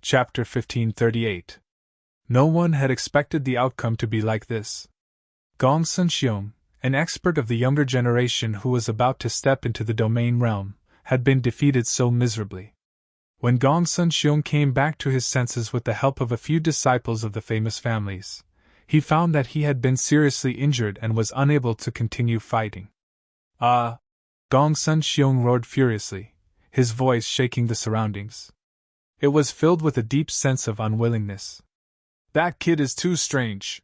Chapter 1538. No one had expected the outcome to be like this. Gong Sun-xiong, an expert of the younger generation who was about to step into the domain realm, had been defeated so miserably. When Gong Sun-xiong came back to his senses with the help of a few disciples of the famous families, he found that he had been seriously injured and was unable to continue fighting. Ah! Gong Sun-xiong roared furiously, his voice shaking the surroundings. It was filled with a deep sense of unwillingness. That kid is too strange.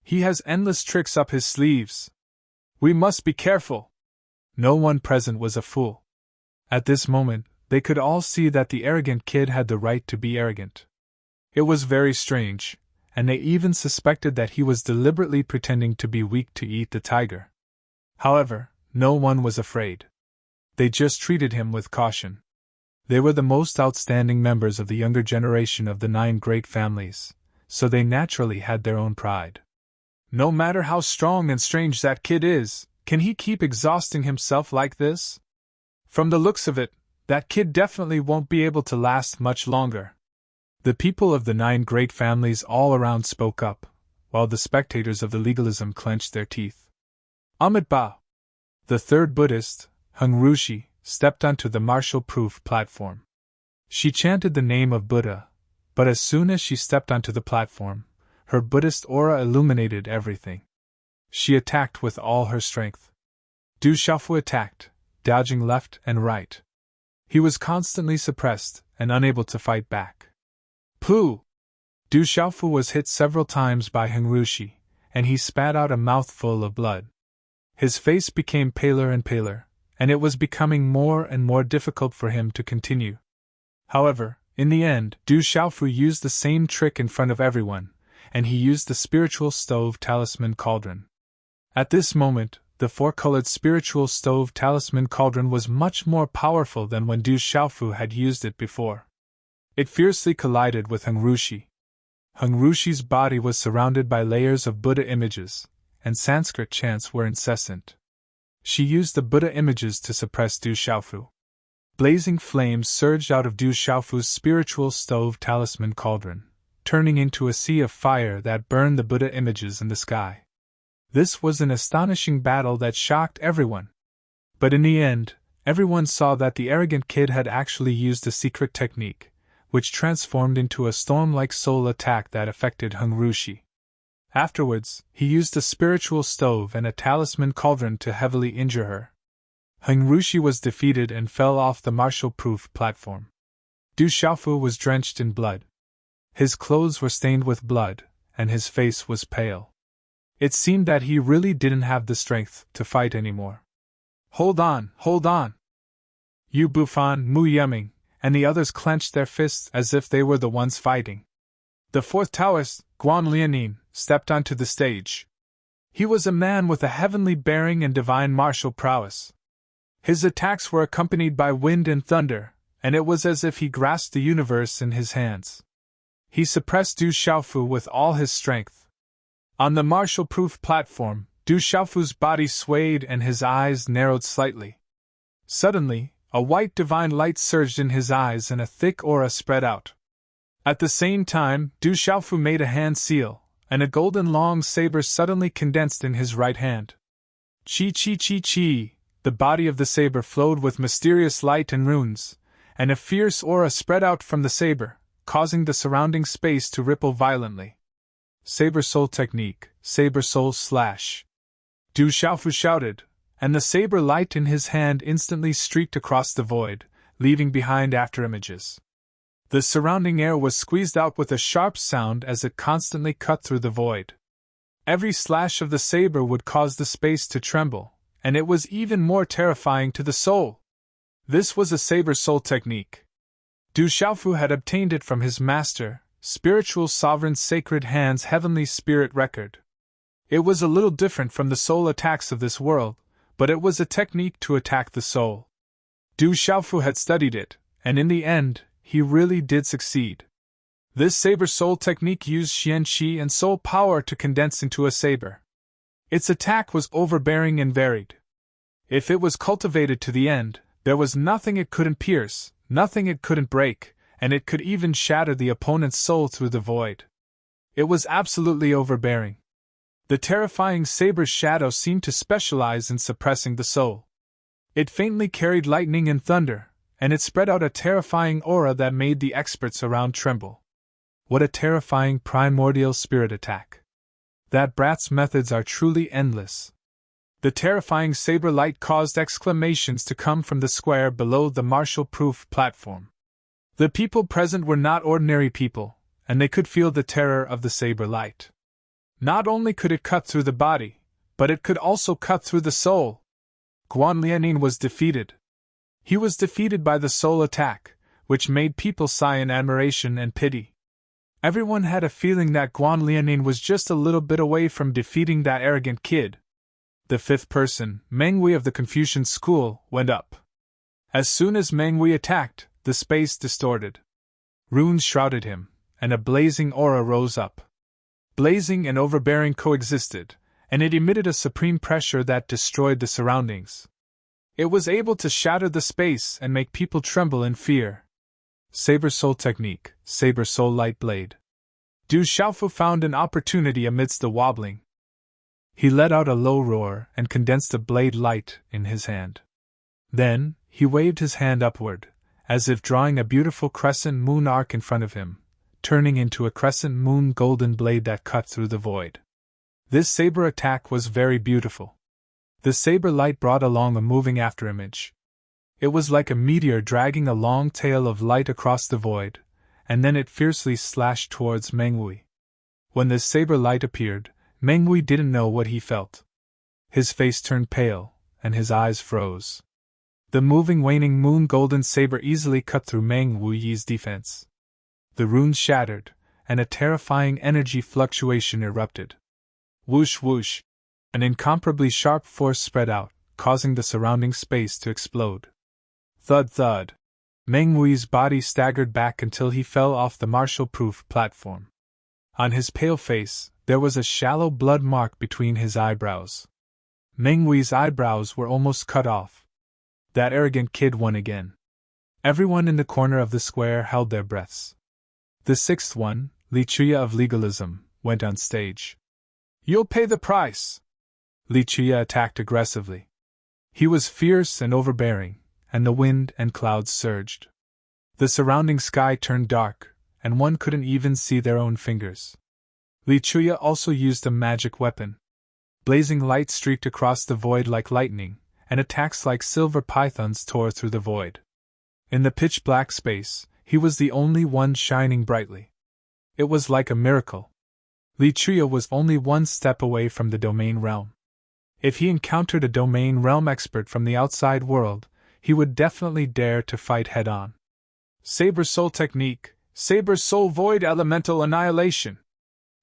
He has endless tricks up his sleeves. We must be careful. No one present was a fool. At this moment, they could all see that the arrogant kid had the right to be arrogant. It was very strange, and they even suspected that he was deliberately pretending to be weak to eat the tiger. However, no one was afraid. They just treated him with caution. They were the most outstanding members of the younger generation of the 9 great families, so they naturally had their own pride. No matter how strong and strange that kid is, can he keep exhausting himself like this? From the looks of it, that kid definitely won't be able to last much longer. The people of the 9 great families all around spoke up, while the spectators of the legalism clenched their teeth. Amit Ba, the third Buddhist, Hung Rushi, stepped onto the martial-proof platform. She chanted the name of Buddha, but as soon as she stepped onto the platform, her Buddhist aura illuminated everything. She attacked with all her strength. Du Xiaofu attacked, dodging left and right. He was constantly suppressed and unable to fight back. Pooh! Du Xiaofu was hit several times by Hung Rushi, and he spat out a mouthful of blood. His face became paler and paler, and it was becoming more and more difficult for him to continue. However, in the end, Du Xiaofu used the same trick in front of everyone, and he used the spiritual stove talisman cauldron. At this moment, the 4-colored spiritual stove talisman cauldron was much more powerful than when Du Xiaofu had used it before. It fiercely collided with Hung Rushi. Hung Rushi's body was surrounded by layers of Buddha images, and Sanskrit chants were incessant. She used the Buddha images to suppress Du Xiaofu. Blazing flames surged out of Du Xiaofu's spiritual stove talisman cauldron, turning into a sea of fire that burned the Buddha images in the sky. This was an astonishing battle that shocked everyone. But in the end, everyone saw that the arrogant kid had actually used a secret technique, which transformed into a storm-like soul attack that affected Hung Rushi. Afterwards, he used a spiritual stove and a talisman cauldron to heavily injure her. Hung Rushi was defeated and fell off the martial-proof platform. Du Xiaofu was drenched in blood. His clothes were stained with blood, and his face was pale. It seemed that he really didn't have the strength to fight anymore. Hold on, hold on! Yu Bufan, Mu Yeming, and the others clenched their fists as if they were the ones fighting. The 4th Taoist, Guan Lianin, stepped onto the stage. He was a man with a heavenly bearing and divine martial prowess. His attacks were accompanied by wind and thunder, and it was as if he grasped the universe in his hands. He suppressed Du Xiaofu with all his strength. On the martial-proof platform, Du Xiaofu's body swayed and his eyes narrowed slightly. Suddenly, a white divine light surged in his eyes and a thick aura spread out. At the same time, Du Xiaofu made a hand seal, and a golden long saber suddenly condensed in his right hand. Chi chi chi chi, the body of the saber flowed with mysterious light and runes, and a fierce aura spread out from the saber, causing the surrounding space to ripple violently. Saber Soul Technique, Saber Soul Slash. Du Xiaofu shouted, and the saber light in his hand instantly streaked across the void, leaving behind afterimages. The surrounding air was squeezed out with a sharp sound as it constantly cut through the void. Every slash of the saber would cause the space to tremble, and it was even more terrifying to the soul. This was a Saber Soul technique. Du Xiaofu had obtained it from his master, Spiritual Sovereign Sacred Hand's Heavenly Spirit Record. It was a little different from the soul attacks of this world, but it was a technique to attack the soul. Du Xiaofu had studied it, and in the end, he really did succeed. This Saber Soul technique used Xian Qi and soul power to condense into a saber. Its attack was overbearing and varied. If it was cultivated to the end, there was nothing it couldn't pierce, nothing it couldn't break, and it could even shatter the opponent's soul through the void. It was absolutely overbearing. The terrifying saber's shadow seemed to specialize in suppressing the soul. It faintly carried lightning and thunder, and it spread out a terrifying aura that made the experts around tremble. What a terrifying primordial spirit attack! That brat's methods are truly endless. The terrifying saber light caused exclamations to come from the square below the martial-proof platform. The people present were not ordinary people, and they could feel the terror of the saber light. Not only could it cut through the body, but it could also cut through the soul. Guan Liaoning was defeated. He was defeated by the soul attack, which made people sigh in admiration and pity. Everyone had a feeling that Guan Liaoning was just a little bit away from defeating that arrogant kid. The fifth person, Meng Wei of the Confucian school, went up. As soon as Meng Wei attacked, the space distorted. Runes shrouded him, and a blazing aura rose up. Blazing and overbearing coexisted, and it emitted a supreme pressure that destroyed the surroundings. It was able to shatter the space and make people tremble in fear. Saber Soul Technique, Saber Soul Light Blade. Du Xiaofu found an opportunity amidst the wobbling. He let out a low roar and condensed a blade light in his hand. Then, he waved his hand upward, as if drawing a beautiful crescent moon arc in front of him, turning into a crescent moon golden blade that cut through the void. This saber attack was very beautiful. The saber light brought along a moving afterimage. It was like a meteor dragging a long tail of light across the void, and then it fiercely slashed towards Meng Wei. When the saber light appeared, Meng Wei didn't know what he felt. His face turned pale, and his eyes froze. The moving waning moon golden saber easily cut through Meng Wei's defense. The runes shattered, and a terrifying energy fluctuation erupted. Whoosh whoosh! An incomparably sharp force spread out, causing the surrounding space to explode. Thud thud! Meng Wei's body staggered back until he fell off the martial-proof platform. On his pale face, there was a shallow blood mark between his eyebrows. Meng Wei's eyebrows were almost cut off. That arrogant kid won again. Everyone in the corner of the square held their breaths. The sixth one, Li Chuya of Legalism, went on stage. "You'll pay the price!" Li Chuya attacked aggressively. He was fierce and overbearing, and the wind and clouds surged. The surrounding sky turned dark, and one couldn't even see their own fingers. Li Chuya also used a magic weapon. Blazing light streaked across the void like lightning, and attacks like silver pythons tore through the void. In the pitch-black space, he was the only one shining brightly. It was like a miracle. Li Chuya was only one step away from the domain realm. If he encountered a domain realm expert from the outside world, he would definitely dare to fight head-on. Saber Soul Technique, Saber Soul Void Elemental Annihilation.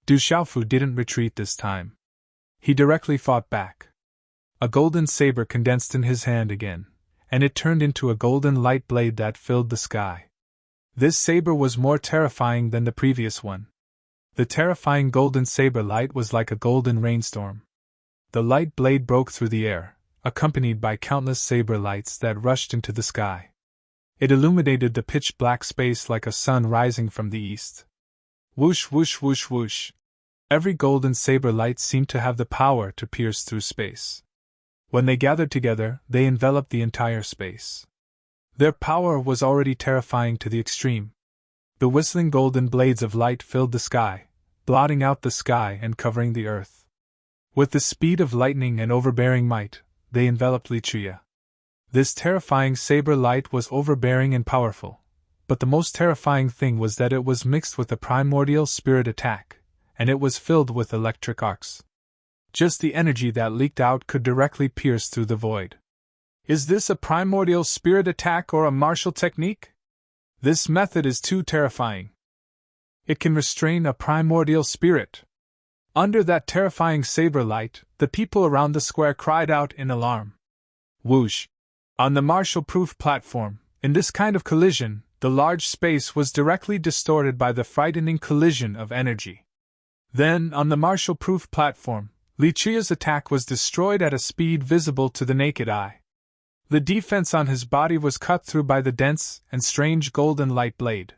Du Xiaofu didn't retreat this time. He directly fought back. A golden saber condensed in his hand again, and it turned into a golden light blade that filled the sky. This saber was more terrifying than the previous one. The terrifying golden saber light was like a golden rainstorm. The light blade broke through the air, accompanied by countless saber lights that rushed into the sky. It illuminated the pitch-black space like a sun rising from the east. Whoosh whoosh whoosh whoosh. Every golden saber light seemed to have the power to pierce through space. When they gathered together, they enveloped the entire space. Their power was already terrifying to the extreme. The whistling golden blades of light filled the sky, blotting out the sky and covering the earth. With the speed of lightning and overbearing might, they enveloped Li Chuya. This terrifying saber light was overbearing and powerful, but the most terrifying thing was that it was mixed with a primordial spirit attack, and it was filled with electric arcs. Just the energy that leaked out could directly pierce through the void. Is this a primordial spirit attack or a martial technique? This method is too terrifying. It can restrain a primordial spirit. Under that terrifying saber light, the people around the square cried out in alarm. Whoosh! On the martial-proof platform, in this kind of collision, the large space was directly distorted by the frightening collision of energy. Then, on the martial-proof platform, Li Chuya's attack was destroyed at a speed visible to the naked eye. The defense on his body was cut through by the dense and strange golden light blade.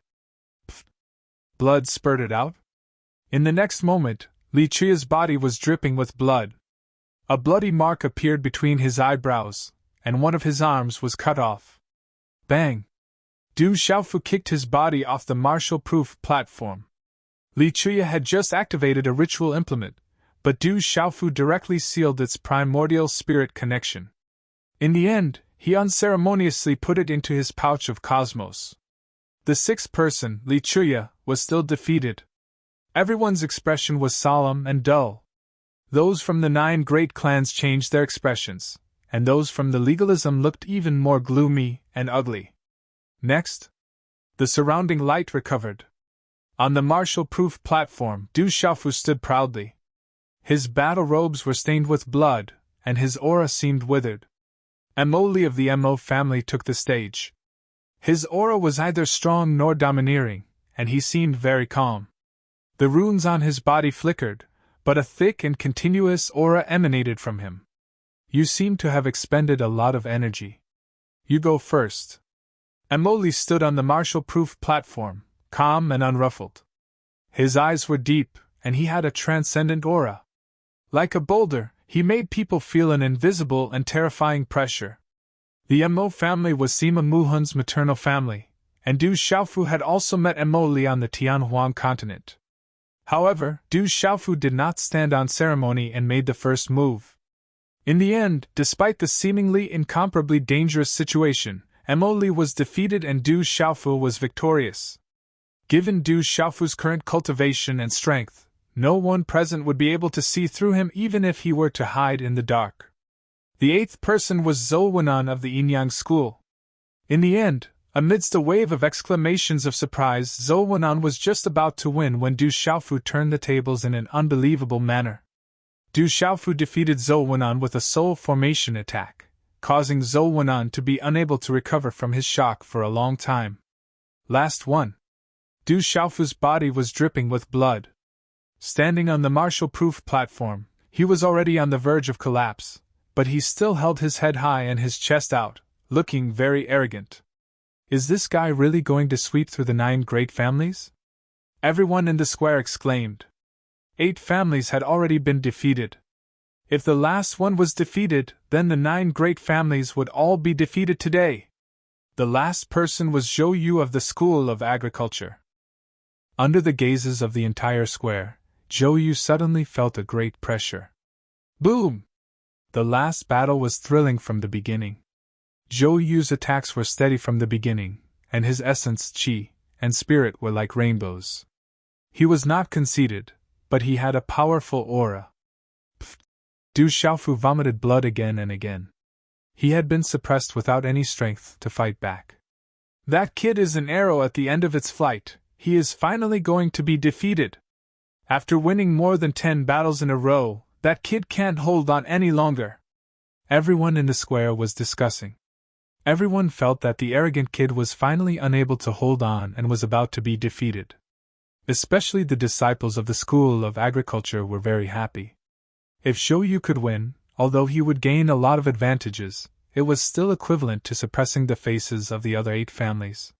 Blood spurted out? In the next moment, Li Chuya's body was dripping with blood. A bloody mark appeared between his eyebrows, and one of his arms was cut off. Bang! Du Xiaofu kicked his body off the martial-proof platform. Li Chuya had just activated a ritual implement, but Du Xiaofu directly sealed its primordial spirit connection. In the end, he unceremoniously put it into his pouch of cosmos. The sixth person, Li Chuya, was still defeated. Everyone's expression was solemn and dull. Those from the 9 great clans changed their expressions, and those from the legalism looked even more gloomy and ugly. Next, the surrounding light recovered. On the martial-proof platform, Du Xiaofu stood proudly. His battle robes were stained with blood, and his aura seemed withered. Mo Li of the Mo family took the stage. His aura was neither strong nor domineering, and he seemed very calm. The runes on his body flickered, but a thick and continuous aura emanated from him. You seem to have expended a lot of energy. You go first. Mo Li stood on the martial-proof platform, calm and unruffled. His eyes were deep, and he had a transcendent aura. Like a boulder, he made people feel an invisible and terrifying pressure. The Mo family was Sima Muhun's maternal family, and Du Xiaofu had also met Mo Li on the Tianhuang continent. However, Du Xiaofu did not stand on ceremony and made the first move. In the end, despite the seemingly incomparably dangerous situation, Mo Li was defeated and Du Xiaofu was victorious. Given Du Xiaofu's current cultivation and strength, no one present would be able to see through him even if he were to hide in the dark. The 8th person was Zhou Wenan of the Yinyang school. In the end, amidst a wave of exclamations of surprise, Zhou Wenan was just about to win when Du Xiaofu turned the tables in an unbelievable manner. Du Xiaofu defeated Zhou Wenan with a soul formation attack, causing Zhou Wenan to be unable to recover from his shock for a long time. Last one. Du Xiaofu's body was dripping with blood. Standing on the martial-proof platform, he was already on the verge of collapse, but he still held his head high and his chest out, looking very arrogant. Is this guy really going to sweep through the 9 great families? Everyone in the square exclaimed. 8 families had already been defeated. If the last one was defeated, then the 9 great families would all be defeated today. The last person was Zhou Yu of the School of Agriculture. Under the gazes of the entire square, Zhou Yu suddenly felt a great pressure. Boom! The last battle was thrilling from the beginning. Zhou Yu's attacks were steady from the beginning, and his essence, qi, and spirit were like rainbows. He was not conceited, but he had a powerful aura. Pfft! Du Xiaofu vomited blood again and again. He had been suppressed without any strength to fight back. That kid is an arrow at the end of its flight. He is finally going to be defeated. After winning more than 10 battles in a row, that kid can't hold on any longer. Everyone in the square was discussing. Everyone felt that the arrogant kid was finally unable to hold on and was about to be defeated. Especially the disciples of the School of Agriculture were very happy. If Zhou Yu could win, although he would gain a lot of advantages, it was still equivalent to suppressing the faces of the other 8 families.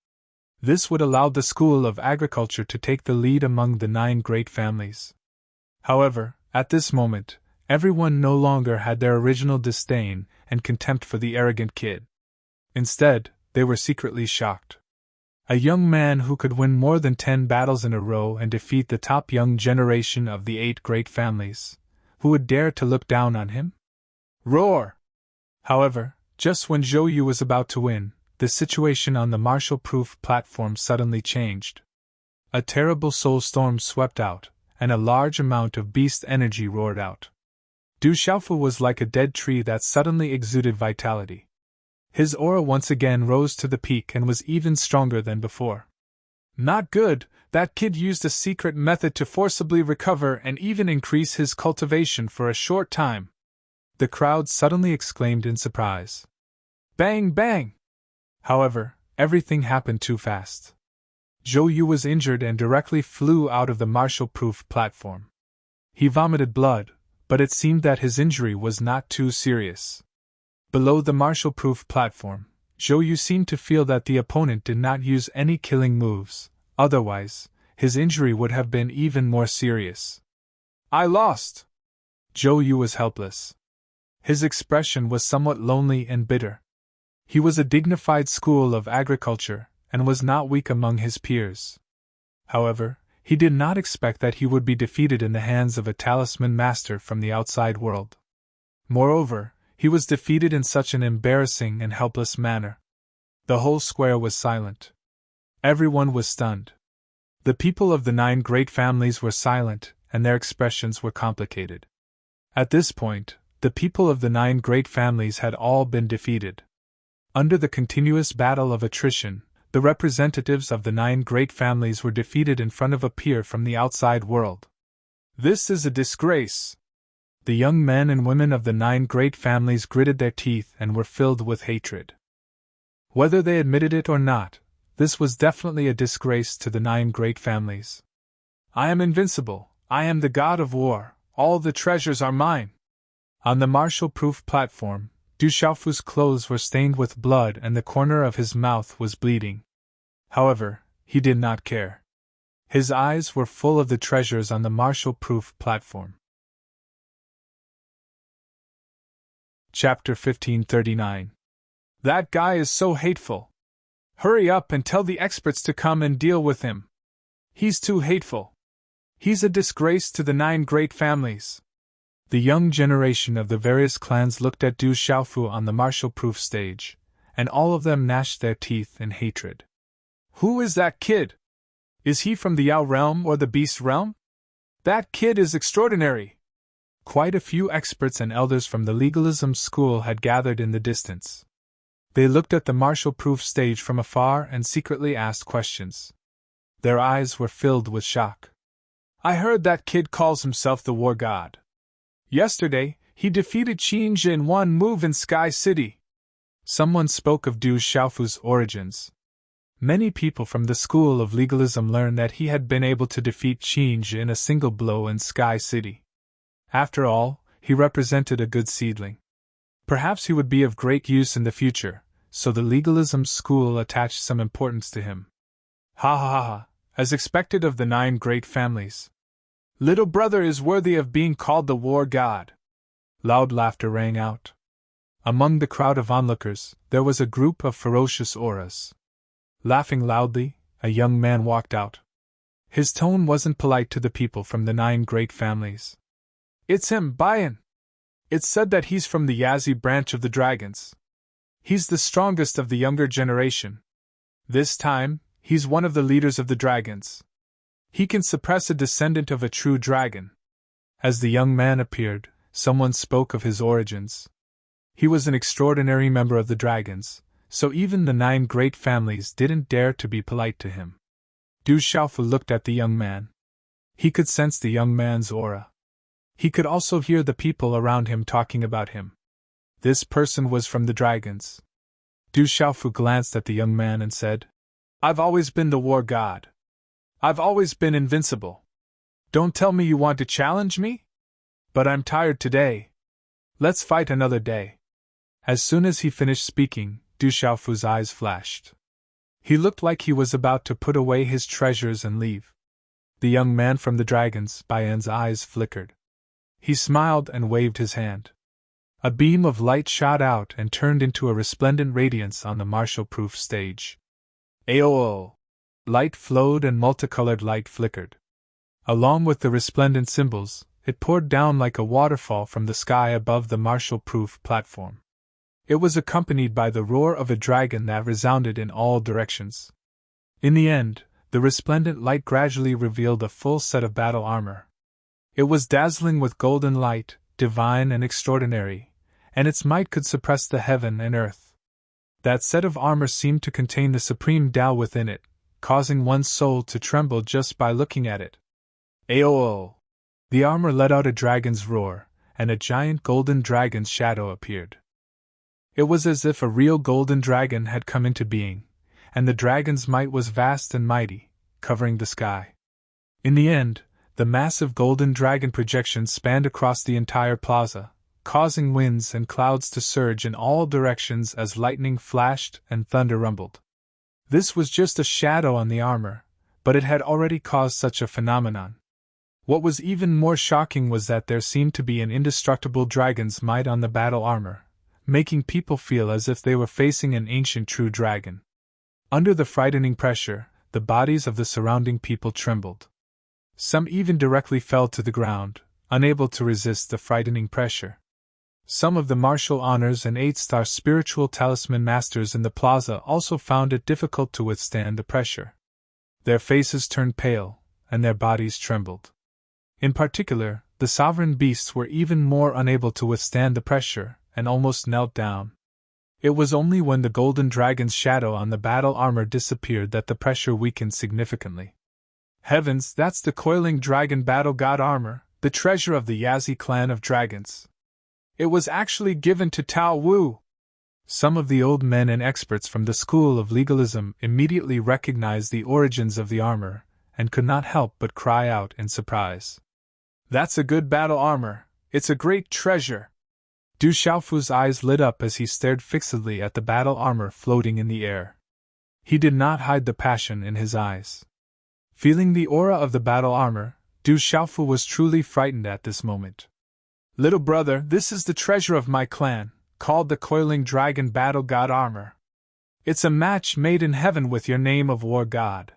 This would allow the School of Agriculture to take the lead among the 9 great families. However, at this moment, everyone no longer had their original disdain and contempt for the arrogant kid. Instead, they were secretly shocked. A young man who could win more than 10 battles in a row and defeat the top young generation of the 8 great families, who would dare to look down on him? Roar! However, just when Zhou Yu was about to win, the situation on the martial-proof platform suddenly changed. A terrible soul storm swept out, and a large amount of beast energy roared out. Du Xiaofu was like a dead tree that suddenly exuded vitality. His aura once again rose to the peak and was even stronger than before. Not good, that kid used a secret method to forcibly recover and even increase his cultivation for a short time. The crowd suddenly exclaimed in surprise. Bang, bang! However, everything happened too fast. Zhou Yu was injured and directly flew out of the martial-proof platform. He vomited blood, but it seemed that his injury was not too serious. Below the martial-proof platform, Zhou Yu seemed to feel that the opponent did not use any killing moves, otherwise, his injury would have been even more serious. I lost! Zhou Yu was helpless. His expression was somewhat lonely and bitter. He was a dignified school of agriculture, and was not weak among his peers. However, he did not expect that he would be defeated in the hands of a talisman master from the outside world. Moreover, he was defeated in such an embarrassing and helpless manner. The whole square was silent. Everyone was stunned. The people of the 9 great families were silent, and their expressions were complicated. At this point, the people of the 9 great families had all been defeated. Under the continuous battle of attrition, the representatives of the 9 great families were defeated in front of a peer from the outside world. This is a disgrace! The young men and women of the 9 great families gritted their teeth and were filled with hatred. Whether they admitted it or not, this was definitely a disgrace to the 9 great families. I am invincible, I am the god of war, all the treasures are mine! On the martial-proof platform, Du Xiaofu's clothes were stained with blood and the corner of his mouth was bleeding. However, he did not care. His eyes were full of the treasures on the martial-proof platform. Chapter 1539. That guy is so hateful. Hurry up and tell the experts to come and deal with him. He's too hateful. He's a disgrace to the 9 great families. The young generation of the various clans looked at Du Xiaofu on the martial-proof stage, and all of them gnashed their teeth in hatred. Who is that kid? Is he from the Yao realm or the Beast realm? That kid is extraordinary! Quite a few experts and elders from the legalism school had gathered in the distance. They looked at the martial-proof stage from afar and secretly asked questions. Their eyes were filled with shock. I heard that kid calls himself the war god. Yesterday, he defeated Qinji in one move in Sky City. Someone spoke of Du Xiaofu's origins. Many people from the school of legalism learned that he had been able to defeat Qinji in a single blow in Sky City. After all, he represented a good seedling. Perhaps he would be of great use in the future, so the legalism school attached some importance to him. Ha ha ha ha, as expected of the 9 great families. Little brother is worthy of being called the war god. Loud laughter rang out. Among the crowd of onlookers, there was a group of ferocious auras. Laughing loudly, a young man walked out. His tone wasn't polite to the people from the 9 great families. It's him, Bayan. It's said that he's from the Yazi branch of the dragons. He's the strongest of the younger generation. This time, he's one of the leaders of the dragons. He can suppress a descendant of a true dragon. As the young man appeared, someone spoke of his origins. He was an extraordinary member of the dragons, so even the 9 great families didn't dare to be polite to him. Du Xiaofu looked at the young man. He could sense the young man's aura. He could also hear the people around him talking about him. This person was from the dragons. Du Xiaofu glanced at the young man and said, I've always been the war god. I've always been invincible. Don't tell me you want to challenge me? But I'm tired today. Let's fight another day. As soon as he finished speaking, Du Xiaofu's eyes flashed. He looked like he was about to put away his treasures and leave. The young man from the dragons, Bayan's eyes flickered. He smiled and waved his hand. A beam of light shot out and turned into a resplendent radiance on the martial-proof stage. Aol! Light flowed and multicolored light flickered. Along with the resplendent symbols, it poured down like a waterfall from the sky above the martial-proof platform. It was accompanied by the roar of a dragon that resounded in all directions. In the end, the resplendent light gradually revealed a full set of battle armor. It was dazzling with golden light, divine and extraordinary, and its might could suppress the heaven and earth. That set of armor seemed to contain the supreme Tao within it, causing one's soul to tremble just by looking at it. Aol! The armor let out a dragon's roar, and a giant golden dragon's shadow appeared. It was as if a real golden dragon had come into being, and the dragon's might was vast and mighty, covering the sky. In the end, the massive golden dragon projection spanned across the entire plaza, causing winds and clouds to surge in all directions as lightning flashed and thunder rumbled. This was just a shadow on the armor, but it had already caused such a phenomenon. What was even more shocking was that there seemed to be an indestructible dragon's might on the battle armor, making people feel as if they were facing an ancient true dragon. Under the frightening pressure, the bodies of the surrounding people trembled. Some even directly fell to the ground, unable to resist the frightening pressure. Some of the martial honors and 8-star spiritual talisman masters in the plaza also found it difficult to withstand the pressure. Their faces turned pale, and their bodies trembled. In particular, the sovereign beasts were even more unable to withstand the pressure, and almost knelt down. It was only when the golden dragon's shadow on the battle armor disappeared that the pressure weakened significantly. Heavens, that's the coiling dragon battle god armor, the treasure of the Yazi clan of dragons. It was actually given to Tao Wu. Some of the old men and experts from the school of legalism immediately recognized the origins of the armor, and could not help but cry out in surprise. That's a good battle armor, it's a great treasure. Du Xiaofu's eyes lit up as he stared fixedly at the battle armor floating in the air. He did not hide the passion in his eyes. Feeling the aura of the battle armor, Du Xiaofu was truly frightened at this moment. Little brother, this is the treasure of my clan, called the Coiling Dragon Battle God Armor. It's a match made in heaven with your name of war god.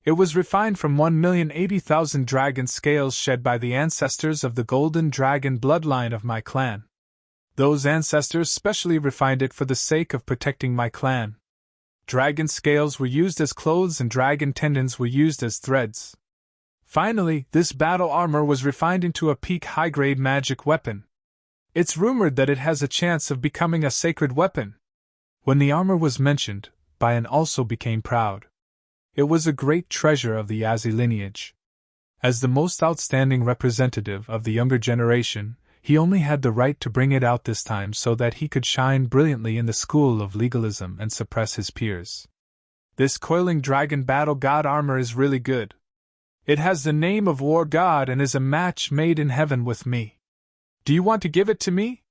It was refined from 1,080,000 dragon scales shed by the ancestors of the golden dragon bloodline of my clan. Those ancestors specially refined it for the sake of protecting my clan. Dragon scales were used as clothes and dragon tendons were used as threads. Finally, this battle armor was refined into a peak high-grade magic weapon. It's rumored that it has a chance of becoming a sacred weapon. When the armor was mentioned, Bayan also became proud. It was a great treasure of the Yazi lineage. As the most outstanding representative of the younger generation, he only had the right to bring it out this time so that he could shine brilliantly in the school of legalism and suppress his peers. This coiling dragon battle god armor is really good. It has the name of war god and is a match made in heaven with me. Do you want to give it to me?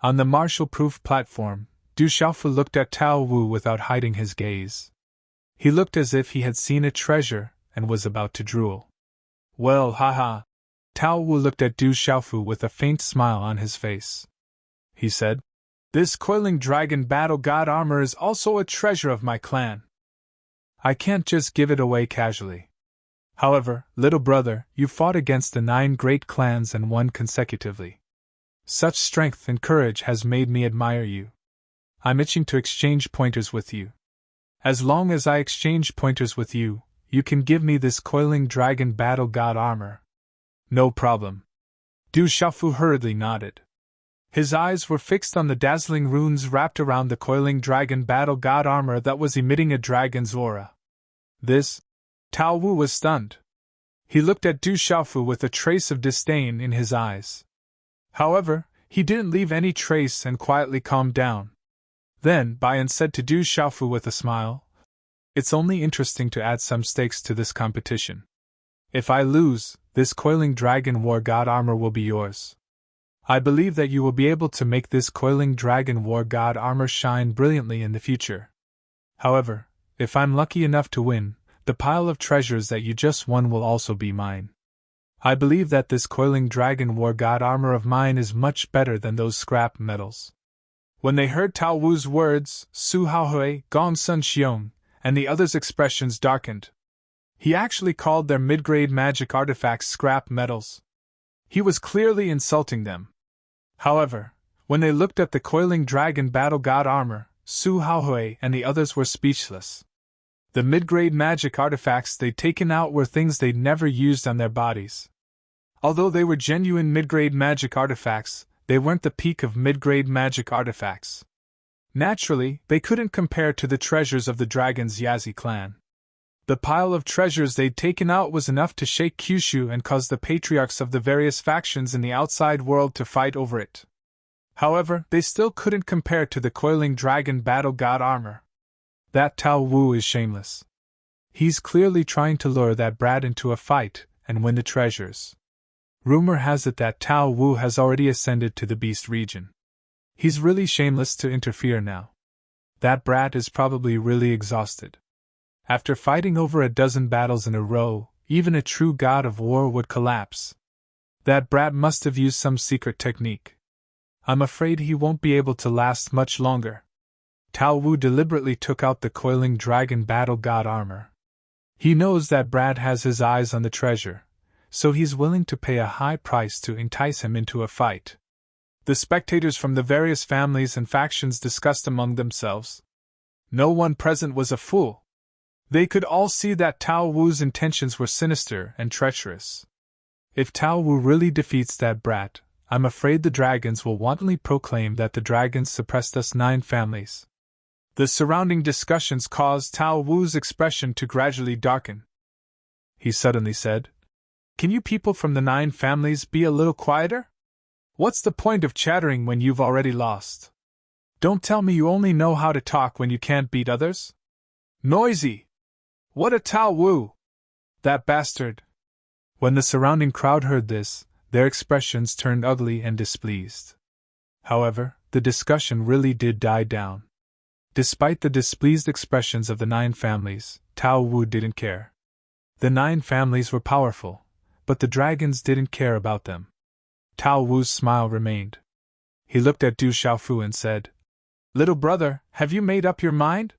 On the martial-proof platform, Du Xiaofu looked at Tao Wu without hiding his gaze. He looked as if he had seen a treasure and was about to drool. Well, haha. Tao Wu looked at Du Xiaofu with a faint smile on his face. He said, This coiling dragon battle god armor is also a treasure of my clan. I can't just give it away casually. However, little brother, you fought against the 9 great clans and won consecutively. Such strength and courage has made me admire you. I'm itching to exchange pointers with you. As long as I exchange pointers with you, you can give me this coiling dragon battle god armor. No problem. Du Xiaofu hurriedly nodded. His eyes were fixed on the dazzling runes wrapped around the coiling dragon battle god armor that was emitting a dragon's aura. This? Tao Wu was stunned. He looked at Du Xiaofu with a trace of disdain in his eyes. However, he didn't leave any trace and quietly calmed down. Then Bayan said to Du Xiaofu with a smile, It's only interesting to add some stakes to this competition. If I lose, this coiling dragon war god armor will be yours. I believe that you will be able to make this coiling dragon war god armor shine brilliantly in the future. However, if I'm lucky enough to win, the pile of treasures that you just won will also be mine. I believe that this coiling dragon war god armor of mine is much better than those scrap metals. When they heard Tao Wu's words, Su Haohui, Gong Sun Xiong, and the others' expressions darkened. He actually called their mid-grade magic artifacts scrap metals. He was clearly insulting them. However, when they looked at the coiling dragon battle god armor, Su Haohui and the others were speechless. The mid-grade magic artifacts they'd taken out were things they'd never used on their bodies. Although they were genuine mid-grade magic artifacts, they weren't the peak of mid-grade magic artifacts. Naturally, they couldn't compare to the treasures of the dragon's Yazi clan. The pile of treasures they'd taken out was enough to shake Kyushu and cause the patriarchs of the various factions in the outside world to fight over it. However, they still couldn't compare to the coiling dragon battle god armor. That Tao Wu is shameless. He's clearly trying to lure that brat into a fight and win the treasures. Rumor has it that Tao Wu has already ascended to the beast region. He's really shameless to interfere now. That brat is probably really exhausted. After fighting over a dozen battles in a row, even a true god of war would collapse. That brat must have used some secret technique. I'm afraid he won't be able to last much longer. Tao Wu deliberately took out the coiling dragon battle god armor. He knows that Brad has his eyes on the treasure, so he's willing to pay a high price to entice him into a fight. The spectators from the various families and factions discussed among themselves. No one present was a fool. They could all see that Tao Wu's intentions were sinister and treacherous. If Tao Wu really defeats that brat, I'm afraid the dragons will wantonly proclaim that the dragons suppressed us 9 families. The surrounding discussions caused Tao Wu's expression to gradually darken. He suddenly said, "Can you people from the 9 families be a little quieter? What's the point of chattering when you've already lost? Don't tell me you only know how to talk when you can't beat others? Noisy! What a Tao Wu! That bastard!" When the surrounding crowd heard this, their expressions turned ugly and displeased. However, the discussion really did die down. Despite the displeased expressions of the 9 families, Tao Wu didn't care. The 9 families were powerful, but the dragons didn't care about them. Tao Wu's smile remained. He looked at Du Xiaofu and said, "Little brother, have you made up your mind?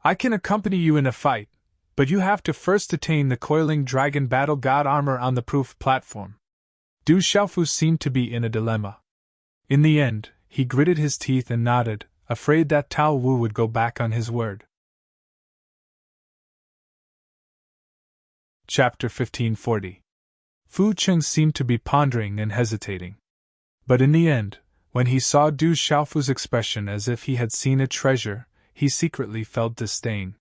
I can accompany you in a fight, but you have to first attain the coiling dragon battle god armor on the proof platform." Du Xiaofu seemed to be in a dilemma. In the end, he gritted his teeth and nodded, afraid that Tao Wu would go back on his word. Chapter 1540. Fu Cheng seemed to be pondering and hesitating. But in the end, when he saw Du Xiaofu's expression as if he had seen a treasure, he secretly felt disdain.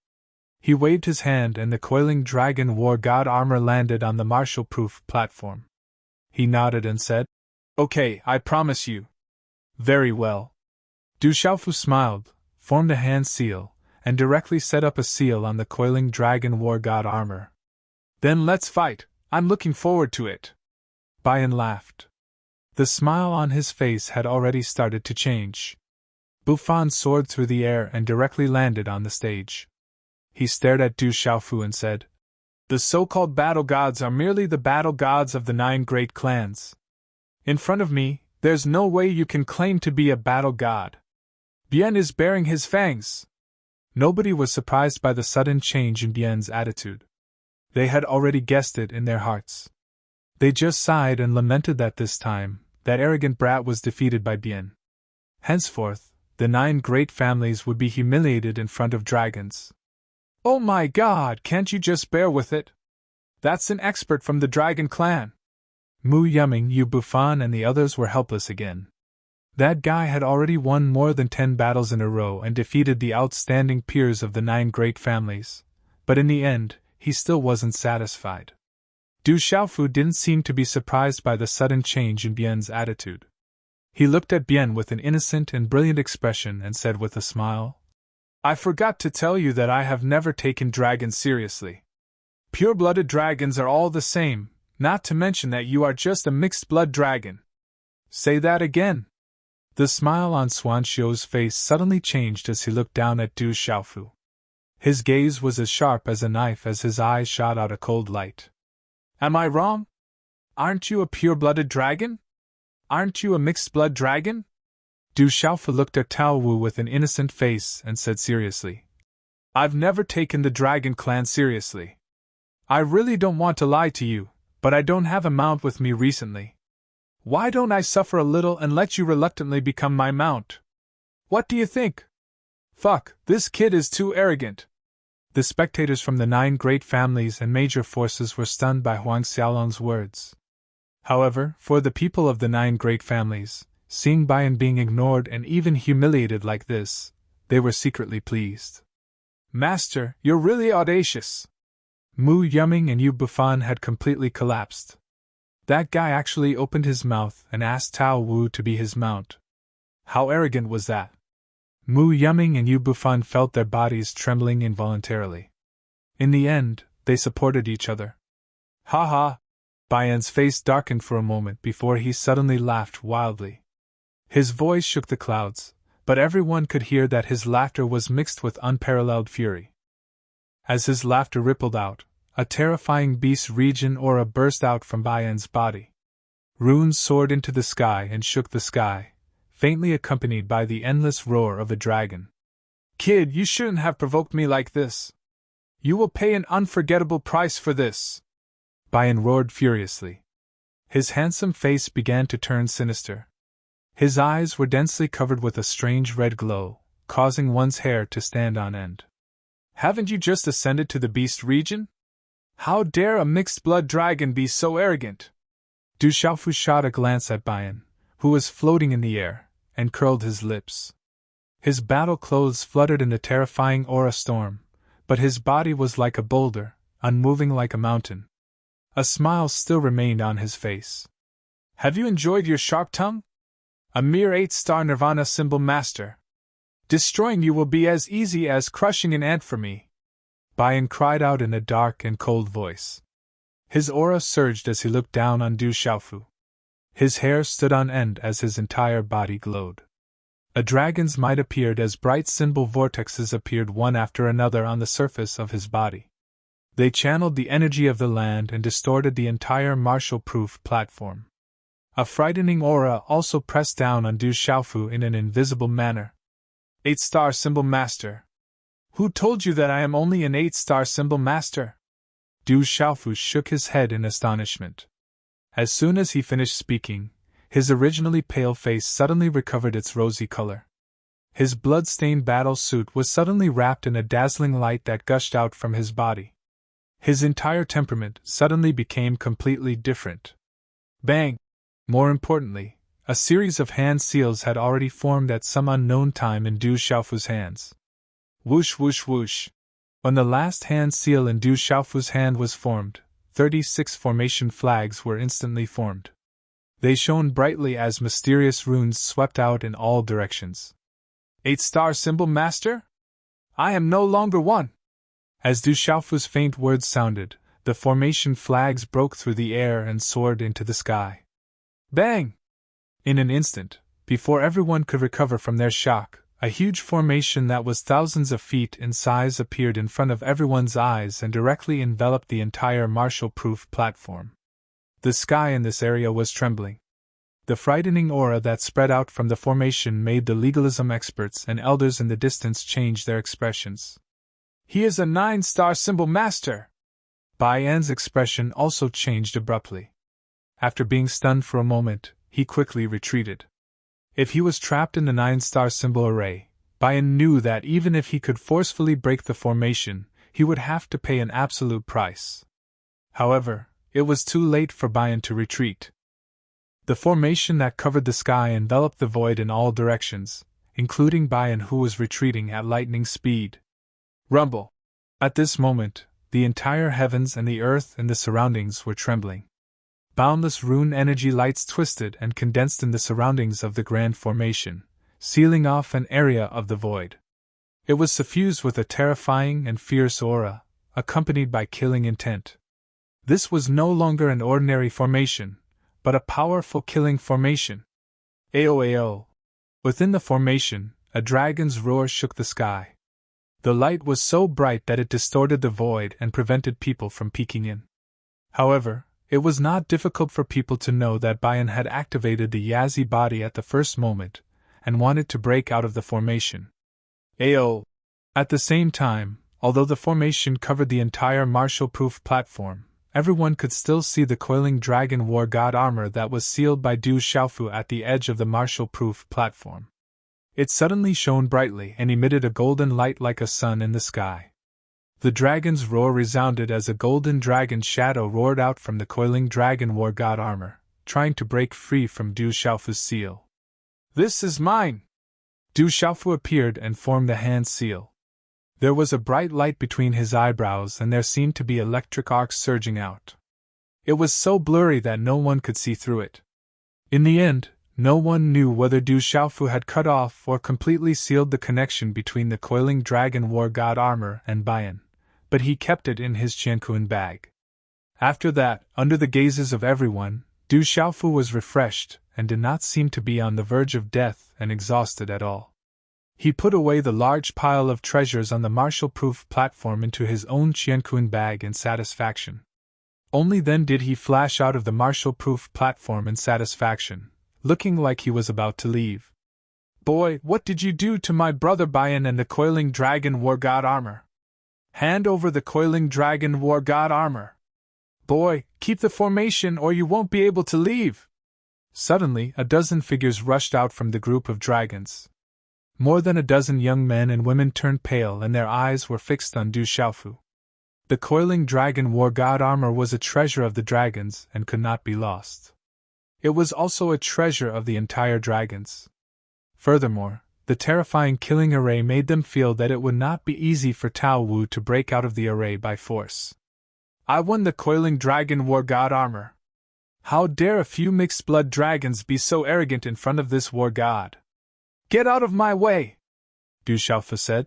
He waved his hand and the coiling dragon war god armor landed on the martial-proof platform. He nodded and said, "Okay, I promise you." "Very well." Du Xiaofu smiled, formed a hand seal, and directly set up a seal on the coiling dragon war god armor. "Then let's fight, I'm looking forward to it." Bian laughed. The smile on his face had already started to change. Bufan soared through the air and directly landed on the stage. He stared at Du Xiaofu and said, "The so-called battle gods are merely the battle gods of the 9 great clans. In front of me, there's no way you can claim to be a battle god. Bian is baring his fangs." Nobody was surprised by the sudden change in Bian's attitude. They had already guessed it in their hearts. They just sighed and lamented that this time, that arrogant brat was defeated by Bian. Henceforth, the 9 great families would be humiliated in front of dragons. "Oh my god, can't you just bear with it? That's an expert from the dragon clan." Mu Yuming, Yu Bufan and the others were helpless again. That guy had already won more than 10 battles in a row and defeated the outstanding peers of the 9 great families, but in the end, he still wasn't satisfied. Du Xiaofu didn't seem to be surprised by the sudden change in Bian's attitude. He looked at Bian with an innocent and brilliant expression and said with a smile, "I forgot to tell you that I have never taken dragons seriously. Pure-blooded dragons are all the same, not to mention that you are just a mixed-blood dragon." "Say that again." The smile on Xuan Xiu's face suddenly changed as he looked down at Du Xiaofu. His gaze was as sharp as a knife as his eyes shot out a cold light. "Am I wrong? Aren't you a pure-blooded dragon? Aren't you a mixed-blood dragon?" Du Xiaofu looked at Tao Wu with an innocent face and said seriously, "I've never taken the dragon clan seriously. I really don't want to lie to you, but I don't have a mount with me recently. Why don't I suffer a little and let you reluctantly become my mount? What do you think? Fuck, this kid is too arrogant." The spectators from the 9 great families and major forces were stunned by Huang Xiaolong's words. However, for the people of the 9 great families, seeing Bian being ignored and even humiliated like this, they were secretly pleased. "Master, you're really audacious." Mu Yuming and Yu Bufan had completely collapsed. That guy actually opened his mouth and asked Tao Wu to be his mount. How arrogant was that? Mu Yuming and Yu Bufan felt their bodies trembling involuntarily. In the end, they supported each other. "Ha ha!" Bian's face darkened for a moment before he suddenly laughed wildly. His voice shook the clouds, but everyone could hear that his laughter was mixed with unparalleled fury. As his laughter rippled out, a terrifying beast region aura burst out from Bayan's body. Runes soared into the sky and shook the sky, faintly accompanied by the endless roar of a dragon. Kid, you shouldn't have provoked me like this. You will pay an unforgettable price for this. Bayan roared furiously. His handsome face began to turn sinister. His eyes were densely covered with a strange red glow, causing one's hair to stand on end. Haven't you just ascended to the beast region? How dare a mixed-blood dragon be so arrogant? Du Xiaofu shot a glance at Bayan, who was floating in the air, and curled his lips. His battle clothes fluttered in the terrifying aura storm, but his body was like a boulder, unmoving like a mountain. A smile still remained on his face. Have you enjoyed your sharp tongue? A mere 8-star Nirvana symbol master. Destroying you will be as easy as crushing an ant for me. Bayan cried out in a dark and cold voice. His aura surged as he looked down on Du Xiaofu. His hair stood on end as his entire body glowed. A dragon's might appeared as bright symbol vortexes appeared one after another on the surface of his body. They channeled the energy of the land and distorted the entire martial-proof platform. A frightening aura also pressed down on Du Xiaofu in an invisible manner. 8-star symbol master. Who told you that I am only an 8-star symbol master? Du Xiaofu shook his head in astonishment. As soon as he finished speaking, his originally pale face suddenly recovered its rosy color. His blood-stained battle suit was suddenly wrapped in a dazzling light that gushed out from his body. His entire temperament suddenly became completely different. Bang! More importantly, a series of hand seals had already formed at some unknown time in Du Xiaofu's hands. Whoosh whoosh whoosh. When the last hand seal in Du Xiaofu's hand was formed, 36 formation flags were instantly formed. They shone brightly as mysterious runes swept out in all directions. 8-star symbol master? I am no longer one! As Du Xiaofu's faint words sounded, the formation flags broke through the air and soared into the sky. Bang! In an instant, before everyone could recover from their shock, a huge formation that was thousands of feet in size appeared in front of everyone's eyes and directly enveloped the entire martial-proof platform. The sky in this area was trembling. The frightening aura that spread out from the formation made the legalism experts and elders in the distance change their expressions. He is a 9-star symbol master! Bayan's expression also changed abruptly. After being stunned for a moment, he quickly retreated. If he was trapped in the 9-star symbol array, Bayan knew that even if he could forcefully break the formation, he would have to pay an absolute price. However, it was too late for Bayan to retreat. The formation that covered the sky enveloped the void in all directions, including Bayan, who was retreating at lightning speed. Rumble! At this moment, the entire heavens and the earth and the surroundings were trembling. Boundless rune energy lights twisted and condensed in the surroundings of the grand formation, sealing off an area of the void. It was suffused with a terrifying and fierce aura, accompanied by killing intent. This was no longer an ordinary formation, but a powerful killing formation. Ao. Within the formation, a dragon's roar shook the sky. The light was so bright that it distorted the void and prevented people from peeking in. However, it was not difficult for people to know that Bayan had activated the Yazi body at the first moment, and wanted to break out of the formation. Ao. At the same time, although the formation covered the entire martial-proof platform, everyone could still see the coiling dragon war god armor that was sealed by Du Xiaofu at the edge of the martial-proof platform. It suddenly shone brightly and emitted a golden light like a sun in the sky. The dragon's roar resounded as a golden dragon shadow roared out from the coiling dragon war god armor, trying to break free from Du Xiaofu's seal. This is mine! Du Xiaofu appeared and formed the hand seal. There was a bright light between his eyebrows and there seemed to be electric arcs surging out. It was so blurry that no one could see through it. In the end, no one knew whether Du Xiaofu had cut off or completely sealed the connection between the coiling dragon war god armor and Bayan, but he kept it in his Qianquan bag. After that, under the gazes of everyone, Du Xiaofu was refreshed and did not seem to be on the verge of death and exhausted at all. He put away the large pile of treasures on the martial-proof platform into his own qiankun bag in satisfaction. Only then did he flash out of the martial-proof platform in satisfaction, looking like he was about to leave. Boy, what did you do to my brother Bayan and the coiling dragon war god armor? Hand over the coiling dragon war god armor. Boy, keep the formation or you won't be able to leave. Suddenly, a dozen figures rushed out from the group of dragons. More than a dozen young men and women turned pale and their eyes were fixed on Du Xiaofu. The coiling dragon war god armor was a treasure of the dragons and could not be lost. It was also a treasure of the entire dragons. Furthermore, the terrifying killing array made them feel that it would not be easy for Tao Wu to break out of the array by force. I won the coiling dragon war god armor. How dare a few mixed-blood dragons be so arrogant in front of this war god? Get out of my way! Du Xiaofu said.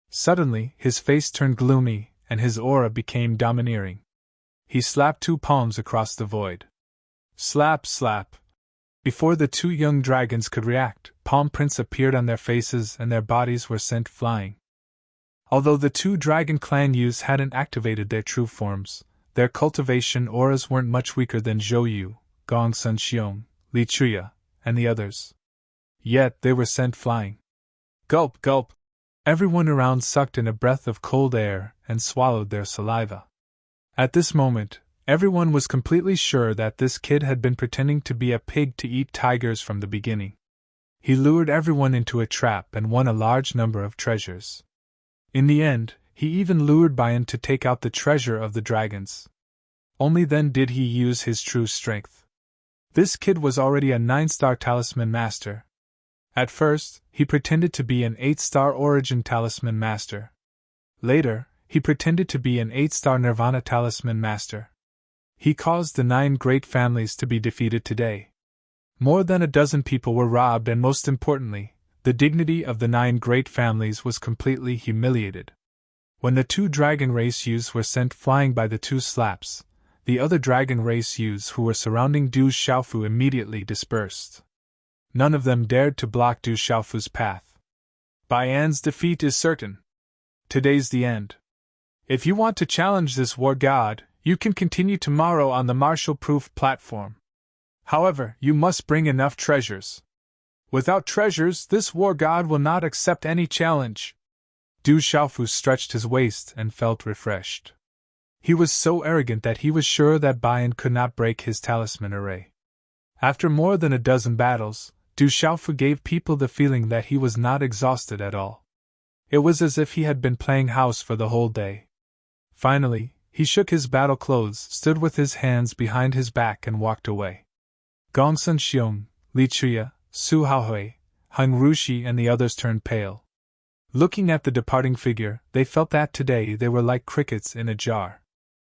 Suddenly, his face turned gloomy, and his aura became domineering. He slapped two palms across the void. Slap, slap. Before the two young dragons could react, palm prints appeared on their faces and their bodies were sent flying. Although the two dragon clan youths hadn't activated their true forms, their cultivation auras weren't much weaker than Zhou Yu, Gong Sun Xiong, Li Chuya, and the others. Yet they were sent flying. Gulp, gulp! Everyone around sucked in a breath of cold air and swallowed their saliva. At this moment, everyone was completely sure that this kid had been pretending to be a pig to eat tigers from the beginning. He lured everyone into a trap and won a large number of treasures. In the end, he even lured Bayan to take out the treasure of the dragons. Only then did he use his true strength. This kid was already a 9-star talisman master. At first, he pretended to be an 8-star origin talisman master. Later, he pretended to be an 8-star nirvana talisman master. He caused the 9 great families to be defeated today. More than a dozen people were robbed and most importantly, the dignity of the 9 great families was completely humiliated. When the 2 dragon race youths were sent flying by the 2 slaps, the other dragon race youths who were surrounding Du Xiaofu immediately dispersed. None of them dared to block Du Xiaofu's path. Bayan's defeat is certain. Today's the end. If you want to challenge this war god, you can continue tomorrow on the martial-proof platform. However, you must bring enough treasures. Without treasures, this war god will not accept any challenge. Du Xiaofu stretched his waist and felt refreshed. He was so arrogant that he was sure that Bayan could not break his talisman array. After more than a dozen battles, Du Xiaofu gave people the feeling that he was not exhausted at all. It was as if he had been playing house for the whole day. Finally, he shook his battle clothes, stood with his hands behind his back and walked away. Gong Sun Xiong, Li Chuya, Su Haohui, Heng Rushi and the others turned pale. Looking at the departing figure, they felt that today they were like crickets in a jar.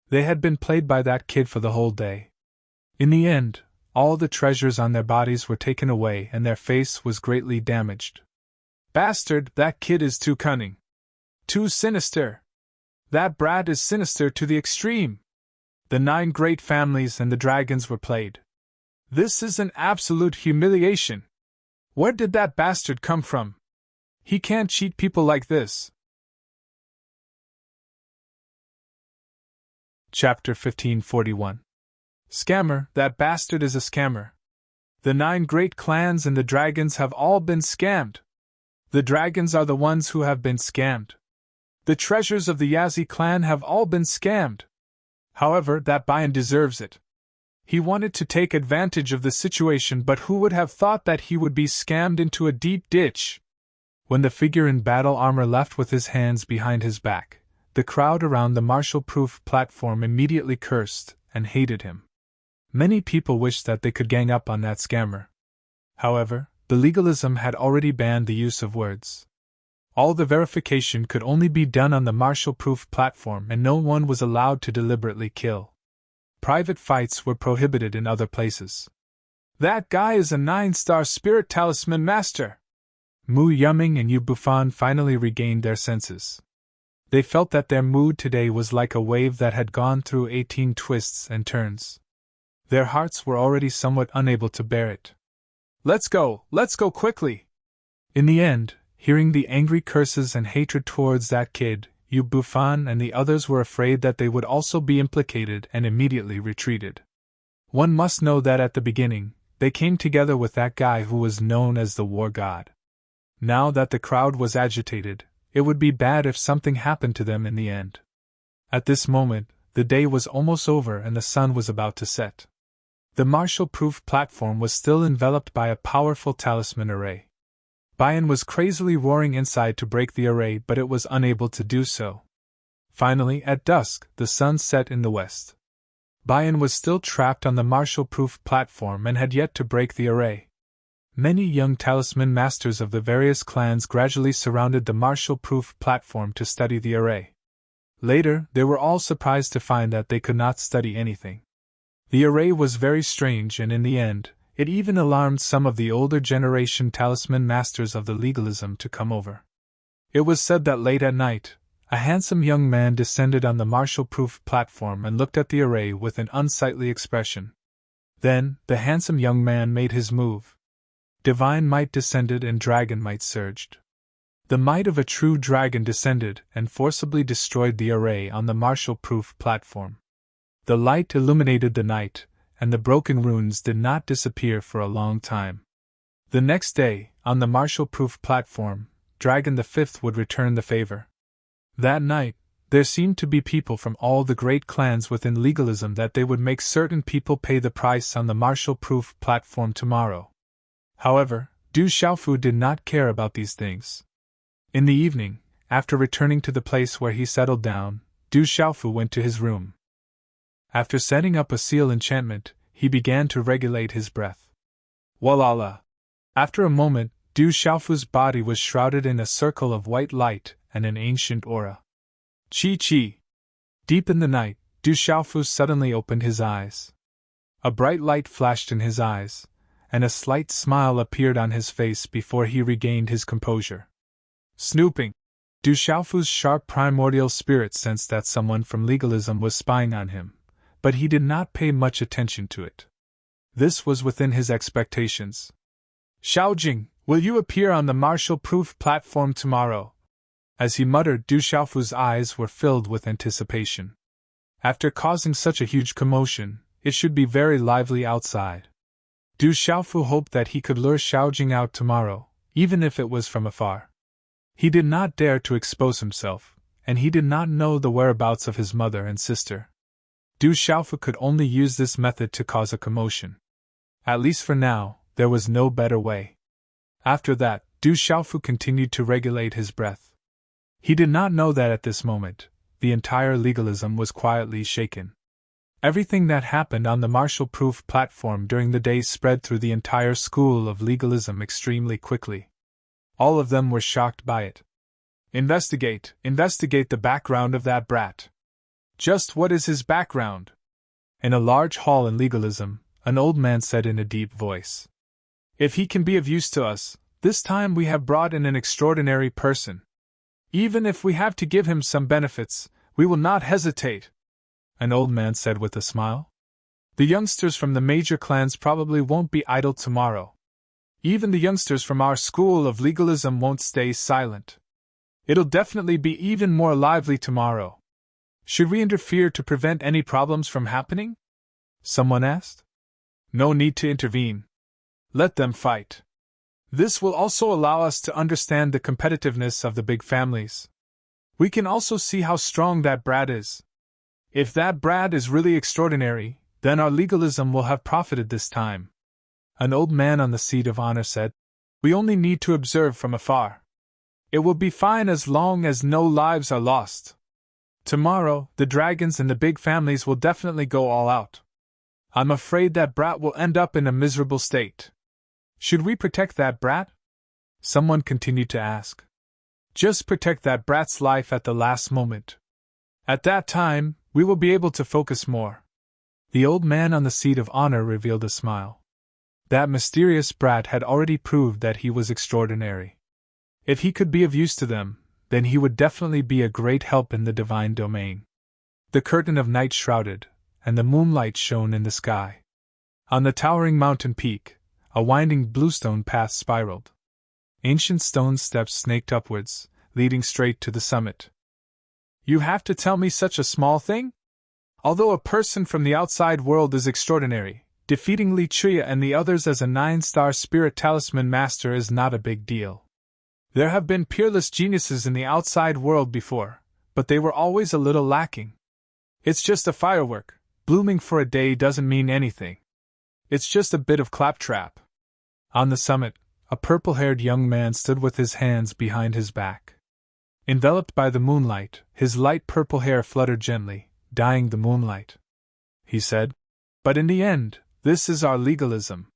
They had been played by that kid for the whole day. In the end, all the treasures on their bodies were taken away and their face was greatly damaged. Bastard, that kid is too cunning. Too sinister. That brat is sinister to the extreme. The 9 great families and the dragons were played. This is an absolute humiliation. Where did that bastard come from? He can't cheat people like this. Chapter 1541. Scammer, that bastard is a scammer. The 9 great clans and the dragons have all been scammed. The dragons are the ones who have been scammed. The treasures of the Yazi clan have all been scammed. However, that Bayan deserves it. He wanted to take advantage of the situation, but who would have thought that he would be scammed into a deep ditch? When the figure in battle armor left with his hands behind his back, the crowd around the martial-proof platform immediately cursed and hated him. Many people wished that they could gang up on that scammer. However, the legalism had already banned the use of words. All the verification could only be done on the martial-proof platform and no one was allowed to deliberately kill. Private fights were prohibited in other places. That guy is a 9-star spirit talisman master! Mu Yuming and Yu Bufan finally regained their senses. They felt that their mood today was like a wave that had gone through 18 twists and turns. Their hearts were already somewhat unable to bear it. Let's go quickly! In the end, hearing the angry curses and hatred towards that kid, you Buffon and the others were afraid that they would also be implicated and immediately retreated. One must know that at the beginning, they came together with that guy who was known as the war god. Now that the crowd was agitated, it would be bad if something happened to them in the end. At this moment, the day was almost over and the sun was about to set. The Marshall-proof platform was still enveloped by a powerful talisman array. Bayan was crazily roaring inside to break the array, but it was unable to do so. Finally, at dusk, the sun set in the west. Bayan was still trapped on the Marshall-proof platform and had yet to break the array. Many young talisman masters of the various clans gradually surrounded the Marshall-proof platform to study the array. Later, they were all surprised to find that they could not study anything. The array was very strange, and in the end, it even alarmed some of the older generation talisman masters of the legalism to come over. It was said that late at night, a handsome young man descended on the Marshall-proof platform and looked at the array with an unsightly expression. Then, the handsome young man made his move. Divine might descended and dragon might surged. The might of a true dragon descended and forcibly destroyed the array on the Marshall-proof platform. The light illuminated the night, and the broken runes did not disappear for a long time. The next day, on the Marshall-proof platform, Dragon the Fifth would return the favor. That night, there seemed to be people from all the great clans within legalism that they would make certain people pay the price on the Marshall-proof platform tomorrow. However, Du Xiaofu did not care about these things. In the evening, after returning to the place where he settled down, Du Xiaofu went to his room. After setting up a seal enchantment, he began to regulate his breath. Walala! After a moment, Du Xiaofu's body was shrouded in a circle of white light and an ancient aura. Chi! Deep in the night, Du Xiaofu suddenly opened his eyes. A bright light flashed in his eyes, and a slight smile appeared on his face before he regained his composure. Snooping! Du Xiaofu's sharp primordial spirit sensed that someone from legalism was spying on him, but he did not pay much attention to it. This was within his expectations. Xiaojing, will you appear on the Marshall-proof platform tomorrow? As he muttered, Du Xiaofu's eyes were filled with anticipation. After causing such a huge commotion, it should be very lively outside. Du Xiaofu hoped that he could lure Xiaojing out tomorrow, even if it was from afar. He did not dare to expose himself, and he did not know the whereabouts of his mother and sister. Du Xiaofu could only use this method to cause a commotion. At least for now, there was no better way. After that, Du Xiaofu continued to regulate his breath. He did not know that at this moment, the entire legalism was quietly shaken. Everything that happened on the Marshall-proof platform during the day spread through the entire school of legalism extremely quickly. All of them were shocked by it. Investigate the background of that brat. Just what is his background? In a large hall in legalism, an old man said in a deep voice. If he can be of use to us, this time we have brought in an extraordinary person. Even if we have to give him some benefits, we will not hesitate. An old man said with a smile. The youngsters from the major clans probably won't be idle tomorrow. Even the youngsters from our school of legalism won't stay silent. It'll definitely be even more lively tomorrow. Should we interfere to prevent any problems from happening? Someone asked. No need to intervene. Let them fight. This will also allow us to understand the competitiveness of the big families. We can also see how strong that brat is. If that brat is really extraordinary, then our legalism will have profited this time. An old man on the seat of honor said, We only need to observe from afar. It will be fine as long as no lives are lost. Tomorrow, the dragons and the big families will definitely go all out. I'm afraid that brat will end up in a miserable state. Should we protect that brat? Someone continued to ask. Just protect that brat's life at the last moment. At that time, we will be able to focus more. The old man on the seat of honor revealed a smile. That mysterious brat had already proved that he was extraordinary. If he could be of use to them, then he would definitely be a great help in the divine domain. The curtain of night shrouded, and the moonlight shone in the sky. On the towering mountain peak, a winding bluestone path spiraled. Ancient stone steps snaked upwards, leading straight to the summit. You have to tell me such a small thing? Although a person from the outside world is extraordinary, defeating Li Chuya and the others as a 9-star spirit talisman master is not a big deal. There have been peerless geniuses in the outside world before, but they were always a little lacking. It's just a firework. Blooming for a day doesn't mean anything. It's just a bit of claptrap. On the summit, a purple-haired young man stood with his hands behind his back. Enveloped by the moonlight, his light purple hair fluttered gently, dyeing the moonlight. He said, "But in the end, this is our legalism.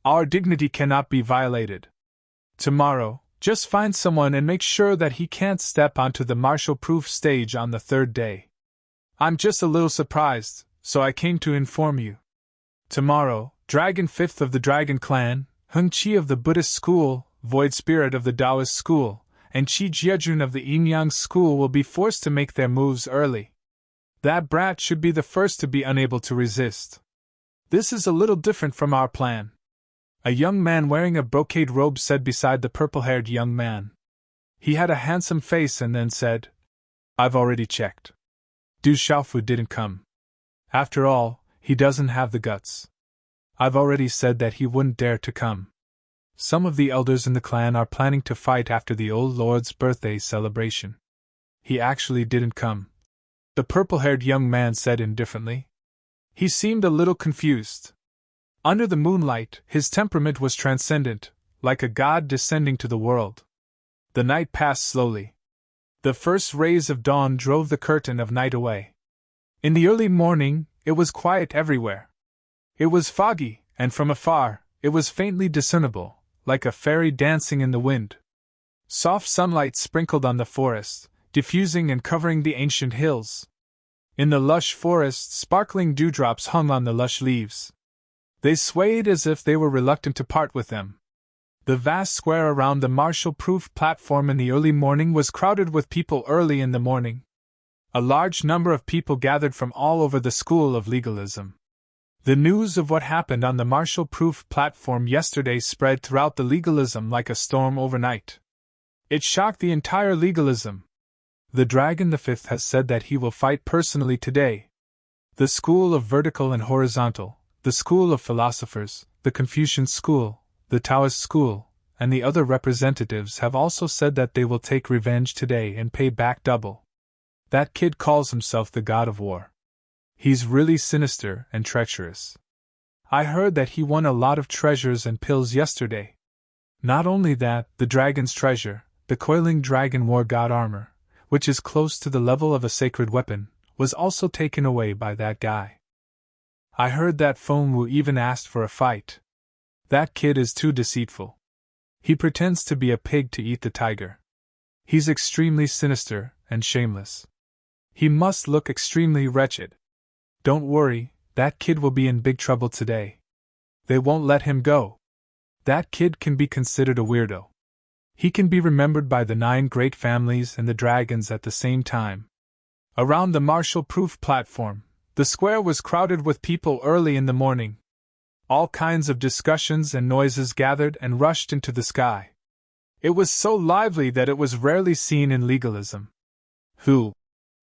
Our dignity cannot be violated. Tomorrow, just find someone and make sure that he can't step onto the martial-proof stage on the third day. I'm just a little surprised, so I came to inform you. Tomorrow, Dragon 5th of the Dragon Clan, Hung Chi of the Buddhist School, Void Spirit of the Taoist School, and Chi Jiejun of the Yin-Yang School will be forced to make their moves early. That brat should be the first to be unable to resist. This is a little different from our plan," a young man wearing a brocade robe said beside the purple-haired young man. He had a handsome face and then said, "I've already checked. Du Xiaofu didn't come. After all, he doesn't have the guts. I've already said that he wouldn't dare to come. Some of the elders in the clan are planning to fight after the old lord's birthday celebration. He actually didn't come," the purple-haired young man said indifferently. He seemed a little confused. Under the moonlight, his temperament was transcendent, like a god descending to the world. The night passed slowly. The first rays of dawn drove the curtain of night away. In the early morning, it was quiet everywhere. It was foggy, and from afar, it was faintly discernible, like a fairy dancing in the wind. Soft sunlight sprinkled on the forest, diffusing and covering the ancient hills. In the lush forest, sparkling dewdrops hung on the lush leaves. They swayed as if they were reluctant to part with them. The vast square around the martial-proof platform in the early morning was crowded with people early in the morning. A large number of people gathered from all over the school of legalism. The news of what happened on the martial-proof platform yesterday spread throughout the legalism like a storm overnight. It shocked the entire legalism. The Dragon the Fifth has said that he will fight personally today. The school of vertical and horizontal, the school of philosophers, the Confucian school, the Taoist school, and the other representatives have also said that they will take revenge today and pay back double. That kid calls himself the God of War. He's really sinister and treacherous. I heard that he won a lot of treasures and pills yesterday. Not only that, the dragon's treasure, the coiling dragon war god armor, which is close to the level of a sacred weapon, was also taken away by that guy. I heard that Feng Wu even asked for a fight. That kid is too deceitful. He pretends to be a pig to eat the tiger. He's extremely sinister and shameless. He must look extremely wretched. Don't worry, that kid will be in big trouble today. They won't let him go. That kid can be considered a weirdo. He can be remembered by the 9 great families and the dragons at the same time. Around the martial-proof platform, the square was crowded with people early in the morning. All kinds of discussions and noises gathered and rushed into the sky. It was so lively that it was rarely seen in legalism.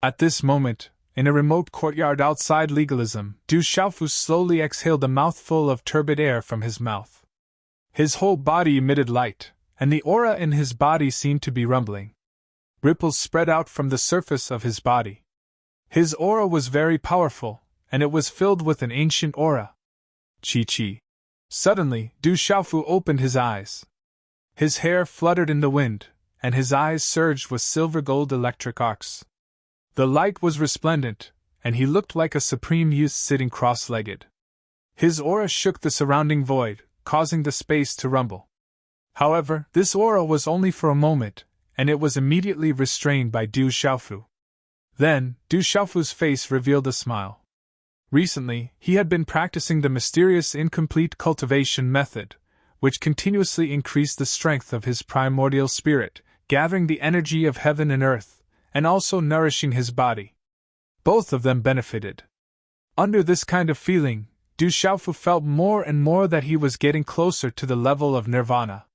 At this moment, in a remote courtyard outside legalism, Du Xiaofu slowly exhaled a mouthful of turbid air from his mouth. His whole body emitted light, and the aura in his body seemed to be rumbling. Ripples spread out from the surface of his body. His aura was very powerful, and it was filled with an ancient aura. Chi. Suddenly, Du Xiaofu opened his eyes. His hair fluttered in the wind, and his eyes surged with silver-gold electric arcs. The light was resplendent, and he looked like a supreme youth sitting cross-legged. His aura shook the surrounding void, causing the space to rumble. However, this aura was only for a moment, and it was immediately restrained by Du Xiaofu. Then, Du Xiaofu's face revealed a smile. Recently, he had been practicing the mysterious incomplete cultivation method, which continuously increased the strength of his primordial spirit, gathering the energy of heaven and earth, and also nourishing his body. Both of them benefited. Under this kind of feeling, Du Xiaofu felt more and more that he was getting closer to the level of nirvana.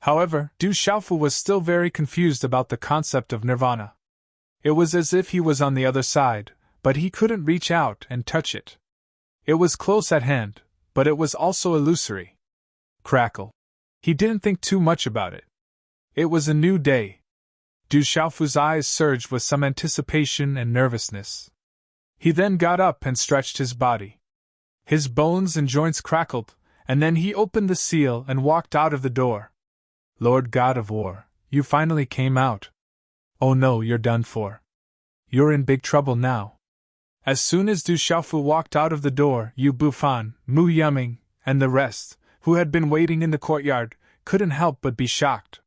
However, Du Xiaofu was still very confused about the concept of nirvana. It was as if he was on the other side, but he couldn't reach out and touch it. It was close at hand, but it was also illusory. Crackle. He didn't think too much about it. It was a new day. Du Xiaofu's eyes surged with some anticipation and nervousness. He then got up and stretched his body. His bones and joints crackled, and then he opened the seal and walked out of the door. Lord God of War, you finally came out. Oh no, you're done for. You're in big trouble now. As soon as Du Xiaofu walked out of the door, Yu Bufan, Mu Yuming, and the rest, who had been waiting in the courtyard, couldn't help but be shocked.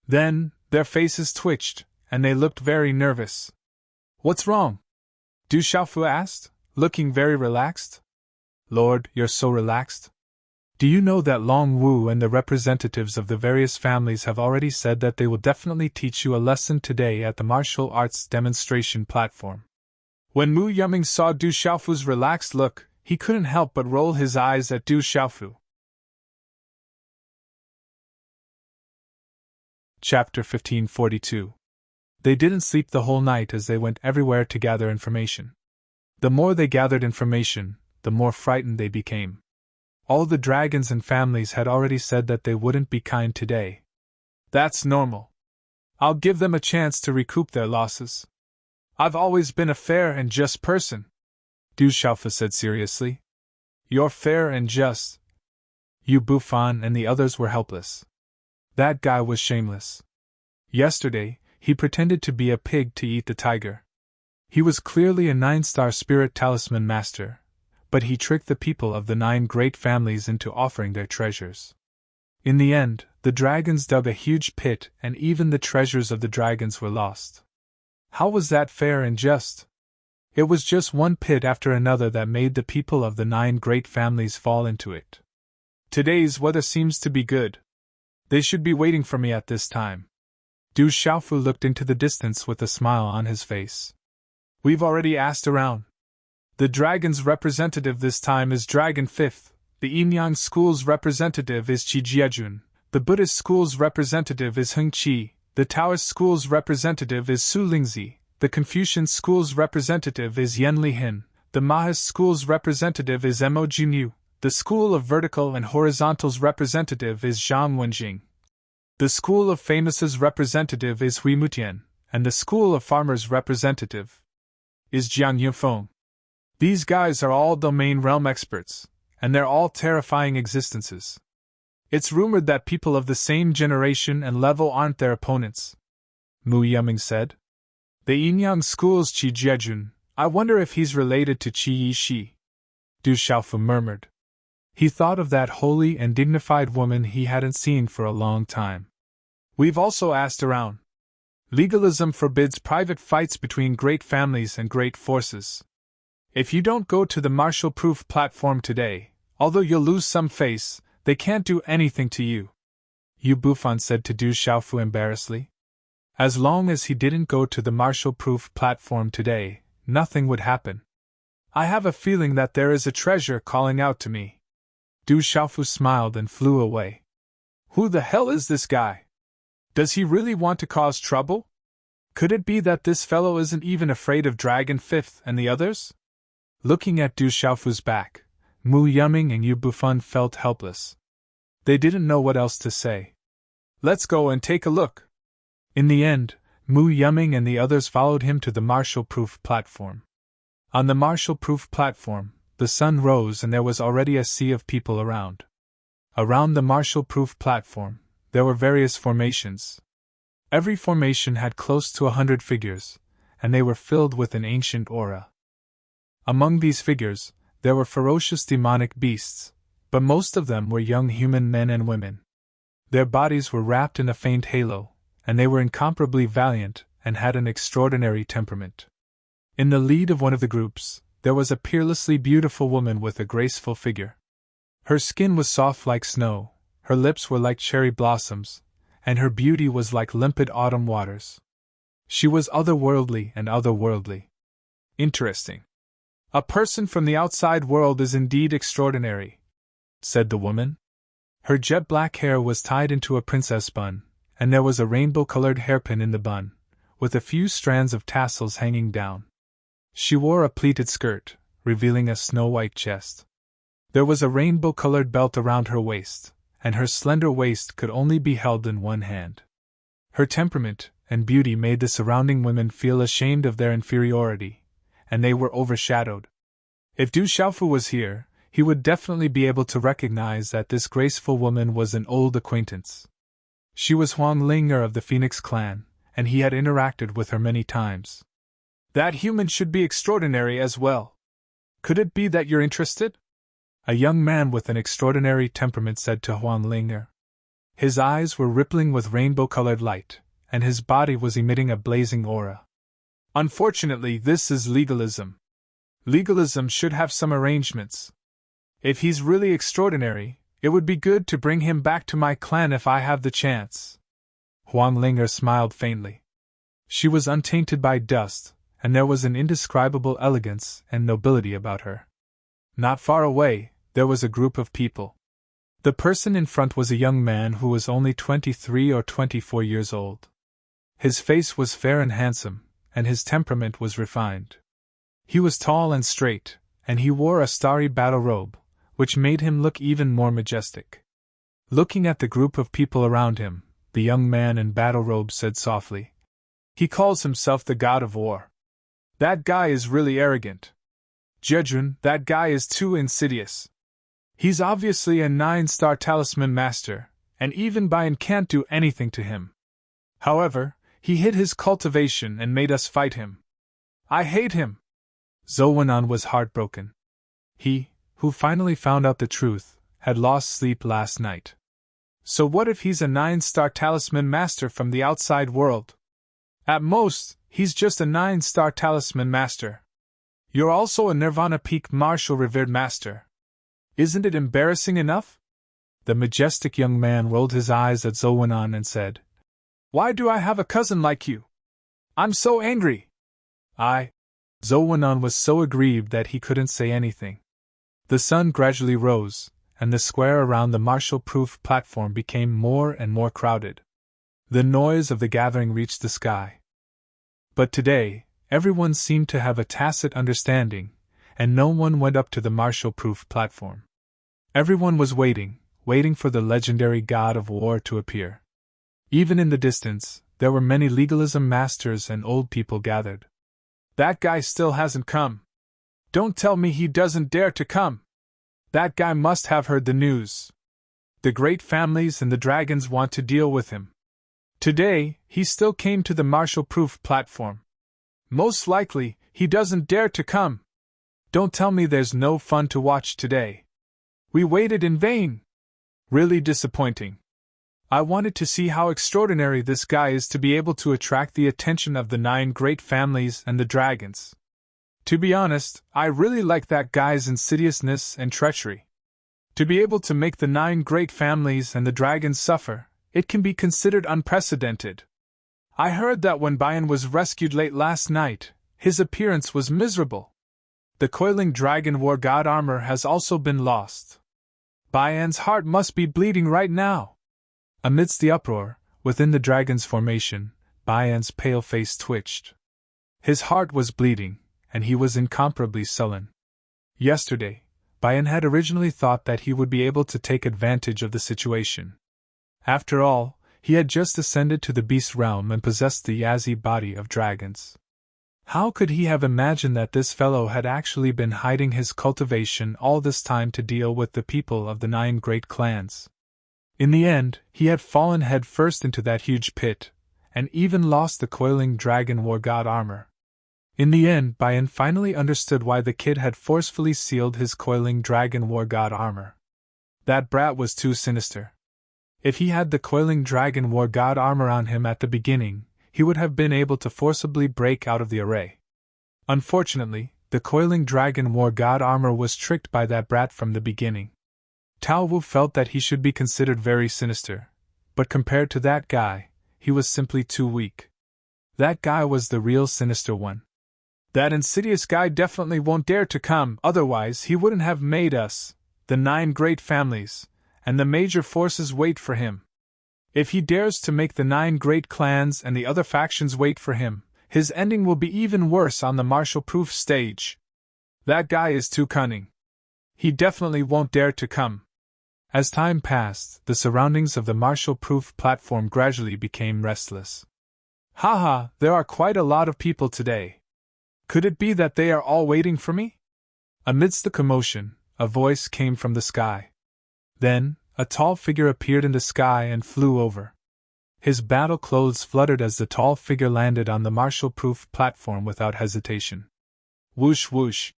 Then, their faces twitched, and they looked very nervous. What's wrong? Du Xiaofu asked, looking very relaxed. Lord, you're so relaxed. Do you know that Long Wu and the representatives of the various families have already said that they will definitely teach you a lesson today at the martial arts demonstration platform? When Mu Yuming saw Du Xiaofu's relaxed look, he couldn't help but roll his eyes at Du Xiaofu. Chapter 1542. They didn't sleep the whole night as they went everywhere to gather information. The more they gathered information, the more frightened they became. All the dragons and families had already said that they wouldn't be kind today. That's normal. I'll give them a chance to recoup their losses. I've always been a fair and just person, Du Xiaofu said seriously. You're fair and just. Yu Bufan and the others were helpless. That guy was shameless. Yesterday, he pretended to be a pig to eat the tiger. He was clearly a 9-star spirit talisman master, but he tricked the people of the 9 great families into offering their treasures. In the end, the dragons dug a huge pit and even the treasures of the dragons were lost. How was that fair and just? It was just one pit after another that made the people of the 9 great families fall into it. Today's weather seems to be good. They should be waiting for me at this time. Du Xiaofu looked into the distance with a smile on his face. We've already asked around. The dragon's representative this time is Dragon 5th, the Yinyang School's representative is Qi Jiajun, the Buddhist School's representative is Heng Qi, the Taoist School's representative is Su Lingzi, the Confucian School's representative is Yen Lihin, the Maoist School's representative is Mo Junyu, the School of Vertical and Horizontal's representative is Zhang Wenjing. The School of Famous's representative is Hui Mutian, and the School of Farmers' representative is Jiang Yufeng. These guys are all domain realm experts, and they're all terrifying existences. It's rumored that people of the same generation and level aren't their opponents, Mu Yuming said. The Yinyang School's Qi Jiejun, I wonder if he's related to Qi Yishi, Du Xiaofu murmured. He thought of that holy and dignified woman he hadn't seen for a long time. We've also asked around. Legalism forbids private fights between great families and great forces. If you don't go to the martial-proof platform today, although you'll lose some face, they can't do anything to you, Yu Bufan said to Du Xiaofu embarrassedly. As long as he didn't go to the martial-proof platform today, nothing would happen. I have a feeling that there is a treasure calling out to me. Du Xiaofu smiled and flew away. Who the hell is this guy? Does he really want to cause trouble? Could it be that this fellow isn't even afraid of Dragon 5th and the others? Looking at Du Xiaofu's back, Mu Yuming and Yu Bufan felt helpless. They didn't know what else to say. Let's go and take a look. In the end, Mu Yuming and the others followed him to the martial-proof platform. On the martial-proof platform, the sun rose and there was already a sea of people around. Around the martial-proof platform, there were various formations. Every formation had close to 100 figures, and they were filled with an ancient aura. Among these figures, there were ferocious demonic beasts, but most of them were young human men and women. Their bodies were wrapped in a faint halo, and they were incomparably valiant and had an extraordinary temperament. In the lead of one of the groups, there was a peerlessly beautiful woman with a graceful figure. Her skin was soft like snow, her lips were like cherry blossoms, and her beauty was like limpid autumn waters. She was otherworldly and otherworldly. Interesting. A person from the outside world is indeed extraordinary, said the woman. Her jet-black hair was tied into a princess bun, and there was a rainbow-colored hairpin in the bun, with a few strands of tassels hanging down. She wore a pleated skirt, revealing a snow-white chest. There was a rainbow-colored belt around her waist, and her slender waist could only be held in one hand. Her temperament and beauty made the surrounding women feel ashamed of their inferiority, and they were overshadowed. If Du Xiaofu was here, he would definitely be able to recognize that this graceful woman was an old acquaintance. She was Huang Ling'er of the Phoenix clan, and he had interacted with her many times. That human should be extraordinary as well. Could it be that you're interested? A young man with an extraordinary temperament said to Huang Ling'er. His eyes were rippling with rainbow-colored light, and his body was emitting a blazing aura. Unfortunately, this is legalism. Legalism should have some arrangements. If he's really extraordinary, it would be good to bring him back to my clan if I have the chance. Huang Ling'er smiled faintly. She was untainted by dust, and there was an indescribable elegance and nobility about her. Not far away, there was a group of people. The person in front was a young man who was only 23 or 24 years old. His face was fair and handsome, and his temperament was refined. He was tall and straight, and he wore a starry battle robe, which made him look even more majestic. Looking at the group of people around him, the young man in battle robe said softly, "He calls himself the god of war. That guy is really arrogant. Jejun, that guy is too insidious. He's obviously a 9-star talisman master, and even Bayan can't do anything to him. However, he hid his cultivation and made us fight him. I hate him." Zhou Wenan was heartbroken. He, who finally found out the truth, had lost sleep last night. So what if he's a 9-star talisman master from the outside world? At most, he's just a 9-star talisman master. You're also a Nirvana Peak martial revered master. Isn't it embarrassing enough? The majestic young man rolled his eyes at Zhou Wenan and said, "Why do I have a cousin like you? I'm so angry." Zhou Wenan was so aggrieved that he couldn't say anything. The sun gradually rose, and the square around the martial-proof platform became more and more crowded. The noise of the gathering reached the sky. But today, everyone seemed to have a tacit understanding, and no one went up to the martial-proof platform. Everyone was waiting for the legendary god of war to appear. Even in the distance, there were many legalism masters and old people gathered. That guy still hasn't come. Don't tell me he doesn't dare to come. That guy must have heard the news. The great families and the dragons want to deal with him. Today, he still came to the martial-proof platform. Most likely, he doesn't dare to come. Don't tell me there's no fun to watch today. We waited in vain. Really disappointing. I wanted to see how extraordinary this guy is to be able to attract the attention of the 9 great families and the dragons. To be honest, I really like that guy's insidiousness and treachery. To be able to make the 9 great families and the dragons suffer, it can be considered unprecedented. I heard that when Bayan was rescued late last night, his appearance was miserable. The coiling dragon war god armor has also been lost. Bayan's heart must be bleeding right now. Amidst the uproar, within the dragon's formation, Bayan's pale face twitched. His heart was bleeding, and he was incomparably sullen. Yesterday, Bayan had originally thought that he would be able to take advantage of the situation. After all, he had just ascended to the beast realm and possessed the Yazi body of dragons. How could he have imagined that this fellow had actually been hiding his cultivation all this time to deal with the people of the 9 great clans? In the end, he had fallen head first into that huge pit, and even lost the coiling dragon war god armor. In the end, Bayan finally understood why the kid had forcefully sealed his coiling dragon war god armor. That brat was too sinister. If he had the coiling dragon war god armor on him at the beginning, he would have been able to forcibly break out of the array. Unfortunately, the coiling dragon war god armor was tricked by that brat from the beginning. Tao Wu felt that he should be considered very sinister, but compared to that guy, he was simply too weak. That guy was the real sinister one. That insidious guy definitely won't dare to come, otherwise he wouldn't have made us, the 9 great families, and the major forces wait for him. If he dares to make the 9 great clans and the other factions wait for him, his ending will be even worse on the martial-proof stage. That guy is too cunning. He definitely won't dare to come. As time passed, the surroundings of the martial-proof platform gradually became restless. Haha, there are quite a lot of people today. Could it be that they are all waiting for me? Amidst the commotion, a voice came from the sky. Then, a tall figure appeared in the sky and flew over. His battle clothes fluttered as the tall figure landed on the martial-proof platform without hesitation. Whoosh whoosh.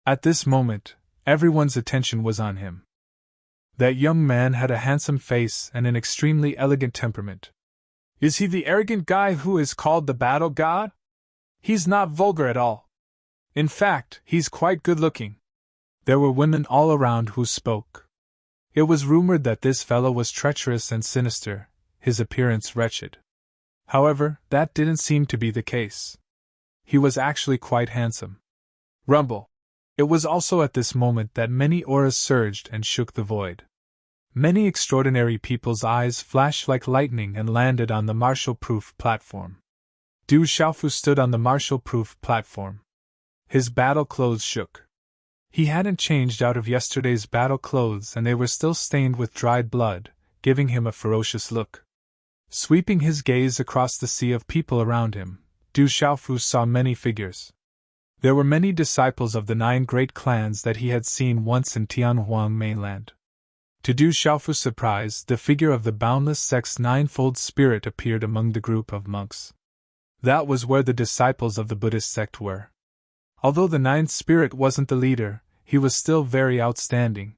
At this moment, everyone's attention was on him. That young man had a handsome face and an extremely elegant temperament. Is he the arrogant guy who is called the battle god? He's not vulgar at all. In fact, he's quite good-looking. There were women all around who spoke. It was rumored that this fellow was treacherous and sinister, his appearance wretched. However, that didn't seem to be the case. He was actually quite handsome. Rumble. It was also at this moment that many auras surged and shook the void. Many extraordinary people's eyes flashed like lightning and landed on the martial-proof platform. Du Xiaofu stood on the martial-proof platform. His battle clothes shook. He hadn't changed out of yesterday's battle clothes and they were still stained with dried blood, giving him a ferocious look. Sweeping his gaze across the sea of people around him, Du Xiaofu saw many figures. There were many disciples of the 9 great clans that he had seen once in Tianhuang mainland. To Du Xiaofu's surprise, the figure of the boundless sex ninefold spirit appeared among the group of monks. That was where the disciples of the Buddhist sect were. Although the 9th spirit wasn't the leader, he was still very outstanding.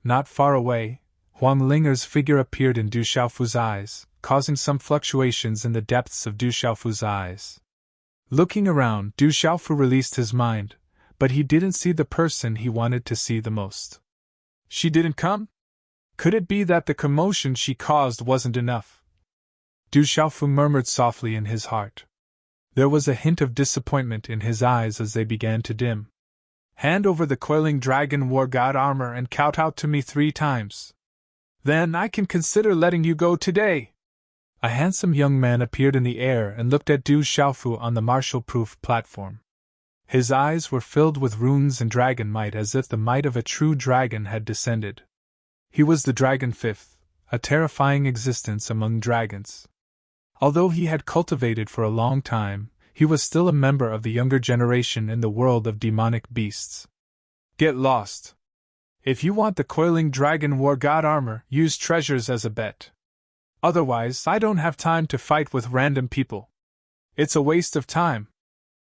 Not far away, Huang Linger's figure appeared in Du Xiaofu's eyes, causing some fluctuations in the depths of Du Xiaofu's eyes. Looking around, Du Xiaofu released his mind, but he didn't see the person he wanted to see the most. She didn't come? Could it be that the commotion she caused wasn't enough? Du Xiaofu murmured softly in his heart. There was a hint of disappointment in his eyes as they began to dim. Hand over the coiling dragon war god armor and count out to me 3 times. Then I can consider letting you go today. A handsome young man appeared in the air and looked at Du Xiaofu on the martial-proof platform. His eyes were filled with runes and dragon might as if the might of a true dragon had descended. He was the Dragon Fifth, a terrifying existence among dragons. Although he had cultivated for a long time, he was still a member of the younger generation in the world of demonic beasts. Get lost. If you want the coiling dragon war god armor, use treasures as a bet. Otherwise, I don't have time to fight with random people. It's a waste of time.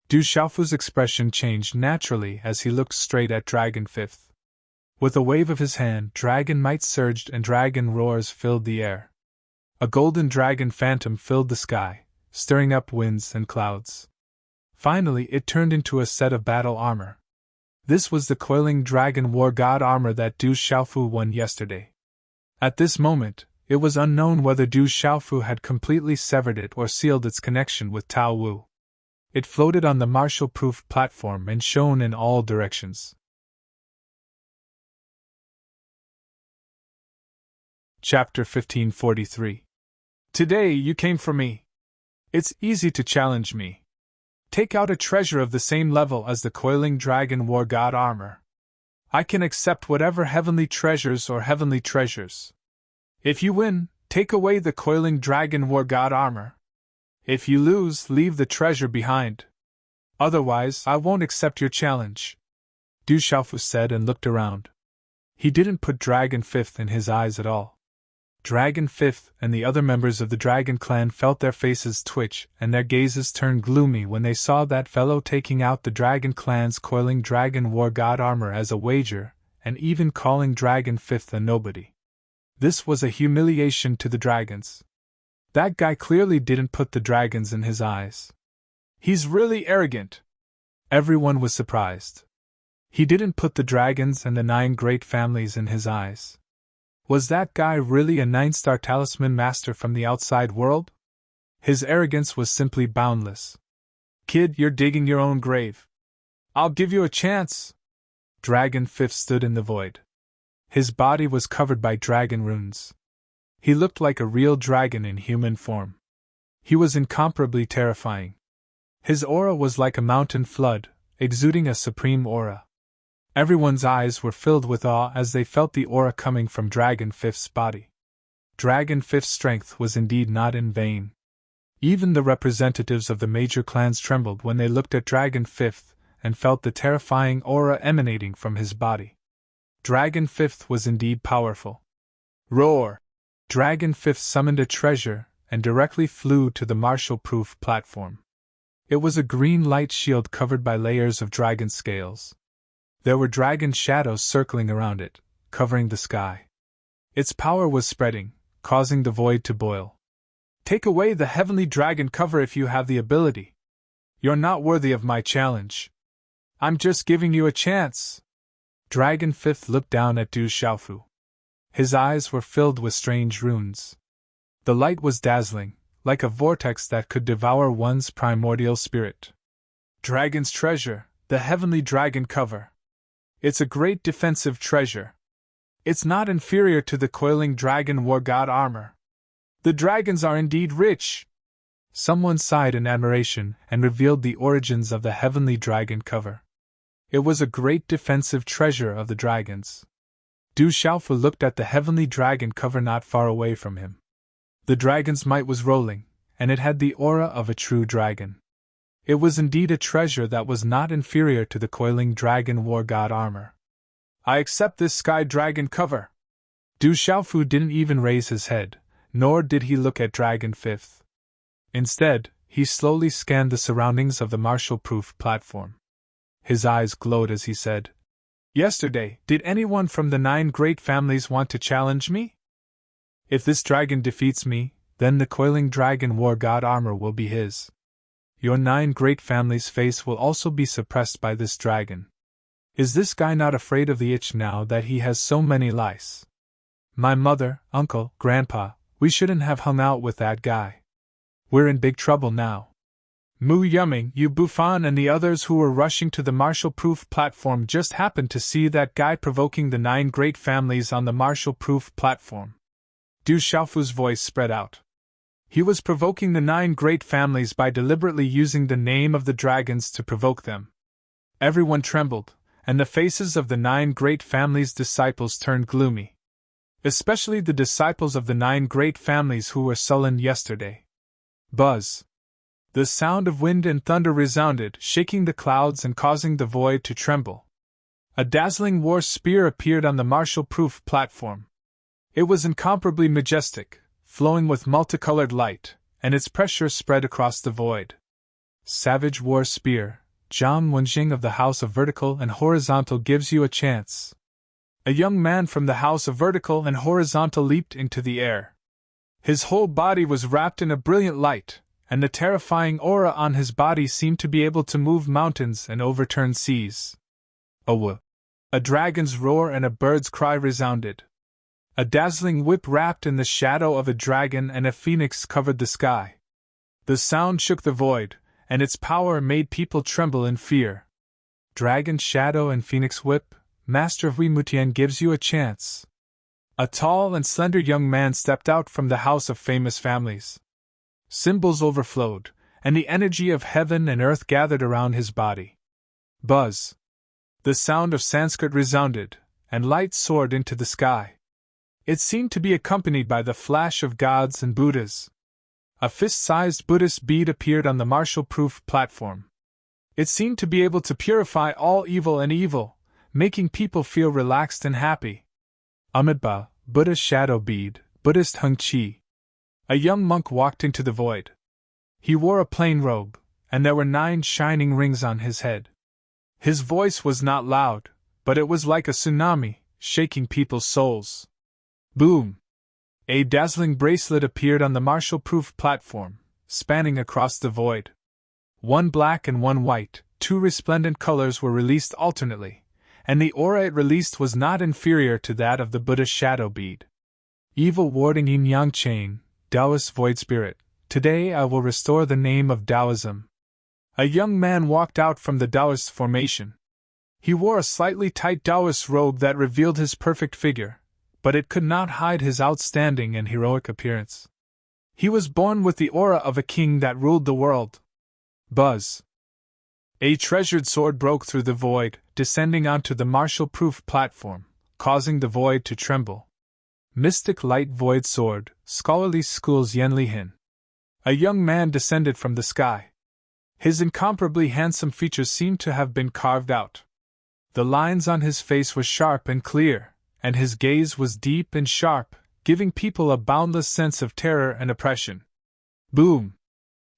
Du Xiaofu's expression changed naturally as he looked straight at Dragon Fifth. With a wave of his hand, dragon might surged and dragon roars filled the air. A golden dragon phantom filled the sky, stirring up winds and clouds. Finally, it turned into a set of battle armor. This was the coiling dragon war god armor that Du Xiaofu won yesterday. At this moment, it was unknown whether Du Xiaofu had completely severed it or sealed its connection with Tao Wu. It floated on the martial-proof platform and shone in all directions. Chapter 1543. Today you came for me. It's easy to challenge me. Take out a treasure of the same level as the coiling dragon war god armor. I can accept whatever heavenly treasures or heavenly treasures. If you win, take away the coiling dragon war god armor. If you lose, leave the treasure behind. Otherwise, I won't accept your challenge. Du Xiaofu said and looked around. He didn't put Dragon Fifth in his eyes at all. Dragon Fifth and the other members of the Dragon Clan felt their faces twitch and their gazes turn gloomy when they saw that fellow taking out the Dragon Clan's coiling dragon war god armor as a wager, and even calling Dragon Fifth a nobody. This was a humiliation to the dragons. That guy clearly didn't put the dragons in his eyes. He's really arrogant. Everyone was surprised. He didn't put the dragons and the 9 great families in his eyes. Was that guy really a 9-star talisman master from the outside world? His arrogance was simply boundless. Kid, you're digging your own grave. I'll give you a chance. Dragon Fifth stood in the void. His body was covered by dragon runes. He looked like a real dragon in human form. He was incomparably terrifying. His aura was like a mountain flood, exuding a supreme aura. Everyone's eyes were filled with awe as they felt the aura coming from Dragon Fifth's body. Dragon Fifth's strength was indeed not in vain. Even the representatives of the major clans trembled when they looked at Dragon Fifth and felt the terrifying aura emanating from his body. Dragon Fifth was indeed powerful. Roar! Dragon Fifth summoned a treasure and directly flew to the martial-proof platform. It was a green light shield covered by layers of dragon scales. There were dragon shadows circling around it, covering the sky. Its power was spreading, causing the void to boil. Take away the heavenly dragon cover if you have the ability. You're not worthy of my challenge. I'm just giving you a chance. Dragon Fifth looked down at Du Xiaofu. His eyes were filled with strange runes. The light was dazzling, like a vortex that could devour one's primordial spirit. Dragon's treasure, the heavenly dragon cover. It's a great defensive treasure. It's not inferior to the coiling dragon war god armor. The dragons are indeed rich. Someone sighed in admiration and revealed the origins of the heavenly dragon cover. It was a great defensive treasure of the dragons. Du Xiaofu looked at the heavenly dragon cover not far away from him. The dragon's might was rolling, and it had the aura of a true dragon. It was indeed a treasure that was not inferior to the coiling dragon war god armor. I accept this sky dragon cover. Du Xiaofu didn't even raise his head, nor did he look at Dragon Fifth. Instead, he slowly scanned the surroundings of the martial-proof platform. His eyes glowed as he said, Yesterday, did anyone from the 9 great families want to challenge me? If this dragon defeats me, then the coiling dragon war god armor will be his. Your 9 great families' face will also be suppressed by this dragon. Is this guy not afraid of the itch now that he has so many lice? My mother, uncle, grandpa, we shouldn't have hung out with that guy. We're in big trouble now. Mu Yumming, Yu Bufan and the others who were rushing to the martial-proof platform just happened to see that guy provoking the 9 great families on the martial-proof platform. Du Xiaofu's voice spread out. He was provoking the 9 great families by deliberately using the name of the dragons to provoke them. Everyone trembled, and the faces of the 9 great families' disciples turned gloomy. Especially the disciples of the 9 great families who were sullen yesterday. Buzz! The sound of wind and thunder resounded, shaking the clouds and causing the void to tremble. A dazzling war spear appeared on the martial-proof platform. It was incomparably majestic, flowing with multicolored light, and its pressure spread across the void. Savage War Spear, Zhang Wenjing of the House of Vertical and Horizontal gives you a chance. A young man from the House of Vertical and Horizontal leaped into the air. His whole body was wrapped in a brilliant light, and the terrifying aura on his body seemed to be able to move mountains and overturn seas. A dragon's roar and a bird's cry resounded. A dazzling whip wrapped in the shadow of a dragon and a phoenix covered the sky. The sound shook the void, and its power made people tremble in fear. Dragon Shadow and Phoenix Whip, Master Hui Mutian gives you a chance. A tall and slender young man stepped out from the House of Famous Families. Symbols overflowed, and the energy of heaven and earth gathered around his body. Buzz! The sound of Sanskrit resounded, and light soared into the sky. It seemed to be accompanied by the flash of gods and Buddhas. A fist-sized Buddhist bead appeared on the martial-proof platform. It seemed to be able to purify all evil, making people feel relaxed and happy. Amitabha, Buddha's shadow bead, Buddhist Hung Chi. A young monk walked into the void. He wore a plain robe, and there were 9 shining rings on his head. His voice was not loud, but it was like a tsunami, shaking people's souls. Boom! A dazzling bracelet appeared on the martial-proof platform, spanning across the void. 1 black and 1 white, 2 resplendent colors were released alternately, and the aura it released was not inferior to that of the Buddha's shadow bead. Evil warding yin-yang chain, Taoist void spirit, today I will restore the name of Taoism. A young man walked out from the Taoist formation. He wore a slightly tight Taoist robe that revealed his perfect figure, but it could not hide his outstanding and heroic appearance. He was born with the aura of a king that ruled the world. Buzz. A treasured sword broke through the void, descending onto the martial-proof platform, causing the void to tremble. Mystic Light Void Sword, Scholarly School's Yen Li Hin. A young man descended from the sky. His incomparably handsome features seemed to have been carved out. The lines on his face were sharp and clear, and his gaze was deep and sharp, giving people a boundless sense of terror and oppression. Boom!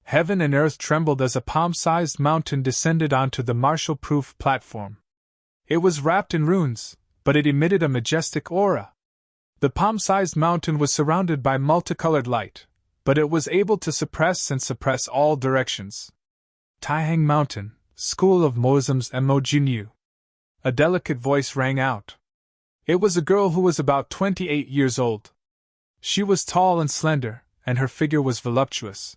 Heaven and earth trembled as a palm-sized mountain descended onto the martial-proof platform. It was wrapped in runes, but it emitted a majestic aura. The palm-sized mountain was surrounded by multicolored light, but it was able to suppress all directions. Taihang Mountain, School of Moism's Mo Jinyu. A delicate voice rang out. It was a girl who was about 28 years old. She was tall and slender, and her figure was voluptuous.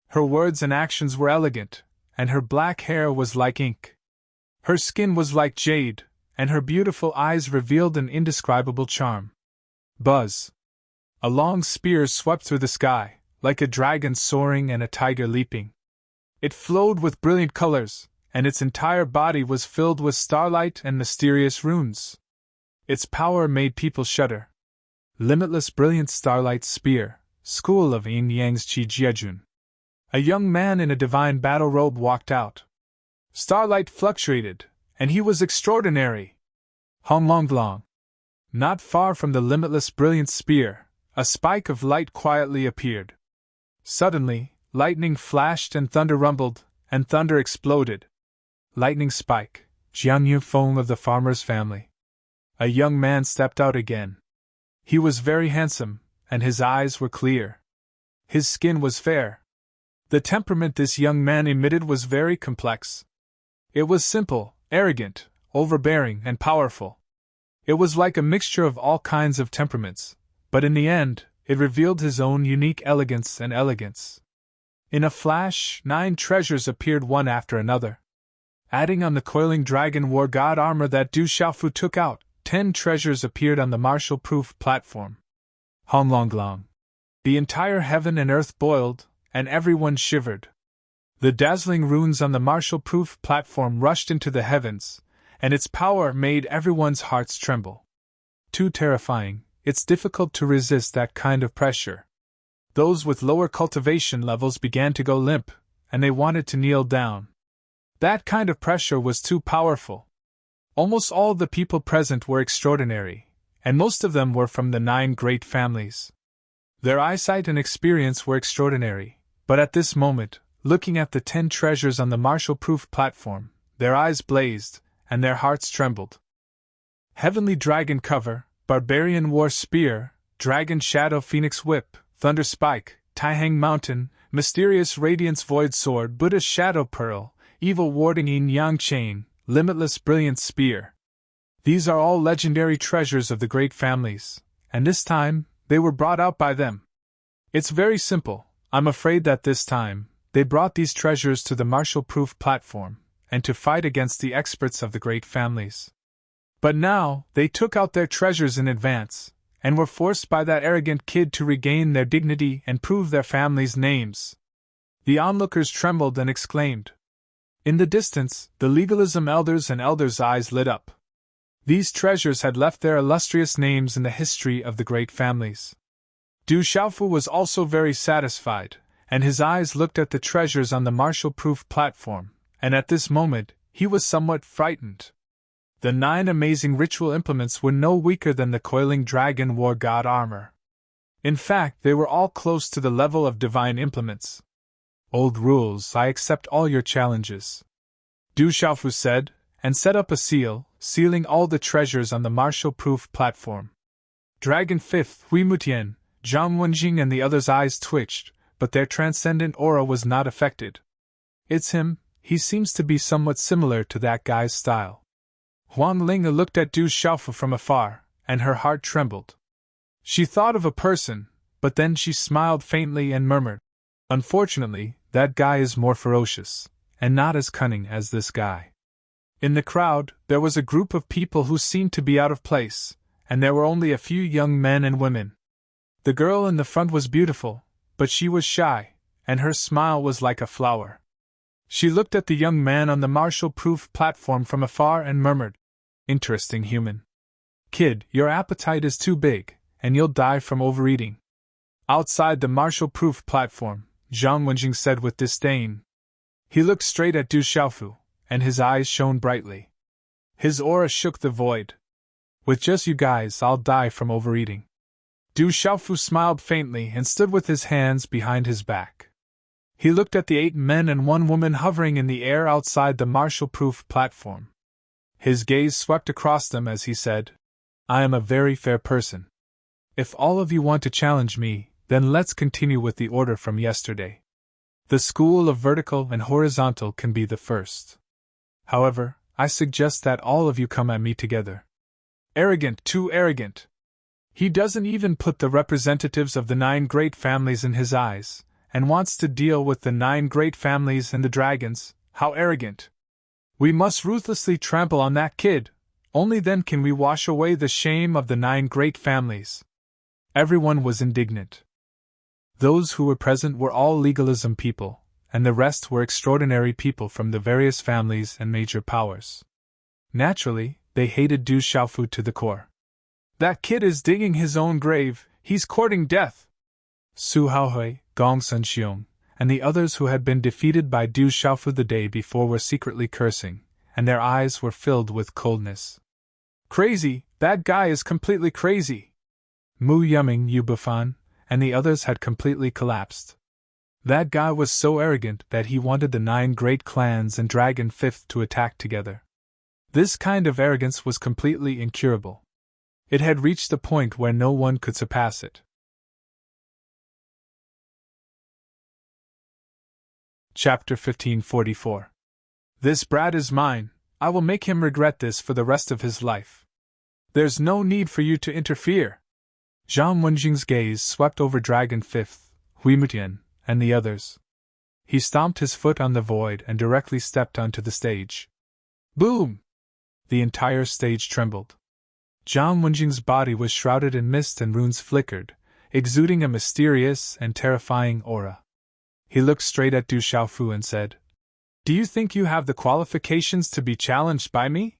Her words and actions were elegant, and her black hair was like ink. Her skin was like jade, and her beautiful eyes revealed an indescribable charm. Buzz. A long spear swept through the sky, like a dragon soaring and a tiger leaping. It flowed with brilliant colors, and its entire body was filled with starlight and mysterious runes. Its power made people shudder. Limitless Brilliant Starlight Spear, School of Yin Yang's Qi Jiejun. A young man in a divine battle robe walked out. Starlight fluctuated, and he was extraordinary. Hong Long Long. Not far from the limitless brilliant spear, a spike of light quietly appeared. Suddenly, lightning flashed and thunder rumbled, and thunder exploded. Lightning Spike, Jianyu Feng of the farmer's family. A young man stepped out again. He was very handsome, and his eyes were clear. His skin was fair. The temperament this young man emitted was very complex. It was simple, arrogant, overbearing, and powerful. It was like a mixture of all kinds of temperaments, but in the end, it revealed his own unique elegance and elegance. In a flash, 9 treasures appeared one after another. Adding on the coiling dragon war god armor that Du Xiaofu took out, 10 treasures appeared on the martial-proof platform. Hong Long Long. The entire heaven and earth boiled, and everyone shivered. The dazzling runes on the martial-proof platform rushed into the heavens, and its power made everyone's hearts tremble. Too terrifying, it's difficult to resist that kind of pressure. Those with lower cultivation levels began to go limp, and they wanted to kneel down. That kind of pressure was too powerful. Almost all the people present were extraordinary, and most of them were from the 9 great families. Their eyesight and experience were extraordinary, but at this moment, looking at the 10 treasures on the martial-proof platform, their eyes blazed, and their hearts trembled. Heavenly Dragon Cover, Barbarian War Spear, Dragon Shadow Phoenix Whip, Thunder Spike, Taihang Mountain, Mysterious Radiance Void Sword, Buddha Shadow Pearl, Evil Warding Yin Yang Chain, Limitless Brilliant Spear. These are all legendary treasures of the great families, and this time, they were brought out by them. It's very simple. I'm afraid that this time, they brought these treasures to the martial-proof platform, and to fight against the experts of the great families. But now, they took out their treasures in advance, and were forced by that arrogant kid to regain their dignity and prove their families' names. The onlookers trembled and exclaimed. In the distance, the legalism elders and elders' eyes lit up. These treasures had left their illustrious names in the history of the great families. Du Xiaofu was also very satisfied, and his eyes looked at the treasures on the martial-proof platform, and at this moment, he was somewhat frightened. The 9 amazing ritual implements were no weaker than the coiling dragon war god armor. In fact, they were all close to the level of divine implements. Old rules, I accept all your challenges. Du Xiaofu said, and set up a seal, sealing all the treasures on the martial-proof platform. Dragon 5th, Hui Mutian, Zhang Wenjing and the others' eyes twitched, but their transcendent aura was not affected. It's him, he seems to be somewhat similar to that guy's style. Huang Linga looked at Du Xiaofu from afar, and her heart trembled. She thought of a person, but then she smiled faintly and murmured, "Unfortunately, that guy is more ferocious, and not as cunning as this guy." In the crowd, there was a group of people who seemed to be out of place, and there were only a few young men and women. The girl in the front was beautiful, but she was shy, and her smile was like a flower. She looked at the young man on the Marshall-proof platform from afar and murmured, "Interesting human. Kid, your appetite is too big, and you'll die from overeating." Outside the Marshall-proof platform, Zhang Wenjing said with disdain. He looked straight at Du Xiaofu, and his eyes shone brightly. His aura shook the void. "With just you guys, I'll die from overeating." Du Xiaofu smiled faintly and stood with his hands behind his back. He looked at the 8 men and 1 woman hovering in the air outside the Marshall-proof platform. His gaze swept across them as he said, "I am a very fair person. If all of you want to challenge me, then let's continue with the order from yesterday. The school of vertical and horizontal can be the first. However, I suggest that all of you come at me together." Arrogant, too arrogant. He doesn't even put the representatives of the 9 great families in his eyes, and wants to deal with the 9 great families and the dragons. How arrogant! We must ruthlessly trample on that kid. Only then can we wash away the shame of the 9 great families. Everyone was indignant. Those who were present were all legalism people, and the rest were extraordinary people from the various families and major powers. Naturally, they hated Du Xiaofu to the core. "That kid is digging his own grave, he's courting death." Su Haohui, Gong Sunxiong, and the others who had been defeated by Du Xiaofu the day before were secretly cursing, and their eyes were filled with coldness. "Crazy, that guy is completely crazy." Mu Yuming, Yu Bufan, and the others had completely collapsed. That guy was so arrogant that he wanted the 9 great clans and Dragon Fifth to attack together. This kind of arrogance was completely incurable. It had reached the point where no one could surpass it. Chapter 1544. This brat is mine, I will make him regret this for the rest of his life. There's no need for you to interfere. Zhang Wenjing's gaze swept over Dragon Fifth, Hui Mutian, and the others. He stomped his foot on the void and directly stepped onto the stage. Boom! The entire stage trembled. Zhang Wenjing's body was shrouded in mist and runes flickered, exuding a mysterious and terrifying aura. He looked straight at Du Xiaofu and said, "Do you think you have the qualifications to be challenged by me?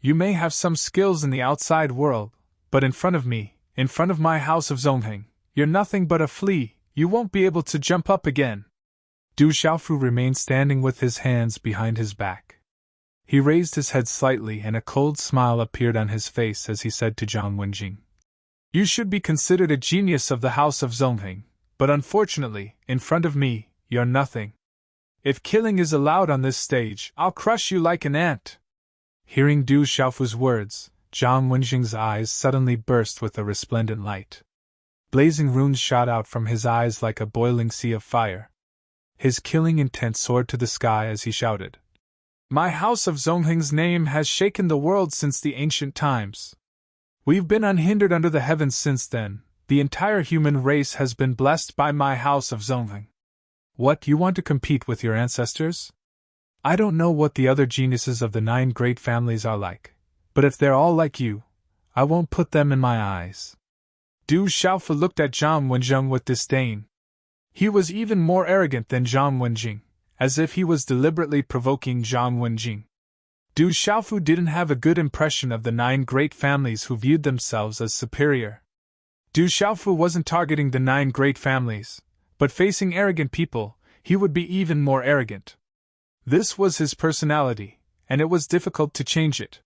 You may have some skills in the outside world, but in front of me, in front of my house of Zongheng, you're nothing but a flea, you won't be able to jump up again." Du Xiaofu remained standing with his hands behind his back. He raised his head slightly and a cold smile appeared on his face as he said to Zhang Wenjing, "You should be considered a genius of the house of Zongheng, but unfortunately, in front of me, you're nothing. If killing is allowed on this stage, I'll crush you like an ant." Hearing Du Xiaofu's words, Zhang Wenjing's eyes suddenly burst with a resplendent light. Blazing runes shot out from his eyes like a boiling sea of fire. His killing intent soared to the sky as he shouted, "My house of Zongheng's name has shaken the world since the ancient times. We've been unhindered under the heavens since then. The entire human race has been blessed by my house of Zongheng. What, you want to compete with your ancestors? I don't know what the other geniuses of the 9 great families are like, but if they're all like you, I won't put them in my eyes." Du Xiaofu looked at Zhang Wenjing with disdain. He was even more arrogant than Zhang Wenjing, as if he was deliberately provoking Zhang Wenjing. Du Xiaofu didn't have a good impression of the 9 great families who viewed themselves as superior. Du Xiaofu wasn't targeting the 9 great families, but facing arrogant people, he would be even more arrogant. This was his personality, and it was difficult to change it.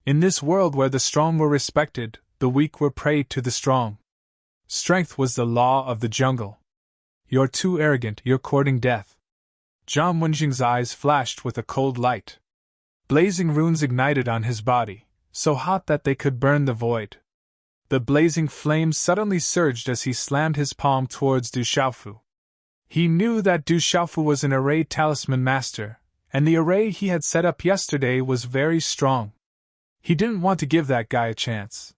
In this world where the strong were respected, the weak were prey to the strong. Strength was the law of the jungle. "You're too arrogant, you're courting death." Zhang Wenjing's eyes flashed with a cold light. Blazing runes ignited on his body, so hot that they could burn the void. The blazing flames suddenly surged as he slammed his palm towards Du Xiaofu. He knew that Du Xiaofu was an array talisman master, and the array he had set up yesterday was very strong. He didn't want to give that guy a chance.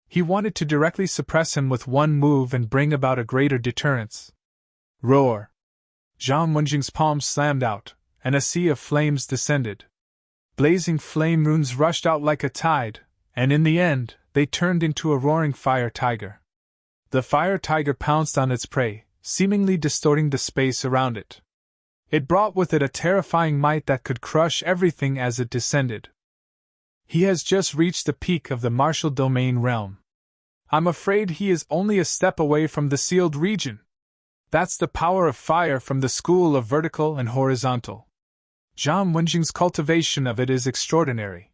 He wanted to directly suppress him with one move and bring about a greater deterrence. Roar! Zhang Wenjing's palm slammed out, and a sea of flames descended. Blazing flame runes rushed out like a tide, and in the end, they turned into a roaring fire tiger. The fire tiger pounced on its prey, seemingly distorting the space around it. It brought with it a terrifying might that could crush everything as it descended. He has just reached the peak of the martial domain realm. I'm afraid he is only a step away from the sealed region. That's the power of fire from the school of vertical and horizontal. Zhang Wenjing's cultivation of it is extraordinary.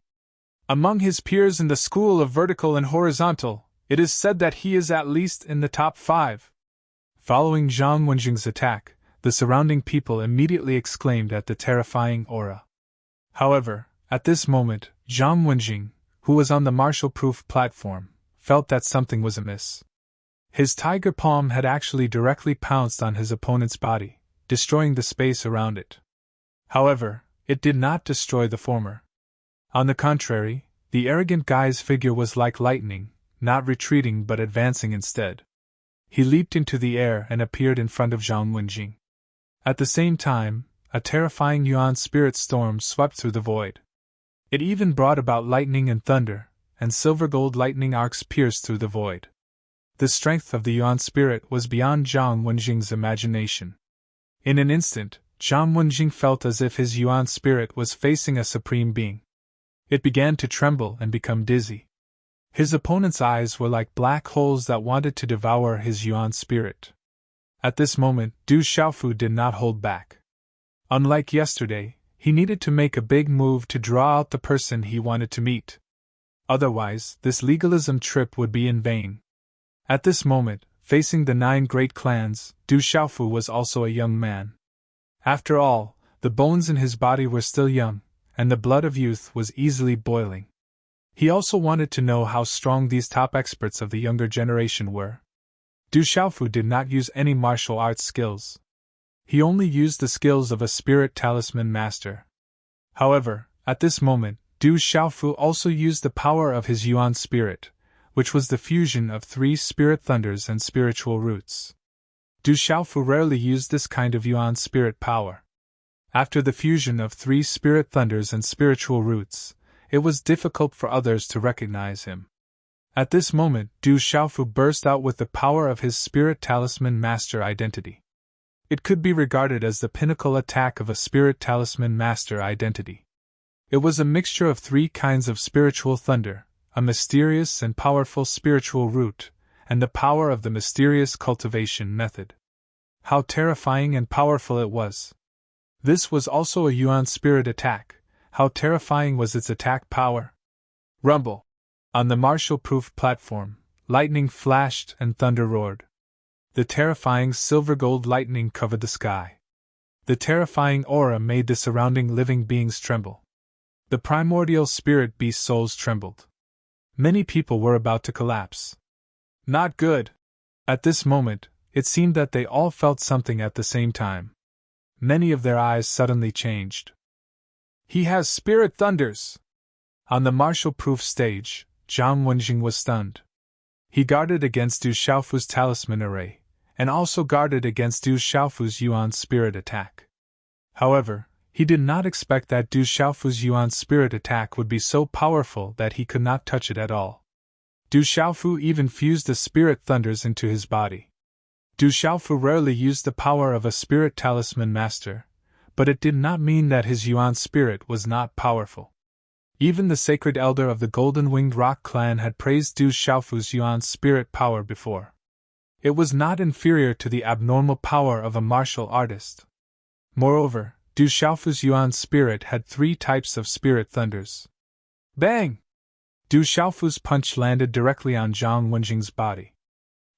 Among his peers in the school of vertical and horizontal, it is said that he is at least in the top 5. Following Zhang Wenjing's attack, the surrounding people immediately exclaimed at the terrifying aura. However, at this moment, Zhang Wenjing, who was on the martial-proof platform, felt that something was amiss. His tiger palm had actually directly pounced on his opponent's body, destroying the space around it. However, it did not destroy the former. On the contrary, the arrogant guy's figure was like lightning, not retreating but advancing instead. He leaped into the air and appeared in front of Zhang Wenjing. At the same time, a terrifying yuan spirit storm swept through the void. It even brought about lightning and thunder, and silver-gold lightning arcs pierced through the void. The strength of the yuan spirit was beyond Zhang Wenjing's imagination. In an instant, Zhang Wenjing felt as if his yuan spirit was facing a supreme being. It began to tremble and become dizzy. His opponent's eyes were like black holes that wanted to devour his yuan spirit. At this moment, Du Xiaofu did not hold back. Unlike yesterday, he needed to make a big move to draw out the person he wanted to meet. Otherwise, this legalism trip would be in vain. At this moment, facing the 9 great clans, Du Xiaofu was also a young man. After all, the bones in his body were still young, and the blood of youth was easily boiling. He also wanted to know how strong these top experts of the younger generation were. Du Xiaofu did not use any martial arts skills. He only used the skills of a spirit talisman master. However, at this moment, Du Xiaofu also used the power of his yuan spirit, which was the fusion of 3 spirit thunders and spiritual roots. Du Xiaofu rarely used this kind of yuan spirit power. After the fusion of 3 spirit thunders and spiritual roots, it was difficult for others to recognize him. At this moment, Du Xiaofu burst out with the power of his spirit talisman master identity. It could be regarded as the pinnacle attack of a spirit talisman master identity. It was a mixture of 3 kinds of spiritual thunder, a mysterious and powerful spiritual root, and the power of the mysterious cultivation method. How terrifying and powerful it was! This was also a yuan spirit attack. How terrifying was its attack power! Rumble! On the martial-proof platform, lightning flashed and thunder roared. The terrifying silver-gold lightning covered the sky. The terrifying aura made the surrounding living beings tremble. The primordial spirit beast souls trembled. Many people were about to collapse. Not good! At this moment, it seemed that they all felt something at the same time. Many of their eyes suddenly changed. He has spirit thunders! On the martial-proof stage, Zhang Wenjing was stunned. He guarded against Du Xiaofu's talisman array, and also guarded against Du Xiaofu's yuan spirit attack. However, he did not expect that Du Xiaofu's yuan spirit attack would be so powerful that he could not touch it at all. Du Xiaofu even fused the spirit thunders into his body. Du Xiaofu rarely used the power of a spirit talisman master, but it did not mean that his yuan spirit was not powerful. Even the sacred elder of the Golden-Winged Rock clan had praised Du Xiaofu's yuan spirit power before. It was not inferior to the abnormal power of a martial artist. Moreover, Du Xiaofu's yuan spirit had 3 types of spirit thunders. Bang! Du Xiaofu's punch landed directly on Zhang Wenjing's body.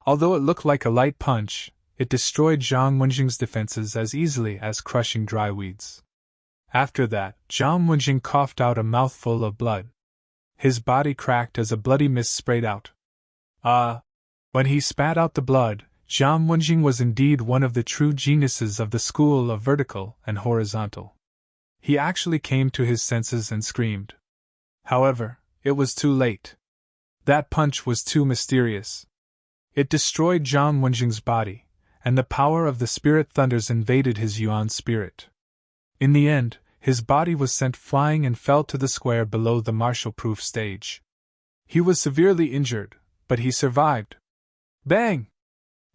Although it looked like a light punch, it destroyed Zhang Wenjing's defenses as easily as crushing dry weeds. After that, Zhang Wenjing coughed out a mouthful of blood. His body cracked as a bloody mist sprayed out. When he spat out the blood, Zhang Wenjing was indeed one of the true geniuses of the school of vertical and horizontal. He actually came to his senses and screamed. However, it was too late. That punch was too mysterious. It destroyed Zhang Wenjing's body, and the power of the spirit thunders invaded his yuan spirit. In the end, His body was sent flying and fell to the square below the martial-proof stage. He was severely injured, but he survived. Bang!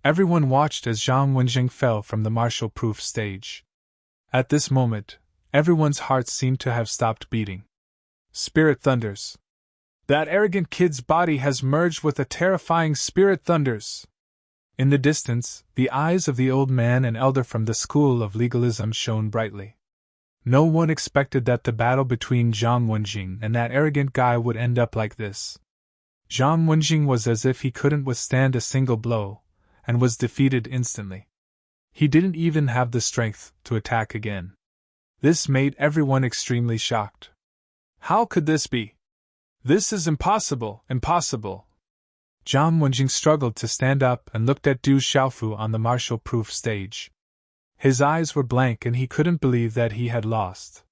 Everyone watched as Zhang Wenjing fell from the martial-proof stage. At this moment, everyone's hearts seemed to have stopped beating. Spirit thunders. That arrogant kid's body has merged with a terrifying spirit thunders. In the distance, the eyes of the old man and elder from the school of legalism shone brightly. No one expected that the battle between Zhang Wenjing and that arrogant guy would end up like this. Zhang Wenjing was as if he couldn't withstand a single blow, and was defeated instantly. He didn't even have the strength to attack again. This made everyone extremely shocked. How could this be? This is impossible, impossible. Zhang Wenjing struggled to stand up and looked at Du Xiaofu on the martial-proof stage. His eyes were blank and he couldn't believe that he had lost.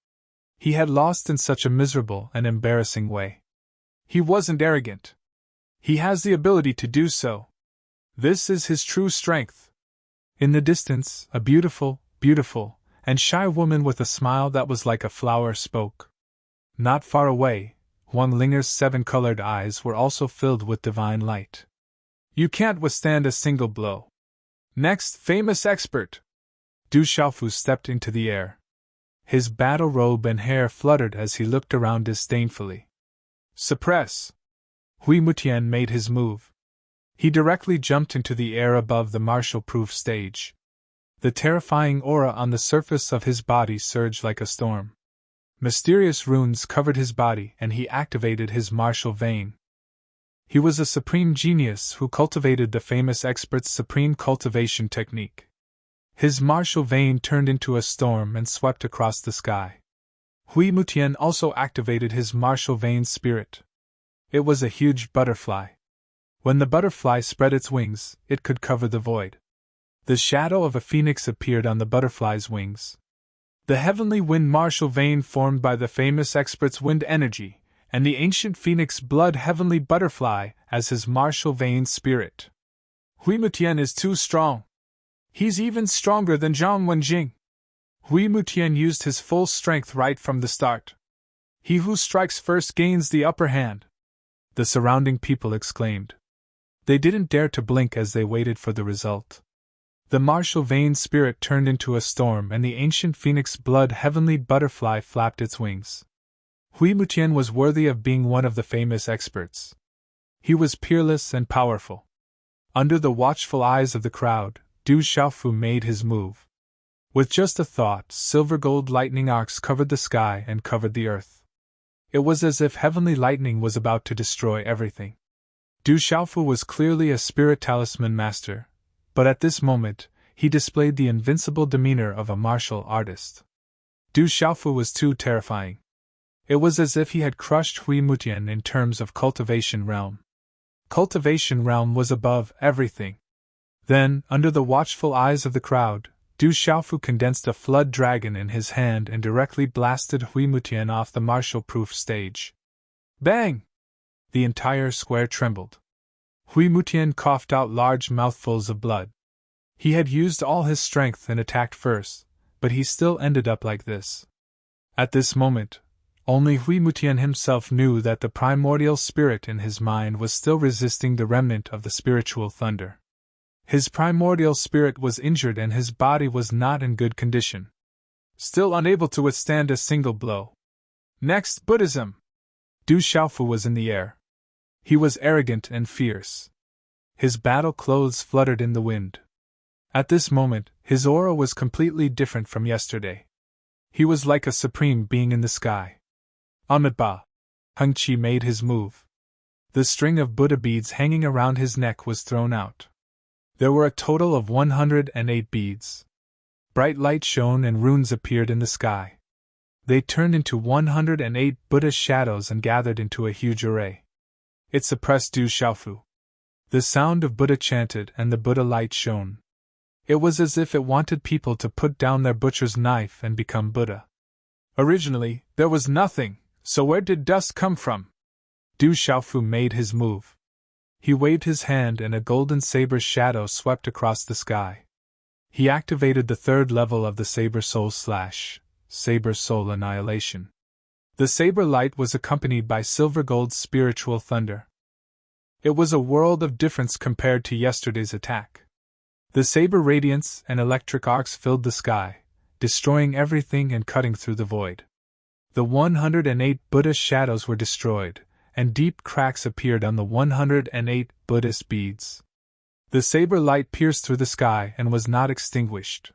He had lost in such a miserable and embarrassing way. He wasn't arrogant. He has the ability to do so. This is his true strength. In the distance, a beautiful, and shy woman with a smile that was like a flower spoke. Not far away, Huang Linger's 7-colored eyes were also filled with divine light. You can't withstand a single blow. Next, famous expert. Du Xiaofu stepped into the air. His battle robe and hair fluttered as he looked around disdainfully. Suppress! Hui Mutian made his move. He directly jumped into the air above the martial-proof stage. The terrifying aura on the surface of his body surged like a storm. Mysterious runes covered his body and he activated his martial vein. He was a supreme genius who cultivated the famous expert's supreme cultivation technique. His martial vein turned into a storm and swept across the sky. Hui Mutian also activated his martial vein spirit. It was a huge butterfly. When the butterfly spread its wings, it could cover the void. The shadow of a phoenix appeared on the butterfly's wings. The heavenly wind martial vein formed by the famous expert's wind energy, and the ancient phoenix blood heavenly butterfly as his martial vein spirit. Hui Mutian is too strong. He's even stronger than Zhang Wenjing. Hui Mutian used his full strength right from the start. He who strikes first gains the upper hand. The surrounding people exclaimed. They didn't dare to blink as they waited for the result. The martial vein spirit turned into a storm and the ancient phoenix blood heavenly butterfly flapped its wings. Hui Mutian was worthy of being one of the famous experts. He was peerless and powerful. Under the watchful eyes of the crowd, Du Xiaofu made his move. With just a thought, silver-gold lightning arcs covered the sky and covered the earth. It was as if heavenly lightning was about to destroy everything. Du Xiaofu was clearly a spirit talisman master, but at this moment, he displayed the invincible demeanor of a martial artist. Du Xiaofu was too terrifying. It was as if he had crushed Hui Mutian in terms of cultivation realm. Cultivation realm was above everything. Then, under the watchful eyes of the crowd, Du Xiaofu condensed a flood dragon in his hand and directly blasted Hui Mutian off the martial-proof stage. Bang! The entire square trembled. Hui Mutian coughed out large mouthfuls of blood. He had used all his strength and attacked first, but he still ended up like this. At this moment, only Hui Mutian himself knew that the primordial spirit in his mind was still resisting the remnant of the spiritual thunder. His primordial spirit was injured and his body was not in good condition. Still unable to withstand a single blow. Next, Buddhism. Du Xiaofu was in the air. He was arrogant and fierce. His battle clothes fluttered in the wind. At this moment, his aura was completely different from yesterday. He was like a supreme being in the sky. Amitabha. Heng Qi made his move. The string of Buddha beads hanging around his neck was thrown out. There were a total of 108 beads. Bright light shone and runes appeared in the sky. They turned into 108 Buddha shadows and gathered into a huge array. It suppressed Du Xiaofu. The sound of Buddha chanted and the Buddha light shone. It was as if it wanted people to put down their butcher's knife and become Buddha. Originally, there was nothing, so where did dust come from? Du Xiaofu made his move. He waved his hand and a golden saber shadow swept across the sky. He activated the third level of the saber soul slash, saber soul annihilation. The saber light was accompanied by silver gold spiritual thunder. It was a world of difference compared to yesterday's attack. The saber radiance and electric arcs filled the sky, destroying everything and cutting through the void. The 108 Buddhist shadows were destroyed, and deep cracks appeared on the 108 Buddhist beads. The saber light pierced through the sky and was not extinguished.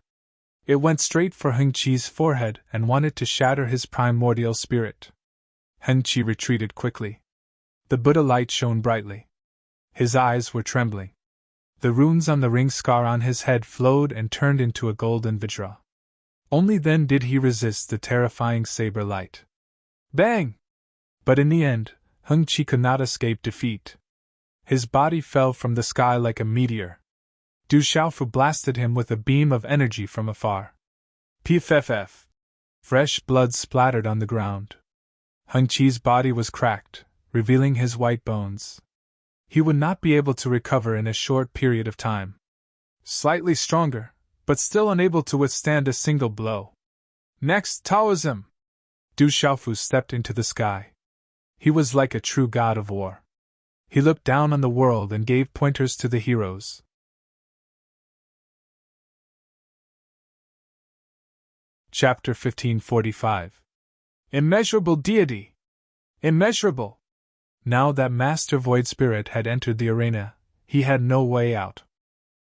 It went straight for Heng Chi's forehead and wanted to shatter his primordial spirit. Heng Chi retreated quickly. The Buddha light shone brightly. His eyes were trembling. The runes on the ring scar on his head flowed and turned into a golden vajra. Only then did he resist the terrifying saber light. Bang! But in the end, Heng Chi could not escape defeat. His body fell from the sky like a meteor. Du Xiaofu blasted him with a beam of energy from afar. Pff! Fresh blood splattered on the ground. Heng Chi's body was cracked, revealing his white bones. He would not be able to recover in a short period of time. Slightly stronger, but still unable to withstand a single blow. Next, Taoism! Du Xiaofu stepped into the sky. He was like a true god of war. He looked down on the world and gave pointers to the heroes. Chapter 1545. Immeasurable Deity! Immeasurable! Now that Master Void Spirit had entered the arena, he had no way out.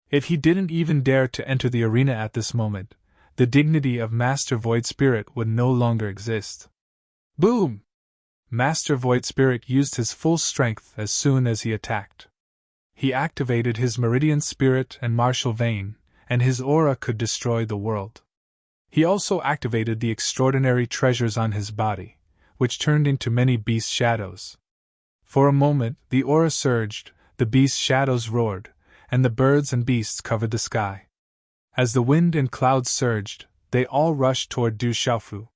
If he didn't even dare to enter the arena at this moment, the dignity of Master Void Spirit would no longer exist. Boom! Master Void Spirit used his full strength as soon as he attacked. He activated his Meridian Spirit and Martial Vein, and his aura could destroy the world. He also activated the extraordinary treasures on his body, which turned into many beast shadows. For a moment, the aura surged, the beast shadows roared, and the birds and beasts covered the sky. As the wind and clouds surged, they all rushed toward Du Xiaofu.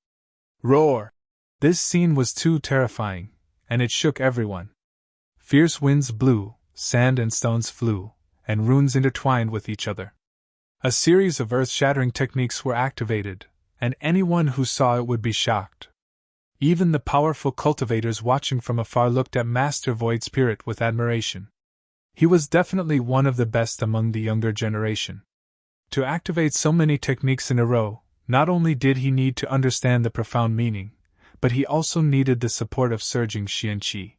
Roar! This scene was too terrifying, and it shook everyone. Fierce winds blew, sand and stones flew, and runes intertwined with each other. A series of earth-shattering techniques were activated, and anyone who saw it would be shocked. Even the powerful cultivators watching from afar looked at Master Void Spirit with admiration. He was definitely one of the best among the younger generation. To activate so many techniques in a row, not only did he need to understand the profound meaning, but he also needed the support of surging Xian Qi.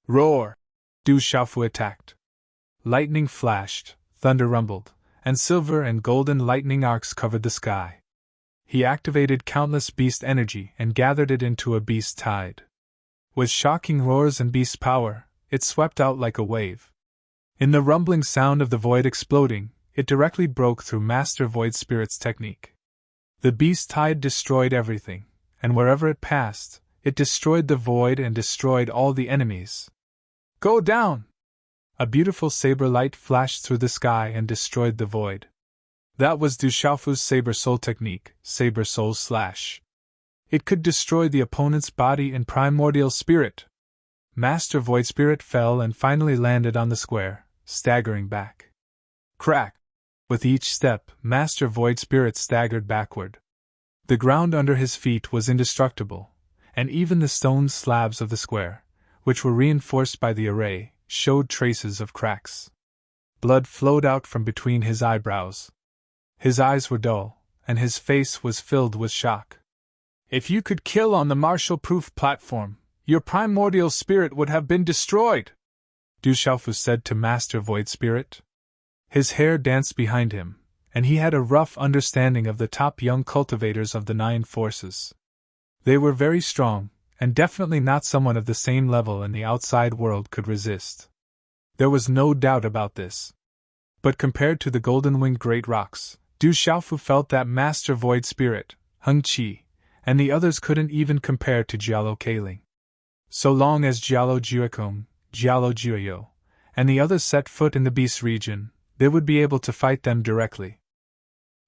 Roar! Du Xiaofu attacked. Lightning flashed, thunder rumbled, and silver and golden lightning arcs covered the sky. He activated countless beast energy and gathered it into a beast tide. With shocking roars and beast power, it swept out like a wave. In the rumbling sound of the void exploding, it directly broke through Master Void Spirit's technique. The beast tide destroyed everything, and wherever it passed, it destroyed the void and destroyed all the enemies. Go down! A beautiful saber light flashed through the sky and destroyed the void. That was Du Xiaofu's Saber Soul technique, Saber Soul Slash. It could destroy the opponent's body and primordial spirit. Master Void Spirit fell and finally landed on the square, staggering back. Crack! With each step, Master Void Spirit staggered backward. The ground under his feet was indestructible, and even the stone slabs of the square, which were reinforced by the array, showed traces of cracks. Blood flowed out from between his eyebrows. His eyes were dull, and his face was filled with shock. If you could kill on the martial-proof platform, your primordial spirit would have been destroyed, Du Xiaofu said to Master Void Spirit. His hair danced behind him, and he had a rough understanding of the top young cultivators of the 9 forces. They were very strong, and definitely not someone of the same level in the outside world could resist. There was no doubt about this. But compared to the golden-winged great rocks, Du Xiaofu felt that Master Void Spirit, Heng Qi, and the others couldn't even compare to Jialo Kailing. So long as Jialo Juekong, Jialo Jueyo, and the others set foot in the beast region, they would be able to fight them directly.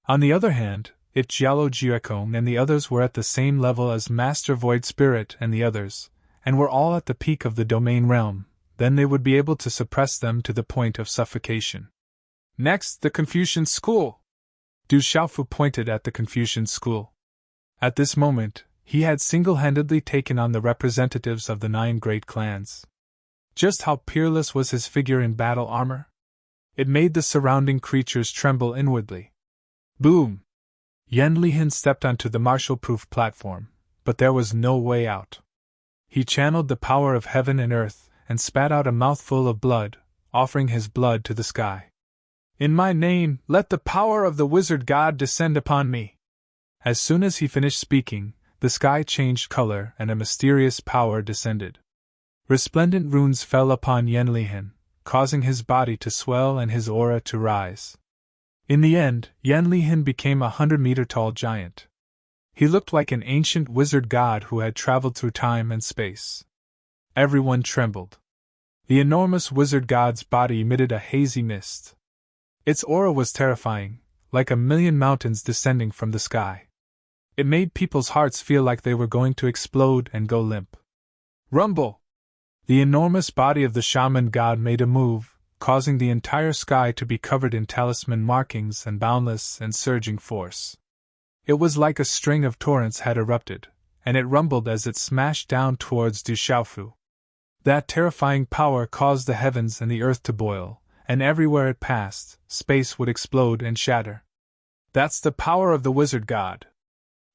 On the other hand, if Jialo Juekong and the others were at the same level as Master Void Spirit and the others, and were all at the peak of the domain realm, then they would be able to suppress them to the point of suffocation. Next, the Confucian School. Du Xiaofu pointed at the Confucian School. At this moment, he had single-handedly taken on the representatives of the 9 great clans. Just how peerless was his figure in battle armor? It made the surrounding creatures tremble inwardly. Boom! Yen Lihin stepped onto the martial-proof platform, but there was no way out. He channeled the power of heaven and earth and spat out a mouthful of blood, offering his blood to the sky. In my name, let the power of the wizard god descend upon me. As soon as he finished speaking, the sky changed color and a mysterious power descended. Resplendent runes fell upon Yen Lihin, causing his body to swell and his aura to rise. In the end, Yen Lihin became a 100-meter-tall giant. He looked like an ancient wizard god who had traveled through time and space. Everyone trembled. The enormous wizard god's body emitted a hazy mist. Its aura was terrifying, like a million mountains descending from the sky. It made people's hearts feel like they were going to explode and go limp. Rumble! The enormous body of the shaman god made a move, causing the entire sky to be covered in talisman markings and boundless and surging force. It was like a string of torrents had erupted, and it rumbled as it smashed down towards Du Xiaofu. That terrifying power caused the heavens and the earth to boil, and everywhere it passed, space would explode and shatter. That's the power of the wizard god.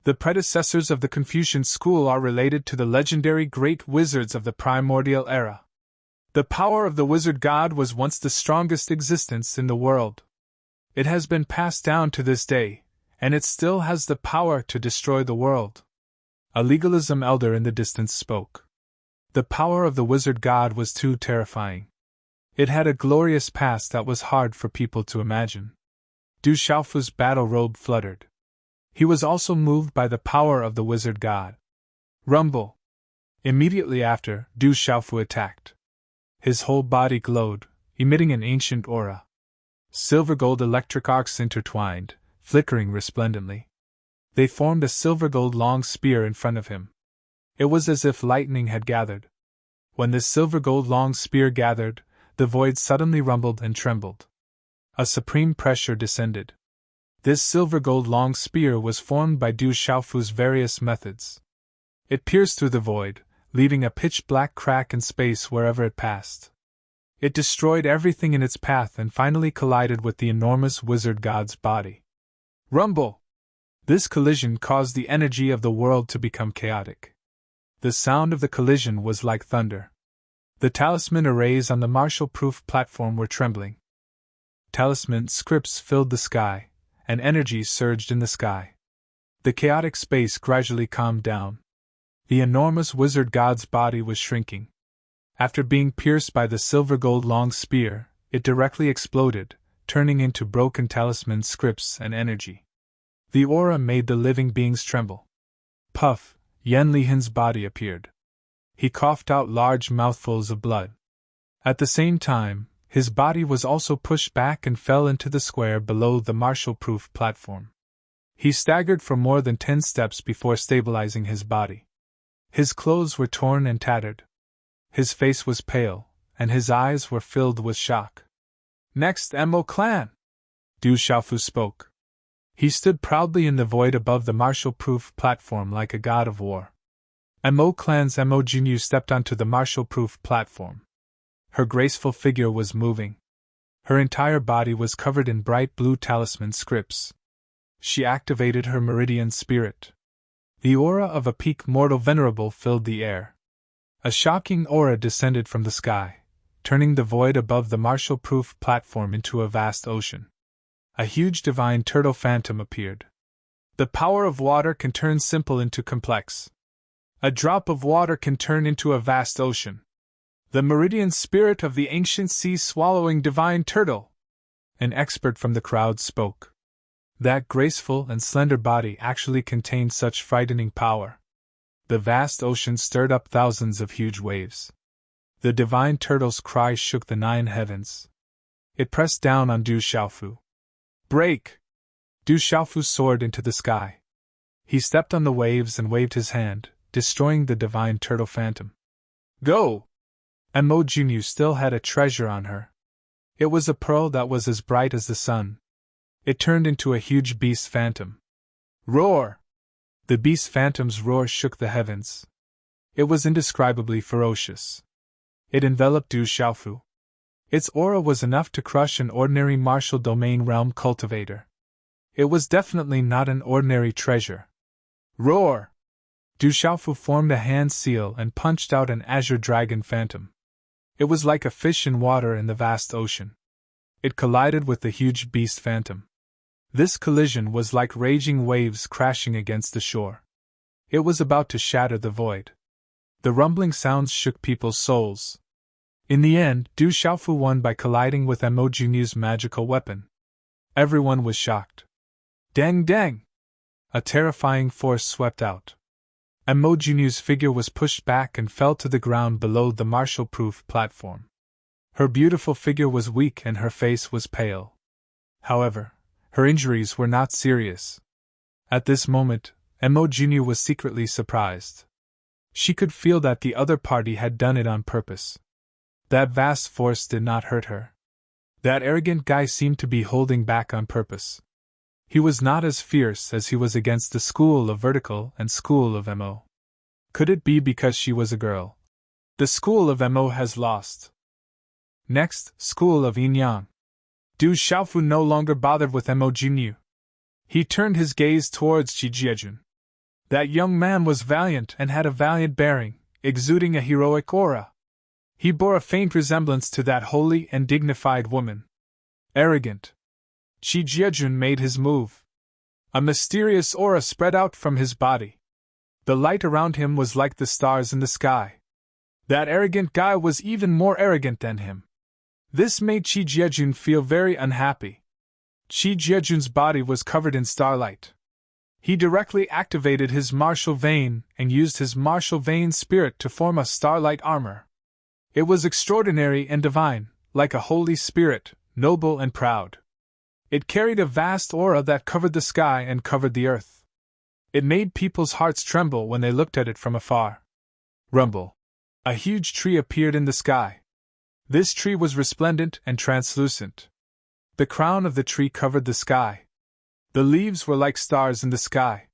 The predecessors of the Confucian school are related to the legendary great wizards of the primordial era. The power of the wizard god was once the strongest existence in the world. It has been passed down to this day, and it still has the power to destroy the world. A legalism elder in the distance spoke. The power of the wizard god was too terrifying. It had a glorious past that was hard for people to imagine. Du Xiaofu's battle robe fluttered. He was also moved by the power of the wizard god. Rumble! Immediately after, Du Xiaofu attacked. His whole body glowed, emitting an ancient aura. Silver-gold electric arcs intertwined, flickering resplendently. They formed a silver-gold long spear in front of him. It was as if lightning had gathered. When this silver-gold long spear gathered, the void suddenly rumbled and trembled. A supreme pressure descended. This silver-gold long spear was formed by Du Xiaofu's various methods. It pierced through the void, leaving a pitch-black crack in space wherever it passed. It destroyed everything in its path and finally collided with the enormous wizard god's body. Rumble! This collision caused the energy of the world to become chaotic. The sound of the collision was like thunder. The talisman arrays on the martial-proof platform were trembling. Talisman scripts filled the sky, and energy surged in the sky. The chaotic space gradually calmed down. The enormous wizard god's body was shrinking. After being pierced by the silver-gold long spear, it directly exploded, turning into broken talisman scripts and energy. The aura made the living beings tremble. Puff! Yen Lihin's body appeared. He coughed out large mouthfuls of blood. At the same time, his body was also pushed back and fell into the square below the martial-proof platform. He staggered for more than 10 steps before stabilizing his body. His clothes were torn and tattered. His face was pale, and his eyes were filled with shock. Next, Mo clan! Du Xiaofu spoke. He stood proudly in the void above the martial-proof platform like a god of war. Mo clan's Mo Jinyu stepped onto the martial-proof platform. Her graceful figure was moving. Her entire body was covered in bright blue talisman scripts. She activated her meridian spirit. The aura of a peak mortal venerable filled the air. A shocking aura descended from the sky, turning the void above the martial-proof platform into a vast ocean. A huge divine turtle phantom appeared. The power of water can turn simple into complex. A drop of water can turn into a vast ocean. The meridian spirit of the ancient sea-swallowing divine turtle! An expert from the crowd spoke. That graceful and slender body actually contained such frightening power. The vast ocean stirred up thousands of huge waves. The divine turtle's cry shook the 9 heavens. It pressed down on Du Xiaofu. Break! Du Xiaofu soared into the sky. He stepped on the waves and waved his hand, destroying the divine turtle phantom. Go! Mo Jinyu still had a treasure on her. It was a pearl that was as bright as the sun. It turned into a huge beast phantom. Roar! The beast phantom's roar shook the heavens. It was indescribably ferocious. It enveloped Du Xiaofu. Its aura was enough to crush an ordinary martial domain realm cultivator. It was definitely not an ordinary treasure. Roar! Du Xiaofu formed a hand seal and punched out an azure dragon phantom. It was like a fish in water in the vast ocean. It collided with the huge beast phantom. This collision was like raging waves crashing against the shore. It was about to shatter the void. The rumbling sounds shook people's souls. In the end, Du Xiaofu won by colliding with Mo Junyi's magical weapon. Everyone was shocked. Dang dang! A terrifying force swept out. Mo Junyi's figure was pushed back and fell to the ground below the martial-proof platform. Her beautiful figure was weak and her face was pale. However, her injuries were not serious. At this moment, Mo Junyi was secretly surprised. She could feel that the other party had done it on purpose. That vast force did not hurt her. That arrogant guy seemed to be holding back on purpose. He was not as fierce as he was against the school of Vertical and school of Mo. Could it be because she was a girl? The school of Mo has lost. Next, school of Yin Yang. Du Xiaofu no longer bothered with Mo Junyi. He turned his gaze towards Qi Jiejun. That young man was valiant and had a valiant bearing, exuding a heroic aura. He bore a faint resemblance to that holy and dignified woman. Arrogant. Qi Jiejun made his move. A mysterious aura spread out from his body. The light around him was like the stars in the sky. That arrogant guy was even more arrogant than him. This made Qi Jiejun feel very unhappy. Qi Jiejun's body was covered in starlight. He directly activated his martial vein and used his martial vein spirit to form a starlight armor. It was extraordinary and divine, like a holy spirit, noble and proud. It carried a vast aura that covered the sky and covered the earth. It made people's hearts tremble when they looked at it from afar. Rumble. A huge tree appeared in the sky. This tree was resplendent and translucent. The crown of the tree covered the sky. The leaves were like stars in the sky.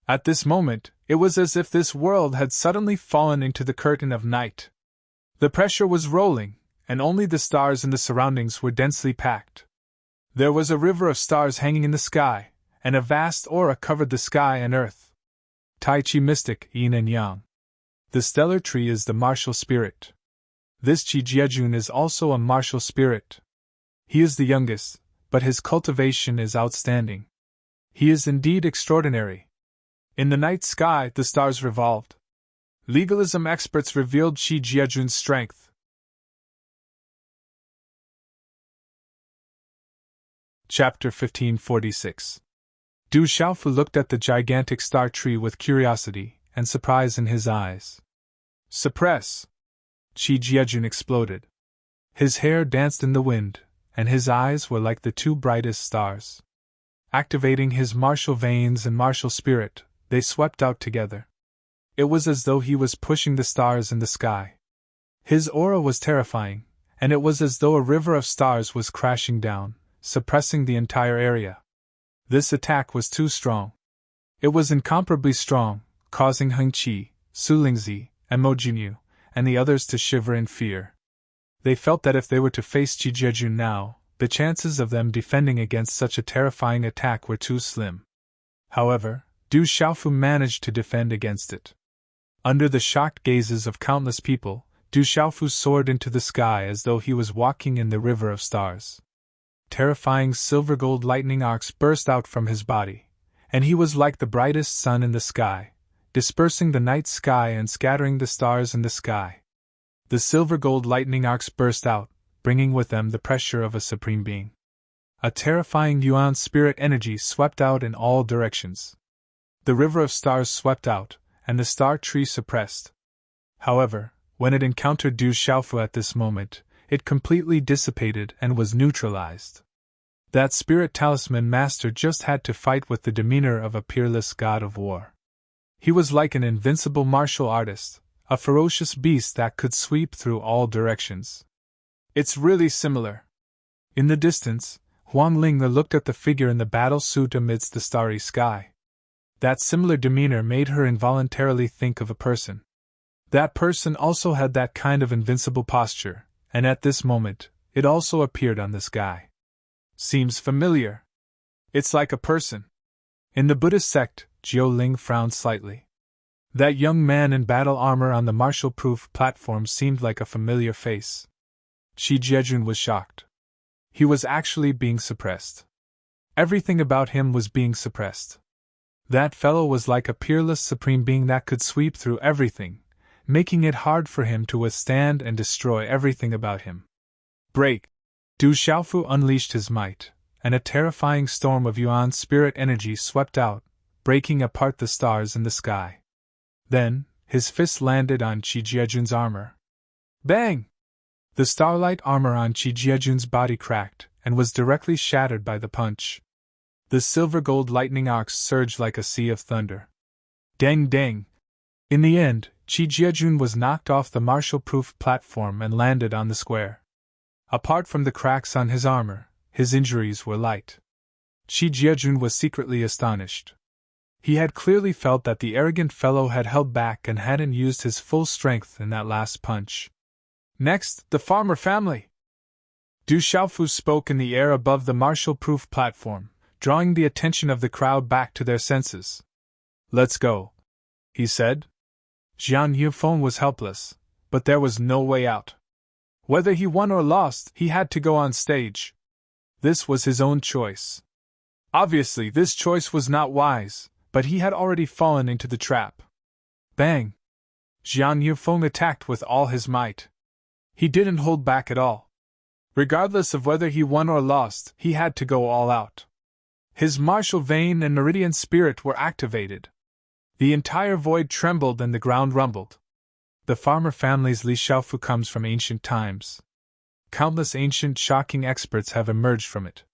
At this moment, it was as if this world had suddenly fallen into the curtain of night. The pressure was rolling, and only the stars in the surroundings were densely packed. There was a river of stars hanging in the sky, and a vast aura covered the sky and earth. Tai Chi mystic, Yin and Yang. The stellar tree is the martial spirit. This Qi Jiejun is also a martial spirit. He is the youngest, but his cultivation is outstanding. He is indeed extraordinary. In the night sky, the stars revolved. Legalism experts revealed Qi Jiejun's strength. Chapter 1546. Du Xiaofu looked at the gigantic star tree with curiosity and surprise in his eyes. Suppress! Qi Jiejun exploded. His hair danced in the wind, and his eyes were like the two brightest stars. Activating his martial veins and martial spirit, they swept out together. It was as though he was pushing the stars in the sky. His aura was terrifying, and it was as though a river of stars was crashing down, suppressing the entire area. This attack was too strong. It was incomparably strong, causing Heng Qi, Su Lingzi, and Mo Junyi, and the others to shiver in fear. They felt that if they were to face Qi Jiejun now, the chances of them defending against such a terrifying attack were too slim. However, Du Xiaofu managed to defend against it. Under the shocked gazes of countless people, Du Xiaofu soared into the sky as though he was walking in the river of stars. Terrifying silver-gold lightning arcs burst out from his body, and he was like the brightest sun in the sky, dispersing the night sky and scattering the stars in the sky. The silver-gold lightning arcs burst out, bringing with them the pressure of a supreme being. A terrifying Yuan spirit energy swept out in all directions. The river of stars swept out, and the star tree suppressed. However, when it encountered Du Xiaofu at this moment, it completely dissipated and was neutralized. That spirit talisman master just had to fight with the demeanor of a peerless god of war. He was like an invincible martial artist, a ferocious beast that could sweep through all directions. It's really similar. In the distance, Huang Ling looked at the figure in the battle suit amidst the starry sky. That similar demeanor made her involuntarily think of a person. That person also had that kind of invincible posture, and at this moment, it also appeared on this guy. Seems familiar. It's like a person. In the Buddhist sect, Jiu Ling frowned slightly. That young man in battle armor on the martial-proof platform seemed like a familiar face. Qi Jiejun was shocked. He was actually being suppressed. Everything about him was being suppressed. That fellow was like a peerless supreme being that could sweep through everything, making it hard for him to withstand and destroy everything about him. Break! Du Xiaofu unleashed his might, and a terrifying storm of Yuan spirit energy swept out, breaking apart the stars in the sky. Then, his fist landed on Qi Jiejun's armor. Bang! The starlight armor on Qi Jiejun's body cracked, and was directly shattered by the punch. The silver-gold lightning arcs surged like a sea of thunder. Dang dang! In the end, Qi Jiejun was knocked off the martial-proof platform and landed on the square. Apart from the cracks on his armor, his injuries were light. Qi Jiejun was secretly astonished. He had clearly felt that the arrogant fellow had held back and hadn't used his full strength in that last punch. Next, the farmer family! Du Xiaofu spoke in the air above the martial-proof platform, drawing the attention of the crowd back to their senses. Let's go, he said. Jiang Yufeng was helpless, but there was no way out. Whether he won or lost, he had to go on stage. This was his own choice. Obviously, this choice was not wise, but he had already fallen into the trap. Bang! Jiang Yufeng attacked with all his might. He didn't hold back at all. Regardless of whether he won or lost, he had to go all out. His martial vein and meridian spirit were activated. The entire void trembled and the ground rumbled. The farmer family's Li Xiaofu comes from ancient times. Countless ancient shocking experts have emerged from it.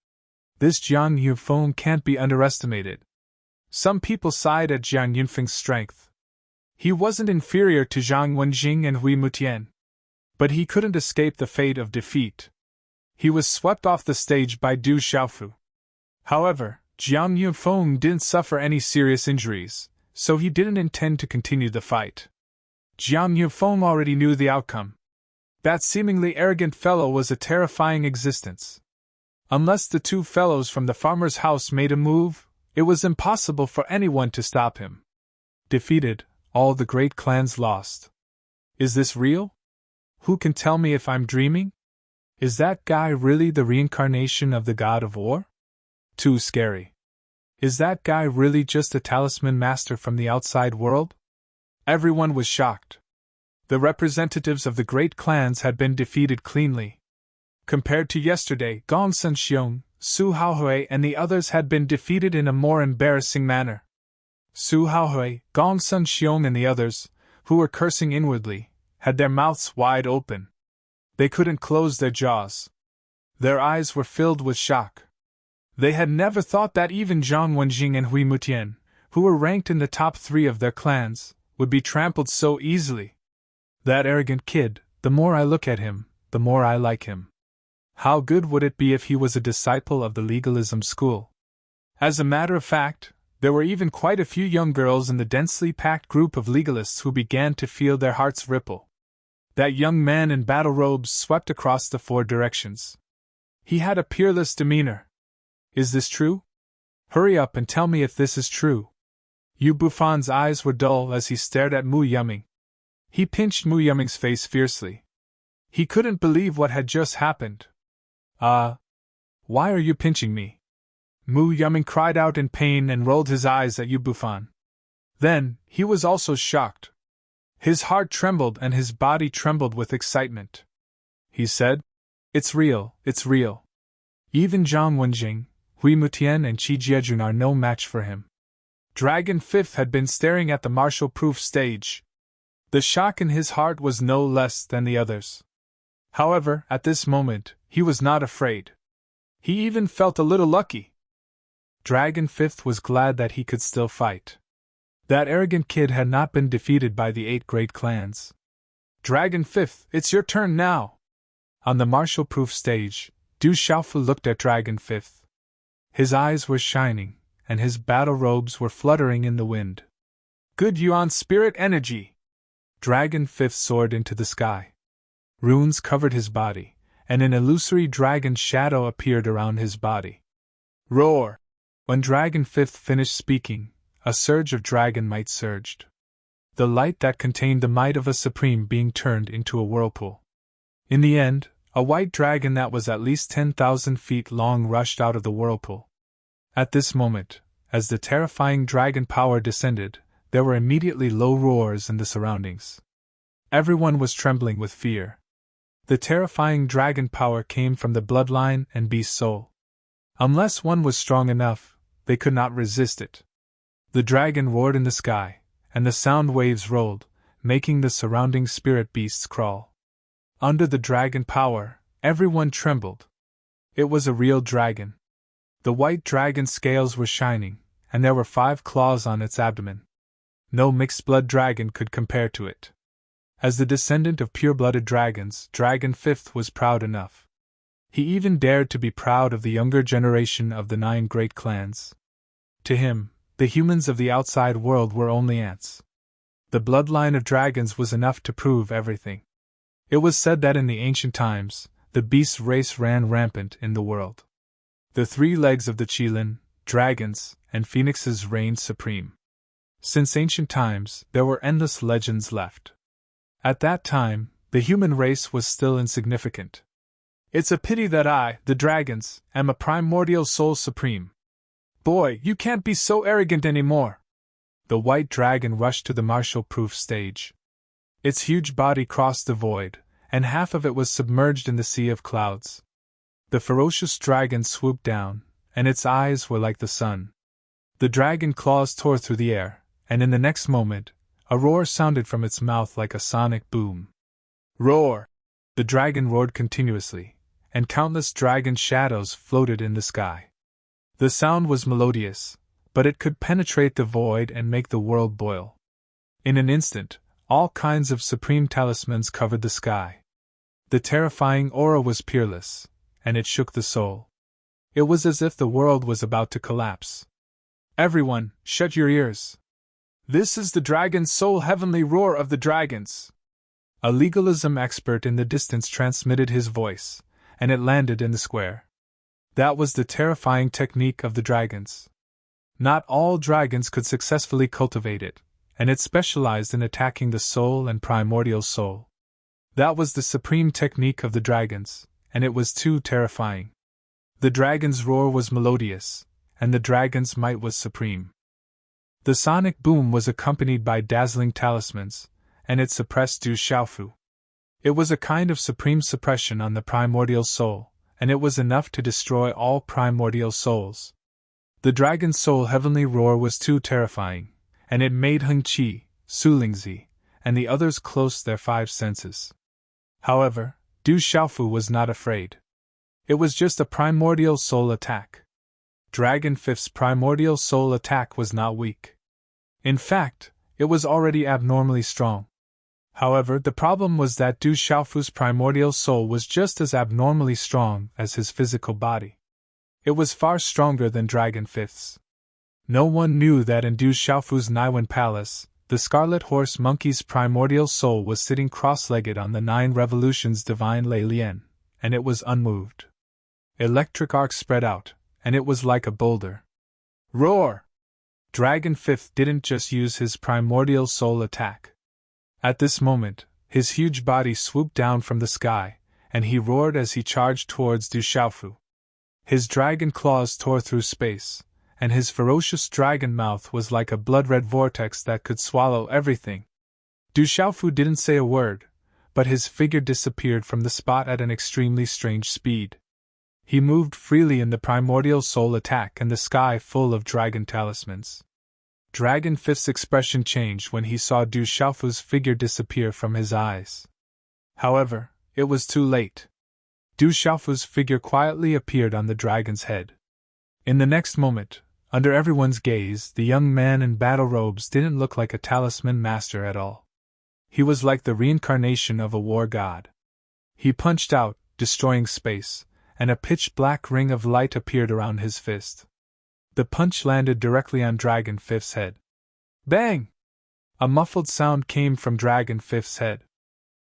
This Jiang Yufeng can't be underestimated. Some people sighed at Jiang Yunfeng's strength. He wasn't inferior to Zhang Wenjing and Hui Mutian. But he couldn't escape the fate of defeat. He was swept off the stage by Du Xiaofu. However, Jiang Yufeng didn't suffer any serious injuries, so he didn't intend to continue the fight. Jiang Yufeng already knew the outcome. That seemingly arrogant fellow was a terrifying existence. Unless the two fellows from the farmer's house made a move, it was impossible for anyone to stop him. Defeated, all the great clans lost. Is this real? Who can tell me if I'm dreaming? Is that guy really the reincarnation of the god of war? Too scary. Is that guy really just a talisman master from the outside world? Everyone was shocked. The representatives of the great clans had been defeated cleanly. Compared to yesterday, Gong Senxiong, Su Haohui and the others had been defeated in a more embarrassing manner. Su Haohui, Gong Senxiong and the others, who were cursing inwardly, had their mouths wide open. They couldn't close their jaws. Their eyes were filled with shock. They had never thought that even Zhang Wenjing and Hui Mutian, who were ranked in the top 3 of their clans, would be trampled so easily. That arrogant kid, the more I look at him, the more I like him. How good would it be if he was a disciple of the legalism school? As a matter of fact, there were even quite a few young girls in the densely packed group of legalists who began to feel their hearts ripple. That young man in battle robes swept across the 4 directions. He had a peerless demeanor. Is this true? Hurry up and tell me if this is true. Yu Bufan's eyes were dull as he stared at Mu Yuming. He pinched Mu Yuming's face fiercely. He couldn't believe what had just happened. Why are you pinching me? Mu Yuming cried out in pain and rolled his eyes at Yu Bufan. Then, he was also shocked. His heart trembled and his body trembled with excitement. He said, "It's real, it's real. Even Zhang Wenjing, Hui Mutian and Qi Jiejun are no match for him." Dragon Fifth had been staring at the martial-proof stage. The shock in his heart was no less than the others. However, at this moment, he was not afraid. He even felt a little lucky. Dragon Fifth was glad that he could still fight. That arrogant kid had not been defeated by the 8 great clans. Dragon Fifth, it's your turn now! On the martial-proof stage, Du Xiaofu looked at Dragon Fifth. His eyes were shining, and his battle robes were fluttering in the wind. Good Yuan spirit energy! Dragon Fifth soared into the sky. Runes covered his body, and an illusory dragon shadow appeared around his body. Roar! When Dragon Fifth finished speaking, a surge of dragon might surged. The light that contained the might of a supreme being turned into a whirlpool. In the end, a white dragon that was at least 10,000 feet long rushed out of the whirlpool. At this moment, as the terrifying dragon power descended, there were immediately low roars in the surroundings. Everyone was trembling with fear. The terrifying dragon power came from the bloodline and beast soul. Unless one was strong enough, they could not resist it. The dragon roared in the sky, and the sound waves rolled, making the surrounding spirit beasts crawl. Under the dragon power, everyone trembled. It was a real dragon. The white dragon's scales were shining, and there were 5 claws on its abdomen. No mixed-blood dragon could compare to it. As the descendant of pure-blooded dragons, Dragon Fifth was proud enough. He even dared to be proud of the younger generation of the 9 great clans. To him, the humans of the outside world were only ants. The bloodline of dragons was enough to prove everything. It was said that in the ancient times, the beast race ran rampant in the world. The 3 legs of the Qilin, dragons, and phoenixes reigned supreme. Since ancient times, there were endless legends left. At that time, the human race was still insignificant. It's a pity that I, the dragons, am a primordial soul supreme. Boy, you can't be so arrogant anymore. The white dragon rushed to the martial-proof stage. Its huge body crossed the void, and half of it was submerged in the sea of clouds. The ferocious dragon swooped down, and its eyes were like the sun. The dragon claws tore through the air, and in the next moment, a roar sounded from its mouth like a sonic boom. Roar! The dragon roared continuously, and countless dragon shadows floated in the sky. The sound was melodious, but it could penetrate the void and make the world boil. In an instant, all kinds of supreme talismans covered the sky. The terrifying aura was peerless, and it shook the soul. It was as if the world was about to collapse. Everyone, shut your ears. This is the dragon's soul heavenly roar of the dragons. A legalism expert in the distance transmitted his voice, and it landed in the square. That was the terrifying technique of the dragons. Not all dragons could successfully cultivate it, and it specialized in attacking the soul and primordial soul. That was the supreme technique of the dragons, and it was too terrifying. The dragon's roar was melodious, and the dragon's might was supreme. The sonic boom was accompanied by dazzling talismans, and it suppressed Du Xiaofu. It was a kind of supreme suppression on the primordial soul, and it was enough to destroy all primordial souls. The dragon's soul heavenly roar was too terrifying, and it made Heng Qi, Su Lingzi, and the others close their 5 senses. However, Du Xiaofu was not afraid. It was just a primordial soul attack. Dragon Fifth's primordial soul attack was not weak. In fact, it was already abnormally strong. However, the problem was that Du Xiaofu's primordial soul was just as abnormally strong as his physical body. It was far stronger than Dragon Fifth's. No one knew that in Du Xiaofu's Naiwen Palace, the Scarlet Horse Monkey's primordial soul was sitting cross-legged on the 9 Revolutions Divine Lei Lian, and it was unmoved. Electric arcs spread out, and it was like a boulder. Roar! Dragon Fifth didn't just use his primordial soul attack. At this moment, his huge body swooped down from the sky, and he roared as he charged towards Du Xiaofu. His dragon claws tore through space, and his ferocious dragon mouth was like a blood-red vortex that could swallow everything. Du Xiaofu didn't say a word, but his figure disappeared from the spot at an extremely strange speed. He moved freely in the primordial soul attack and the sky full of dragon talismans. Dragon Fifth's expression changed when he saw Du Xiaofu's figure disappear from his eyes. However, it was too late. Du Xiaofu's figure quietly appeared on the dragon's head. In the next moment, under everyone's gaze, the young man in battle robes didn't look like a talisman master at all. He was like the reincarnation of a war god. He punched out, destroying space, and a pitch-black ring of light appeared around his fist. The punch landed directly on Dragon Fifth's head. Bang! A muffled sound came from Dragon Fifth's head.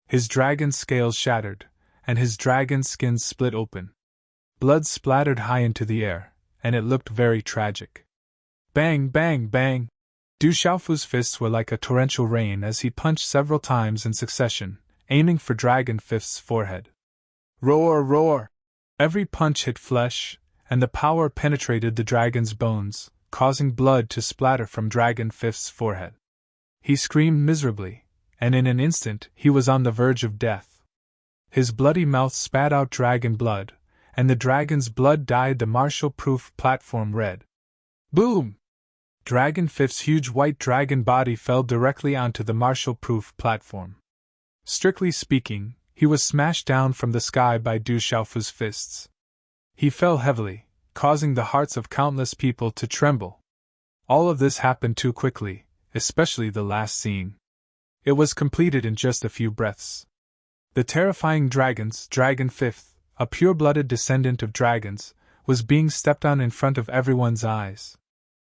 His dragon scales shattered, and his dragon skin split open. Blood splattered high into the air, and it looked very tragic. Bang, bang, bang! Du Xiaofu's fists were like a torrential rain as he punched several times in succession, aiming for Dragon Fifth's forehead. Roar, roar! Every punch hit flesh, and the power penetrated the dragon's bones, causing blood to splatter from Dragon Fifth's forehead. He screamed miserably, and in an instant he was on the verge of death. His bloody mouth spat out dragon blood, and the dragon's blood dyed the martial-proof platform red. Boom! Dragon Fifth's huge white dragon body fell directly onto the martial-proof platform. Strictly speaking, he was smashed down from the sky by Du Xiaofu's fists. He fell heavily, causing the hearts of countless people to tremble. All of this happened too quickly, especially the last scene. It was completed in just a few breaths. The terrifying Dragon Fifth, a pure-blooded descendant of dragons, was being stepped on in front of everyone's eyes.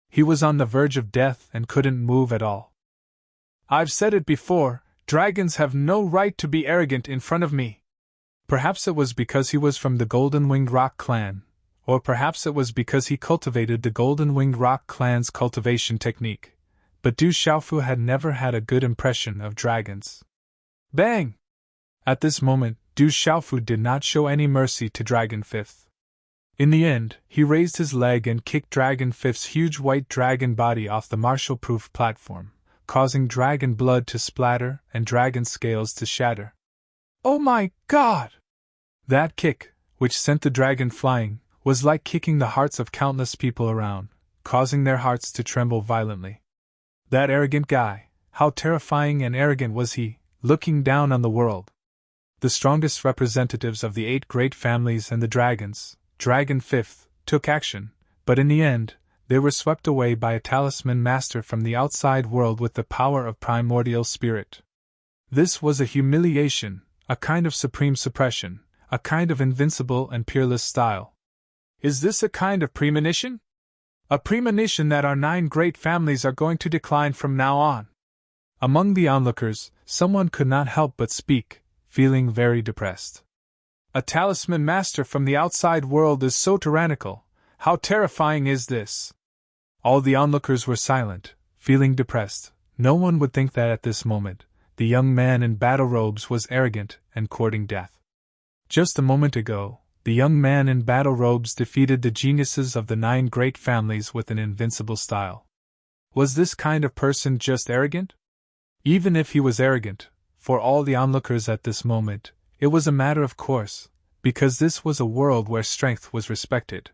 He was on the verge of death and couldn't move at all. I've said it before, dragons have no right to be arrogant in front of me. Perhaps it was because he was from the Golden Winged Rock clan, or perhaps it was because he cultivated the Golden Winged Rock clan's cultivation technique, but Du Xiaofu had never had a good impression of dragons. Bang! At this moment, Du Xiaofu did not show any mercy to Dragon Fifth. In the end, he raised his leg and kicked Dragon Fifth's huge white dragon body off the martial-proof platform, causing dragon blood to splatter and dragon scales to shatter. Oh my God! That kick, which sent the dragon flying, was like kicking the hearts of countless people around, causing their hearts to tremble violently. That arrogant guy, how terrifying and arrogant was he, looking down on the world. The strongest representatives of the 8 great families and the dragons, Dragon Fifth, took action, but in the end, they were swept away by a talisman master from the outside world with the power of primordial spirit. This was a humiliation, a kind of supreme suppression, a kind of invincible and peerless style. Is this a kind of premonition? A premonition that our 9 great families are going to decline from now on. Among the onlookers, someone could not help but speak, feeling very depressed. A talisman master from the outside world is so tyrannical. How terrifying is this? All the onlookers were silent, feeling depressed. No one would think that at this moment, the young man in battle robes was arrogant and courting death. Just a moment ago, the young man in battle robes defeated the geniuses of the 9 great families with an invincible style. Was this kind of person just arrogant? Even if he was arrogant, for all the onlookers at this moment, it was a matter of course, because this was a world where strength was respected.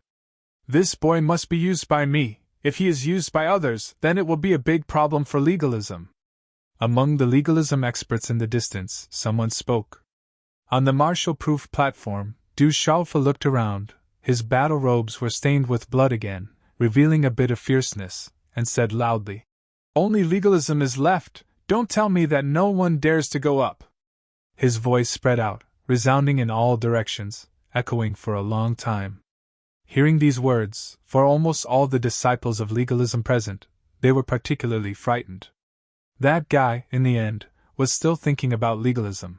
This boy must be used by me. If he is used by others, then it will be a big problem for legalism. Among the legalism experts in the distance, someone spoke. On the martial-proof platform, Du Xiaofu looked around. His battle robes were stained with blood again, revealing a bit of fierceness, and said loudly, "Only legalism is left. Don't tell me that no one dares to go up." His voice spread out, resounding in all directions, echoing for a long time. Hearing these words, for almost all the disciples of legalism present, they were particularly frightened. That guy, in the end, was still thinking about legalism.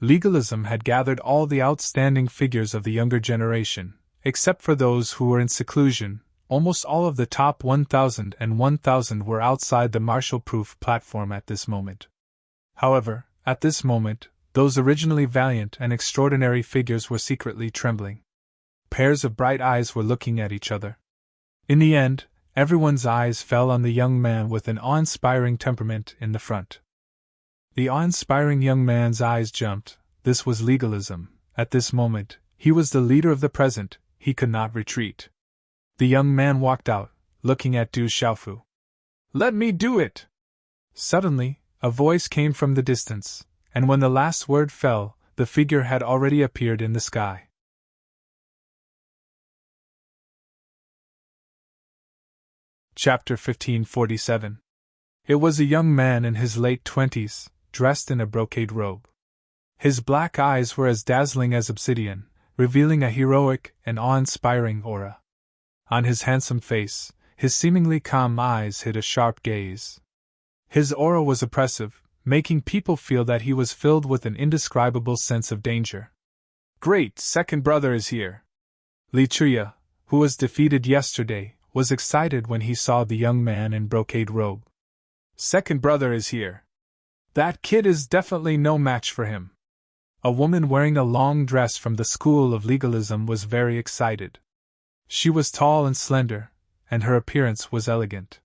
Legalism had gathered all the outstanding figures of the younger generation, except for those who were in seclusion. Almost all of the top 1,000 and 1,000 were outside the martial-proof platform at this moment. However, at this moment, those originally valiant and extraordinary figures were secretly trembling. Pairs of bright eyes were looking at each other. In the end, everyone's eyes fell on the young man with an awe-inspiring temperament in the front. The awe-inspiring young man's eyes jumped. This was legalism. At this moment, he was the leader of the present. He could not retreat. The young man walked out, looking at Du Xiaofu. "Let me do it!" Suddenly, a voice came from the distance, and when the last word fell, the figure had already appeared in the sky. Chapter 1547. It was a young man in his late 20s, dressed in a brocade robe. His black eyes were as dazzling as obsidian, revealing a heroic and awe-inspiring aura. On his handsome face, his seemingly calm eyes hid a sharp gaze. His aura was oppressive, making people feel that he was filled with an indescribable sense of danger. Great, second brother is here. Li Chuya, who was defeated yesterday, was excited when he saw the young man in brocade robe. Second brother is here. That kid is definitely no match for him. A woman wearing a long dress from the school of legalism was very excited. She was tall and slender, and her appearance was elegant.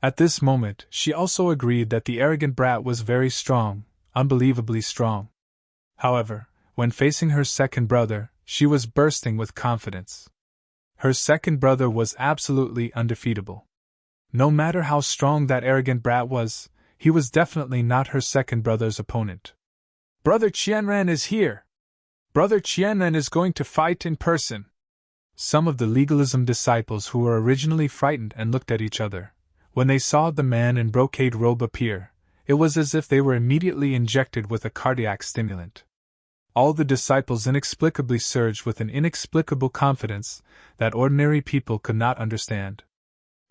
At this moment, she also agreed that the arrogant brat was very strong, unbelievably strong. However, when facing her second brother, she was bursting with confidence. Her second brother was absolutely undefeatable. No matter how strong that arrogant brat was, he was definitely not her second brother's opponent. Brother Qianren is here! Brother Qianren is going to fight in person! Some of the legalism disciples who were originally frightened and looked at each other, when they saw the man in brocade robe appear, it was as if they were immediately injected with a cardiac stimulant. All the disciples inexplicably surged with an inexplicable confidence that ordinary people could not understand.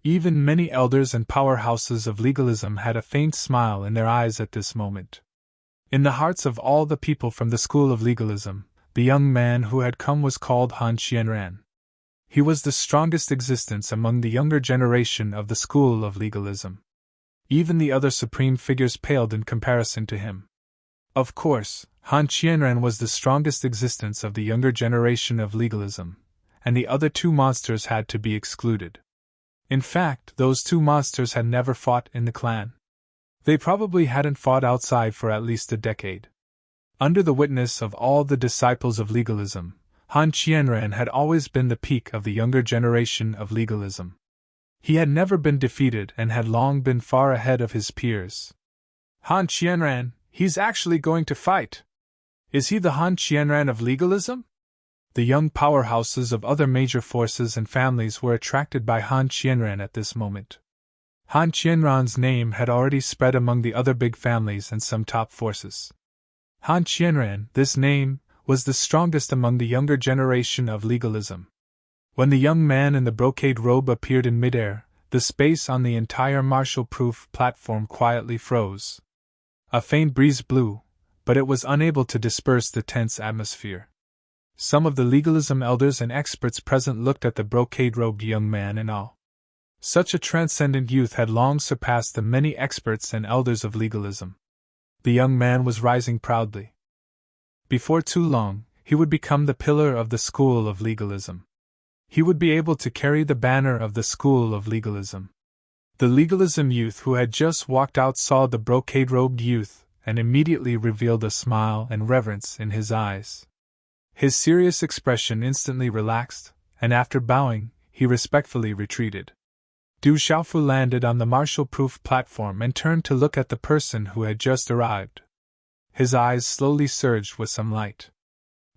Even many elders and powerhouses of legalism had a faint smile in their eyes at this moment. In the hearts of all the people from the school of legalism, the young man who had come was called Han Qianren. He was the strongest existence among the younger generation of the school of legalism. Even the other supreme figures paled in comparison to him. Of course, Han Qianren was the strongest existence of the younger generation of legalism, and the other two monsters had to be excluded. In fact, those two monsters had never fought in the clan. They probably hadn't fought outside for at least a decade. Under the witness of all the disciples of legalism, Han Qianren had always been the peak of the younger generation of legalism. He had never been defeated and had long been far ahead of his peers. Han Qianren, he's actually going to fight! Is he the Han Qianren of legalism? The young powerhouses of other major forces and families were attracted by Han Qianren at this moment. Han Qianren's name had already spread among the other big families and some top forces. Han Qianren, this name, was the strongest among the younger generation of legalism. When the young man in the brocade robe appeared in midair, the space on the entire martial-proof platform quietly froze. A faint breeze blew, but it was unable to disperse the tense atmosphere. Some of the legalism elders and experts present looked at the brocade-robed young man in awe. Such a transcendent youth had long surpassed the many experts and elders of legalism. The young man was rising proudly. Before too long, he would become the pillar of the school of legalism. He would be able to carry the banner of the school of legalism. The legalism youth who had just walked out saw the brocade-robed youth and immediately revealed a smile and reverence in his eyes. His serious expression instantly relaxed, and after bowing, he respectfully retreated. Du Xiaofu landed on the martial-proof platform and turned to look at the person who had just arrived. His eyes slowly surged with some light.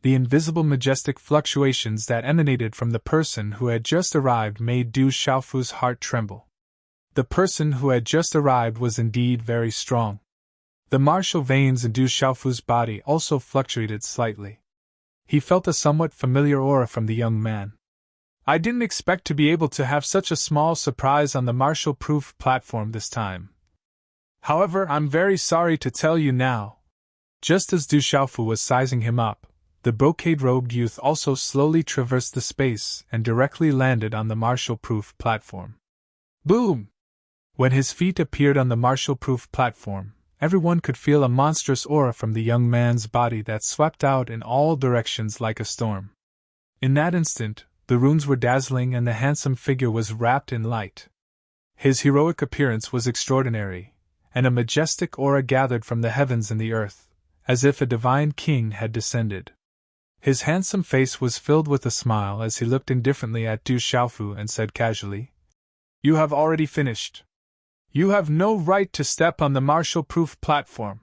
The invisible majestic fluctuations that emanated from the person who had just arrived made Du Xiaofu's heart tremble. The person who had just arrived was indeed very strong. The martial veins in Du Xiaofu's body also fluctuated slightly. He felt a somewhat familiar aura from the young man. I didn't expect to be able to have such a small surprise on the martial-proof platform this time. However, I'm very sorry to tell you now. Just as Du Xiaofu was sizing him up, the brocade-robed youth also slowly traversed the space and directly landed on the martial-proof platform. Boom! When his feet appeared on the martial-proof platform, everyone could feel a monstrous aura from the young man's body that swept out in all directions like a storm. In that instant, the runes were dazzling and the handsome figure was wrapped in light. His heroic appearance was extraordinary, and a majestic aura gathered from the heavens and the earth, as if a divine king had descended. His handsome face was filled with a smile as he looked indifferently at Du Xiaofu and said casually, "You have already finished. You have no right to step on the martial-proof platform."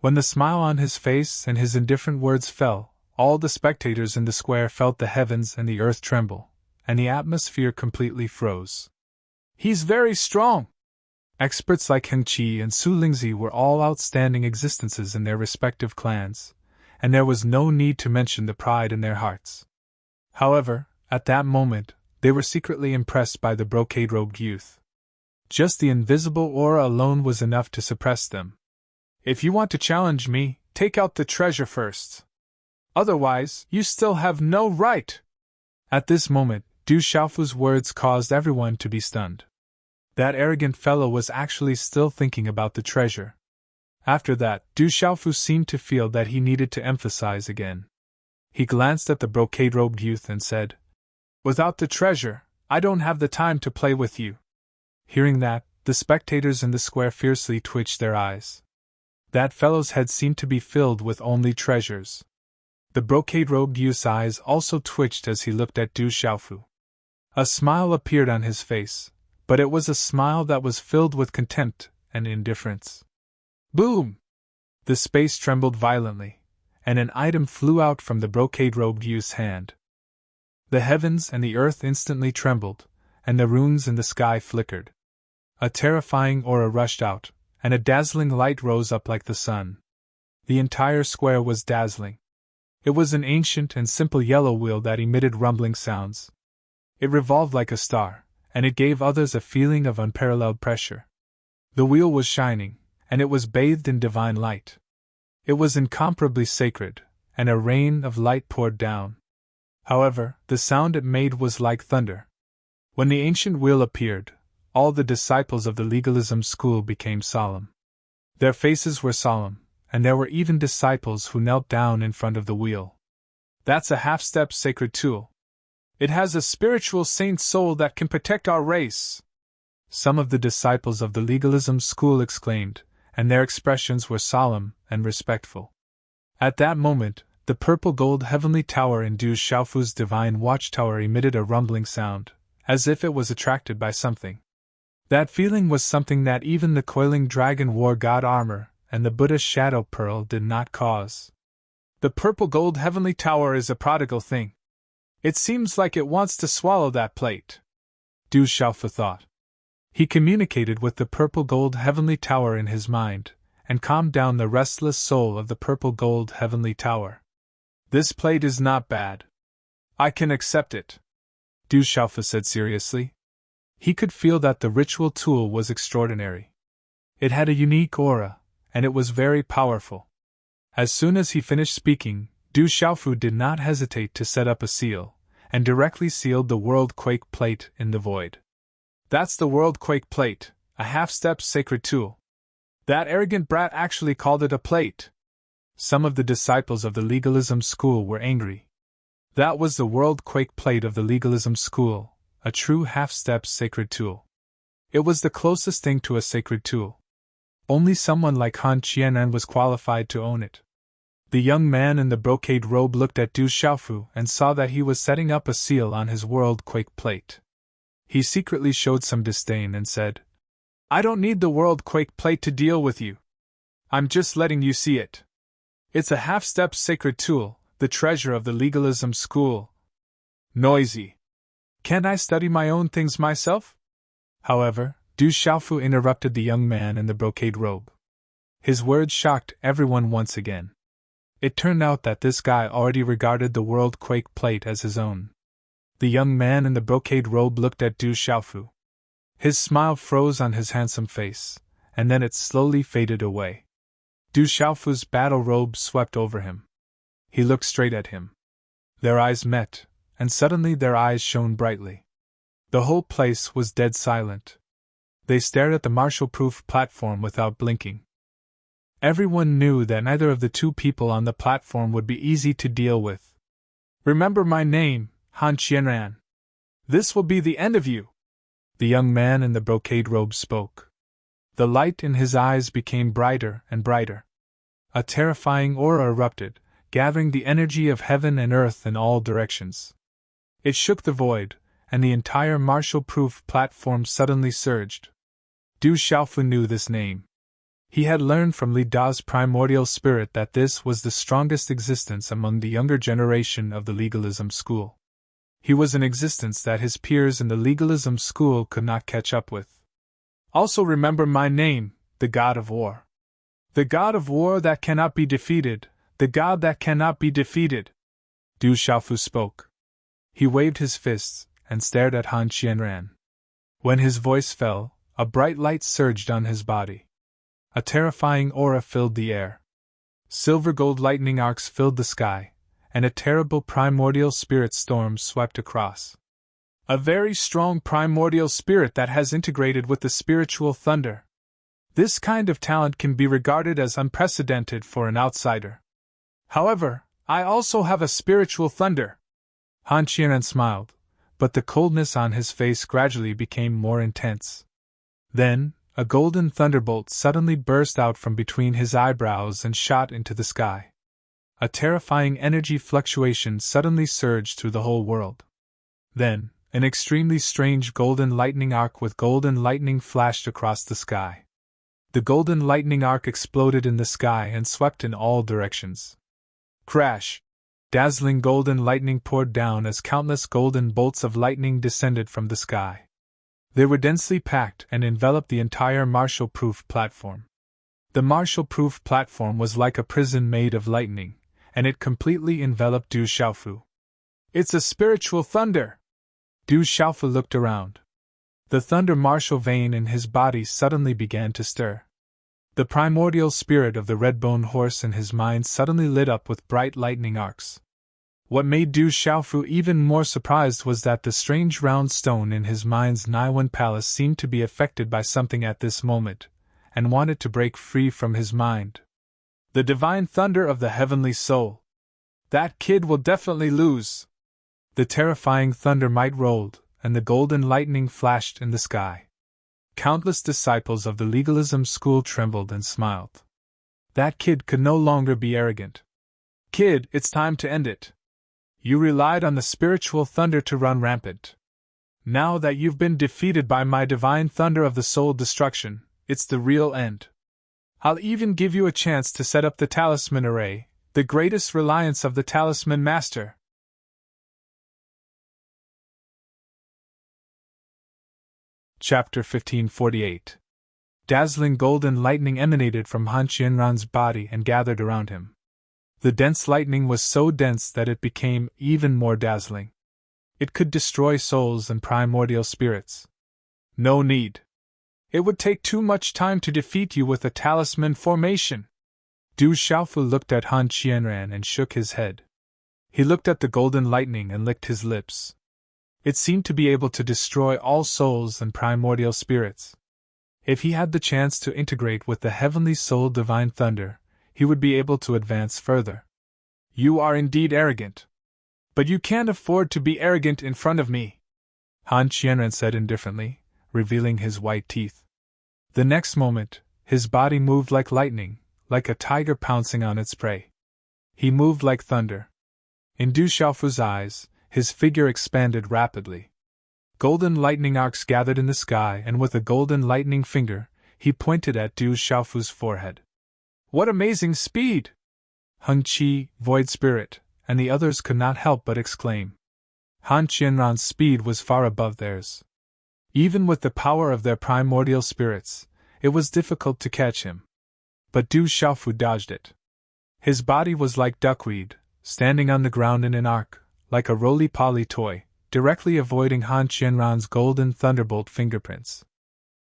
When the smile on his face and his indifferent words fell, all the spectators in the square felt the heavens and the earth tremble, and the atmosphere completely froze. He's very strong! Experts like Heng Qi and Su Lingzi were all outstanding existences in their respective clans, and there was no need to mention the pride in their hearts. However, at that moment, They were secretly impressed by the brocade-robed youth. Just the invisible aura alone was enough to suppress them. If you want to challenge me, take out the treasure first. Otherwise, you still have no right. At this moment, Du Xiaofu's words caused everyone to be stunned. That arrogant fellow was actually still thinking about the treasure. After that, Du Xiaofu seemed to feel that he needed to emphasize again. He glanced at the brocade-robed youth and said, "Without the treasure, I don't have the time to play with you." Hearing that, the spectators in the square fiercely twitched their eyes. That fellow's head seemed to be filled with only treasures. The brocade-robed youth's eyes also twitched as he looked at Du Xiaofu. A smile appeared on his face, but it was a smile that was filled with contempt and indifference. Boom! The space trembled violently, and an item flew out from the brocade-robed youth's hand. The heavens and the earth instantly trembled, and the runes in the sky flickered. A terrifying aura rushed out, and a dazzling light rose up like the sun. The entire square was dazzling. It was an ancient and simple yellow wheel that emitted rumbling sounds. It revolved like a star, and it gave others a feeling of unparalleled pressure. The wheel was shining, and it was bathed in divine light. It was incomparably sacred, and a rain of light poured down. However, the sound it made was like thunder. When the ancient wheel appeared, all the disciples of the legalism school became solemn. Their faces were solemn, and there were even disciples who knelt down in front of the wheel. That's a half-step sacred tool. It has a spiritual saint soul that can protect our race. Some of the disciples of the legalism school exclaimed, and their expressions were solemn and respectful. At that moment, the purple gold heavenly tower in Du Xiaofu's divine watchtower emitted a rumbling sound, as if it was attracted by something. That feeling was something that even the coiling dragon war god armor and the Buddha's shadow pearl did not cause. The purple gold heavenly tower is a prodigal thing. It seems like it wants to swallow that plate, Du Xiaofu thought. He communicated with the purple gold heavenly tower in his mind, and calmed down the restless soul of the purple gold heavenly tower. This plate is not bad. I can accept it, Du Xiaofu said seriously. He could feel that the ritual tool was extraordinary. It had a unique aura, and it was very powerful. As soon as he finished speaking, Du Xiaofu did not hesitate to set up a seal, and directly sealed the World Quake plate in the void. That's the World Quake plate, a half-step sacred tool. That arrogant brat actually called it a plate. Some of the disciples of the legalism school were angry. That was the World Quake plate of the legalism school, a true half-step sacred tool. It was the closest thing to a sacred tool. Only someone like Han Qianan was qualified to own it. The young man in the brocade robe looked at Du Xiaofu and saw that he was setting up a seal on his World Quake plate. He secretly showed some disdain and said, "I don't need the World Quake plate to deal with you. I'm just letting you see it. It's a half-step sacred tool, the treasure of the legalism school." Noisy. Can't I study my own things myself? However, Du Xiaofu interrupted the young man in the brocade robe. His words shocked everyone once again. It turned out that this guy already regarded the World Quake plate as his own. The young man in the brocade robe looked at Du Xiaofu. His smile froze on his handsome face, and then it slowly faded away. Du Xiaofu's battle robe swept over him. He looked straight at him. Their eyes met, and suddenly their eyes shone brightly. The whole place was dead silent. They stared at the martial-proof platform without blinking. Everyone knew that neither of the two people on the platform would be easy to deal with. "Remember my name, Han Qianran. This will be the end of you," the young man in the brocade robe spoke. The light in his eyes became brighter and brighter. A terrifying aura erupted, gathering the energy of heaven and earth in all directions. It shook the void, and the entire martial-proof platform suddenly surged. Du Xiaofu knew this name. He had learned from Li Da's primordial spirit that this was the strongest existence among the younger generation of the legalism school. He was an existence that his peers in the legalism school could not catch up with. "Also remember my name, the God of War. The God of War that cannot be defeated, the God that cannot be defeated." Du Xiaofu spoke. He waved his fists, and stared at Han Qianran. When his voice fell, a bright light surged on his body. A terrifying aura filled the air. Silver gold lightning arcs filled the sky, and a terrible primordial spirit storm swept across. A very strong primordial spirit that has integrated with the spiritual thunder. This kind of talent can be regarded as unprecedented for an outsider. However, I also have a spiritual thunder. Han Qianran smiled, but the coldness on his face gradually became more intense. Then, a golden thunderbolt suddenly burst out from between his eyebrows and shot into the sky. A terrifying energy fluctuation suddenly surged through the whole world. Then, an extremely strange golden lightning arc with golden lightning flashed across the sky. The golden lightning arc exploded in the sky and swept in all directions. Crash! Dazzling golden lightning poured down as countless golden bolts of lightning descended from the sky. They were densely packed and enveloped the entire Marshall-proof platform. The Marshall-proof platform was like a prison made of lightning, and it completely enveloped Du Xiaofu. It's a spiritual thunder! Du Xiaofu looked around. The thunder martial vein in his body suddenly began to stir. The primordial spirit of the red-boned horse in his mind suddenly lit up with bright lightning arcs. What made Du Xiaofu even more surprised was that the strange round stone in his mind's Naiwan palace seemed to be affected by something at this moment, and wanted to break free from his mind. The divine thunder of the heavenly soul. That kid will definitely lose. The terrifying thunder might rolled, and the golden lightning flashed in the sky. Countless disciples of the legalism school trembled and smiled. That kid could no longer be arrogant. Kid, it's time to end it. You relied on the spiritual thunder to run rampant. Now that you've been defeated by my divine thunder of the soul destruction, it's the real end. I'll even give you a chance to set up the talisman array, the greatest reliance of the talisman master. Chapter 1548. Dazzling golden lightning emanated from Han Qianran's body and gathered around him. The dense lightning was so dense that it became even more dazzling. It could destroy souls and primordial spirits. No need. It would take too much time to defeat you with a talisman formation. Du Xiaofu looked at Han Qianran and shook his head. He looked at the golden lightning and licked his lips. It seemed to be able to destroy all souls and primordial spirits. If he had the chance to integrate with the heavenly soul divine thunder, he would be able to advance further. You are indeed arrogant. But you can't afford to be arrogant in front of me, Han Qianran said indifferently, revealing his white teeth. The next moment, his body moved like lightning, like a tiger pouncing on its prey. He moved like thunder. In Du Xiaofu's eyes, his figure expanded rapidly. Golden lightning arcs gathered in the sky, and with a golden lightning finger, he pointed at Du Xiaofu's forehead. What amazing speed! Heng Qi, Void Spirit, and the others could not help but exclaim. Han Qianran's speed was far above theirs. Even with the power of their primordial spirits, it was difficult to catch him. But Du Xiaofu dodged it. His body was like duckweed, standing on the ground in an arc, like a roly-poly toy, directly avoiding Han Qianran's golden thunderbolt fingerprints.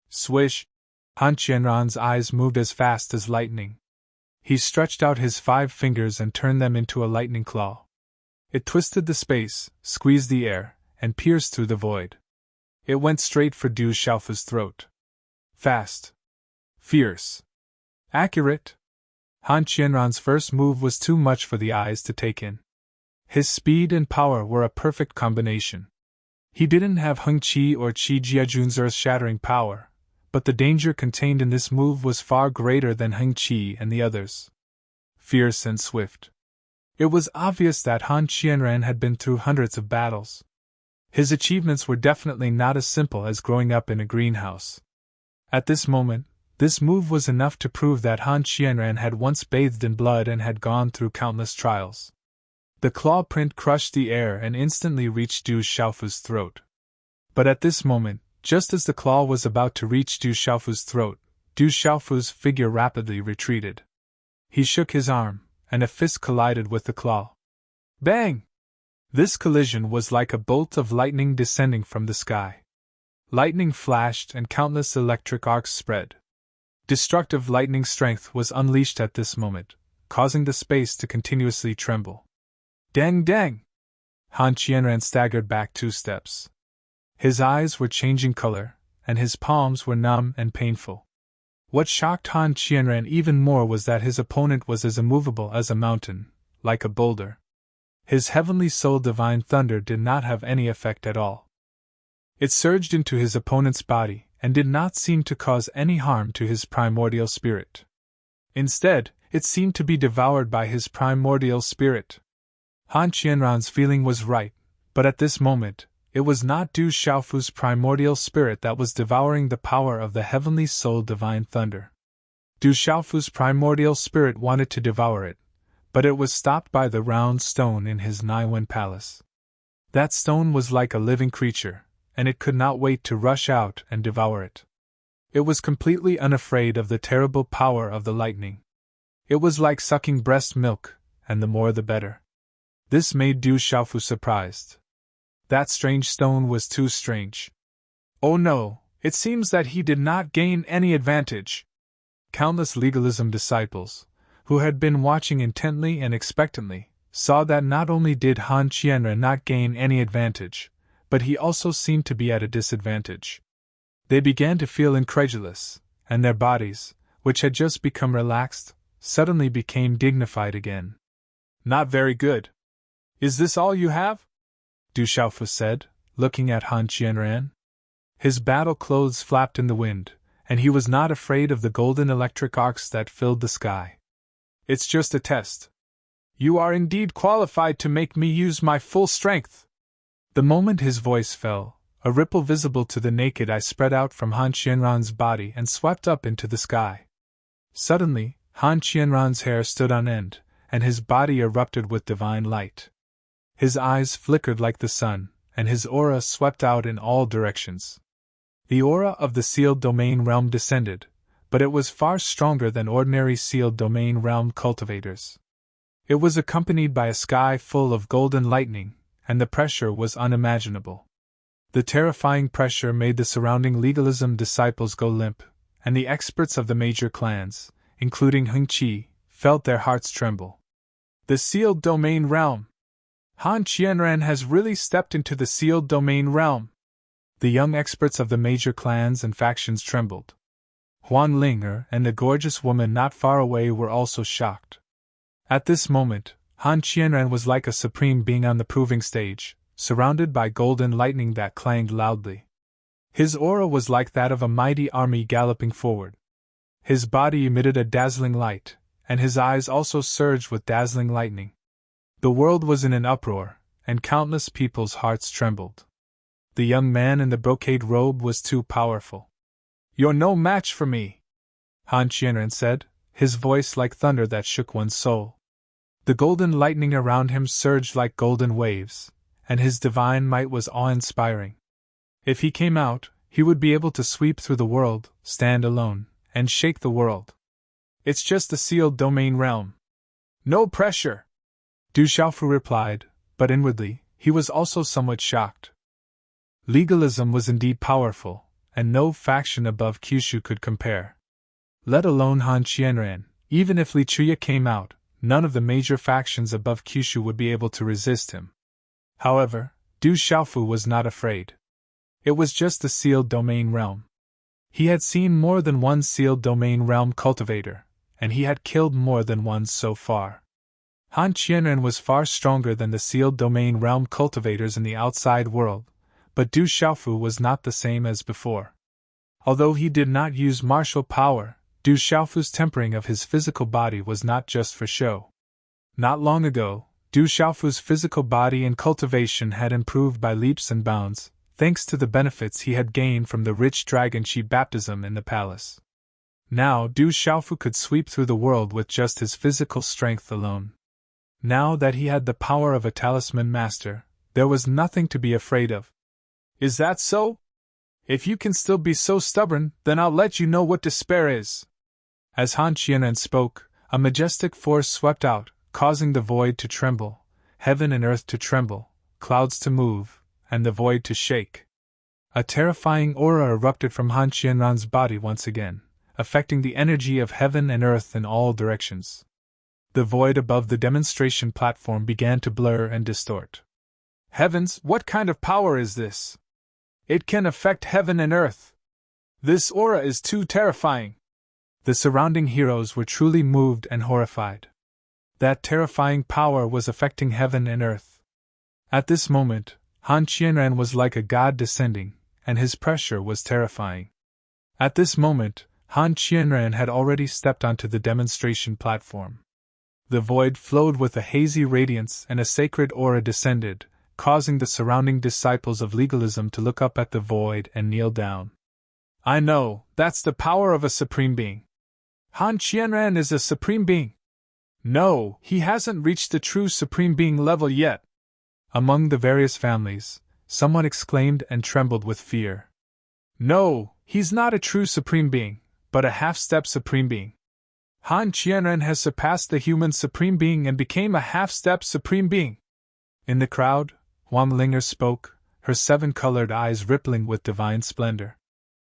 Swish! Han Qianran's eyes moved as fast as lightning. He stretched out his 5 fingers and turned them into a lightning claw. It twisted the space, squeezed the air, and pierced through the void. It went straight for Du Xiaofu's throat. Fast. Fierce. Accurate. Han Qianran's first move was too much for the eyes to take in. His speed and power were a perfect combination. He didn't have Heng Qi or Qi Jiajun's earth-shattering power, but the danger contained in this move was far greater than Heng Qi and the others. Fierce and swift. It was obvious that Han Qianran had been through hundreds of battles. His achievements were definitely not as simple as growing up in a greenhouse. At this moment, this move was enough to prove that Han Qianran had once bathed in blood and had gone through countless trials. The claw print crushed the air and instantly reached Du Xiaofu's throat. But at this moment, just as the claw was about to reach Du Xiaofu's throat, Du Xiaofu's figure rapidly retreated. He shook his arm, and a fist collided with the claw. Bang! This collision was like a bolt of lightning descending from the sky. Lightning flashed and countless electric arcs spread. Destructive lightning strength was unleashed at this moment, causing the space to continuously tremble. Dang dang! Han Qianran staggered back 2 steps. His eyes were changing color, and his palms were numb and painful. What shocked Han Qianran even more was that his opponent was as immovable as a mountain, like a boulder. His heavenly soul divine thunder did not have any effect at all. It surged into his opponent's body and did not seem to cause any harm to his primordial spirit. Instead, it seemed to be devoured by his primordial spirit. Han Qianran's feeling was right, but at this moment, it was not Du Xiaofu's primordial spirit that was devouring the power of the heavenly soul divine thunder. Du Xiaofu's primordial spirit wanted to devour it, but it was stopped by the round stone in his Naiwen palace. That stone was like a living creature, and it could not wait to rush out and devour it. It was completely unafraid of the terrible power of the lightning. It was like sucking breast milk, and the more the better. This made Du Xiaofu surprised. That strange stone was too strange. Oh no, it seems that he did not gain any advantage. Countless legalism disciples, who had been watching intently and expectantly, saw that not only did Han Qianran not gain any advantage, but he also seemed to be at a disadvantage. They began to feel incredulous, and their bodies, which had just become relaxed, suddenly became dignified again. Not very good. Is this all you have? Du Xiaofu said, looking at Han Qianran. His battle clothes flapped in the wind, and he was not afraid of the golden electric arcs that filled the sky. It's just a test. You are indeed qualified to make me use my full strength. The moment his voice fell, a ripple visible to the naked eye spread out from Han Qianran's body and swept up into the sky. Suddenly, Han Qianran's hair stood on end, and his body erupted with divine light. His eyes flickered like the sun, and his aura swept out in all directions. The aura of the sealed domain realm descended, but it was far stronger than ordinary sealed domain realm cultivators. It was accompanied by a sky full of golden lightning, and the pressure was unimaginable. The terrifying pressure made the surrounding legalism disciples go limp, and the experts of the major clans, including Heng Qi, felt their hearts tremble. The sealed domain realm! Han Qianran has really stepped into the sealed domain realm. The young experts of the major clans and factions trembled. Huan Ling'er and the gorgeous woman not far away were also shocked. At this moment, Han Qianran was like a supreme being on the proving stage, surrounded by golden lightning that clanged loudly. His aura was like that of a mighty army galloping forward. His body emitted a dazzling light, and his eyes also surged with dazzling lightning. The world was in an uproar, and countless people's hearts trembled. The young man in the brocade robe was too powerful. You're no match for me, Han Qianran said, his voice like thunder that shook one's soul. The golden lightning around him surged like golden waves, and his divine might was awe-inspiring. If he came out, he would be able to sweep through the world, stand alone, and shake the world. It's just the sealed domain realm. No pressure! Du Xiaofu replied, but inwardly, he was also somewhat shocked. Legalism was indeed powerful, and no faction above Kyushu could compare. Let alone Han Qianran, even if Li Chuya came out, none of the major factions above Kyushu would be able to resist him. However, Du Xiaofu was not afraid. It was just the sealed domain realm. He had seen more than one sealed domain realm cultivator, and he had killed more than one so far. Han Qianran was far stronger than the sealed domain realm cultivators in the outside world, but Du Xiaofu was not the same as before. Although he did not use martial power, Du Xiaofu's tempering of his physical body was not just for show. Not long ago, Du Xiaofu's physical body and cultivation had improved by leaps and bounds, thanks to the benefits he had gained from the rich dragon Qi baptism in the palace. Now Du Xiaofu could sweep through the world with just his physical strength alone. Now that he had the power of a talisman master, there was nothing to be afraid of. Is that so? If you can still be so stubborn, then I'll let you know what despair is. As Han Qianran spoke, a majestic force swept out, causing the void to tremble, heaven and earth to tremble, clouds to move, and the void to shake. A terrifying aura erupted from Han Qianran's body once again, affecting the energy of heaven and earth in all directions. The void above the demonstration platform began to blur and distort. Heavens, what kind of power is this? It can affect heaven and earth. This aura is too terrifying. The surrounding heroes were truly moved and horrified. That terrifying power was affecting heaven and earth. At this moment, Han Qianran was like a god descending, and his pressure was terrifying. At this moment, Han Qianran had already stepped onto the demonstration platform. The void flowed with a hazy radiance and a sacred aura descended, causing the surrounding disciples of legalism to look up at the void and kneel down. I know, that's the power of a supreme being. Han Qianran is a supreme being. No, he hasn't reached the true supreme being level yet. Among the various families, someone exclaimed and trembled with fear. No, he's not a true supreme being, but a half-step supreme being. Han Qianran has surpassed the human supreme being and became a half-step supreme being. In the crowd, Wang Linger spoke, her seven-colored eyes rippling with divine splendor.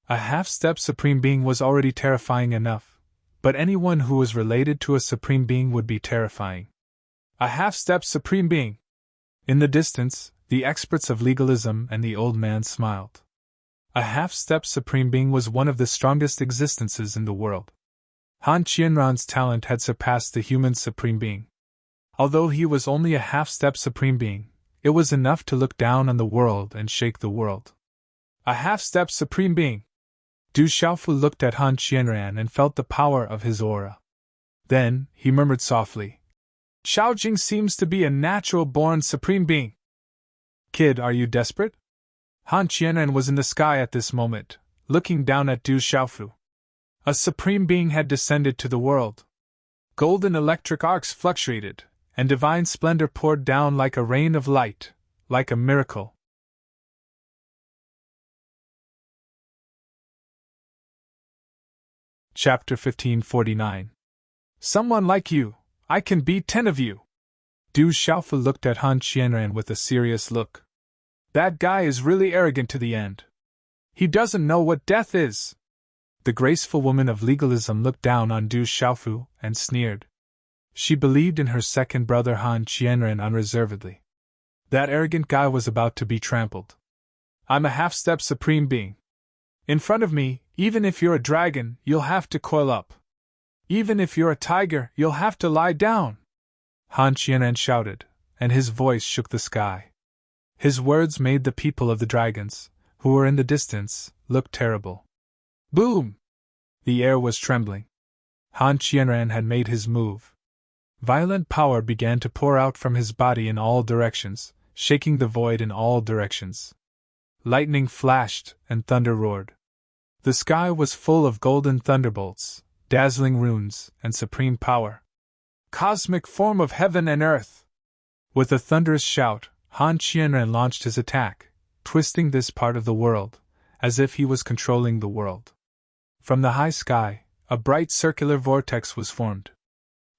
A half-step supreme being was already terrifying enough, but anyone who was related to a supreme being would be terrifying. A half-step supreme being! In the distance, the experts of legalism and the old man smiled. A half-step supreme being was one of the strongest existences in the world. Han Qianran's talent had surpassed the human supreme being. Although he was only a half-step supreme being, it was enough to look down on the world and shake the world. A half-step supreme being! Du Xiaofu looked at Han Qianran and felt the power of his aura. Then, he murmured softly, Xiaojing seems to be a natural-born supreme being. Kid, are you desperate? Han Qianran was in the sky at this moment, looking down at Du Xiaofu. A supreme being had descended to the world. Golden electric arcs fluctuated, and divine splendor poured down like a rain of light, like a miracle. Chapter 1549. Someone like you, I can beat 10 of you. Du Xiaofu looked at Han Qianran with a serious look. That guy is really arrogant to the end. He doesn't know what death is. The graceful woman of legalism looked down on Du Xiaofu and sneered. She believed in her second brother Han Qianran unreservedly. That arrogant guy was about to be trampled. I'm a half-step supreme being. In front of me, even if you're a dragon, you'll have to coil up. Even if you're a tiger, you'll have to lie down. Han Qianran shouted, and his voice shook the sky. His words made the people of the dragons, who were in the distance, look terrible. Boom! The air was trembling. Han Qianran had made his move. Violent power began to pour out from his body in all directions, shaking the void in all directions. Lightning flashed and thunder roared. The sky was full of golden thunderbolts, dazzling runes, and supreme power. Cosmic form of heaven and earth! With a thunderous shout, Han Qianran launched his attack, twisting this part of the world, as if he was controlling the world. From the high sky, a bright circular vortex was formed.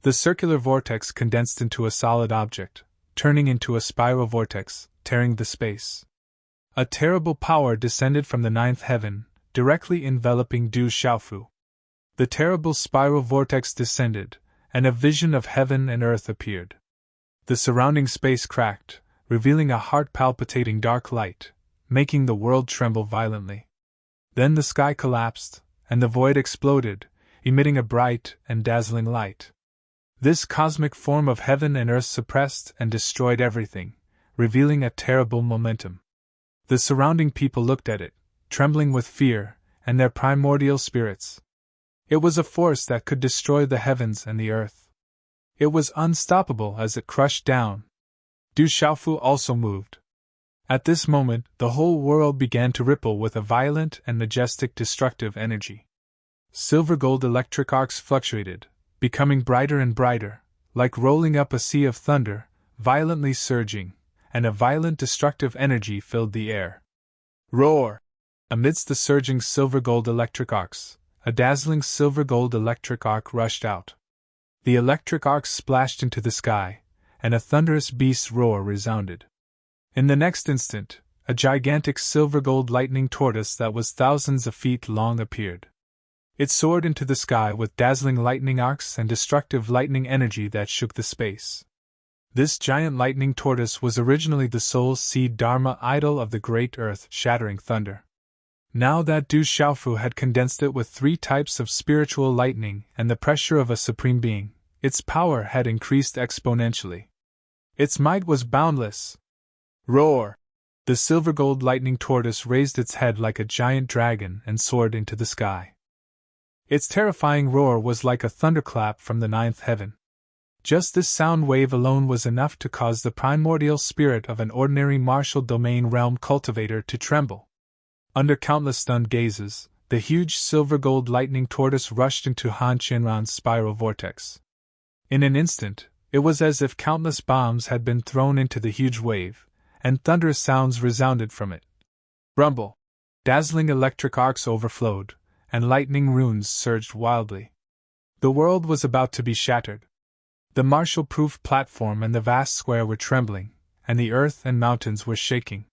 The circular vortex condensed into a solid object, turning into a spiral vortex, tearing the space. A terrible power descended from the ninth heaven, directly enveloping Du Xiaofu. The terrible spiral vortex descended, and a vision of heaven and earth appeared. The surrounding space cracked, revealing a heart-palpitating dark light, making the world tremble violently. Then the sky collapsed, and the void exploded, emitting a bright and dazzling light. This cosmic form of heaven and earth suppressed and destroyed everything, revealing a terrible momentum. The surrounding people looked at it, trembling with fear, and their primordial spirits. It was a force that could destroy the heavens and the earth. It was unstoppable as it crushed down. Du Xiaofu also moved. At this moment, the whole world began to ripple with a violent and majestic destructive energy. Silver-gold electric arcs fluctuated, becoming brighter and brighter, like rolling up a sea of thunder, violently surging, and a violent destructive energy filled the air. Roar! Amidst the surging silver-gold electric arcs, a dazzling silver-gold electric arc rushed out. The electric arcs splashed into the sky, and a thunderous beast's roar resounded. In the next instant, a gigantic silver-gold lightning tortoise that was thousands of feet long appeared. It soared into the sky with dazzling lightning arcs and destructive lightning energy that shook the space. This giant lightning tortoise was originally the soul seed Dharma idol of the great earth-shattering thunder. Now that Du Xiaofu had condensed it with 3 types of spiritual lightning and the pressure of a supreme being, its power had increased exponentially. Its might was boundless. Roar! The silver-gold lightning tortoise raised its head like a giant dragon and soared into the sky. Its terrifying roar was like a thunderclap from the 9th heaven. Just this sound wave alone was enough to cause the primordial spirit of an ordinary martial domain realm cultivator to tremble. Under countless stunned gazes, the huge silver-gold lightning tortoise rushed into Han Qianran's spiral vortex. In an instant, it was as if countless bombs had been thrown into the huge wave, and thunderous sounds resounded from it. Rumble! Dazzling electric arcs overflowed, and lightning runes surged wildly. The world was about to be shattered. The martial-proof platform and the vast square were trembling, and the earth and mountains were shaking.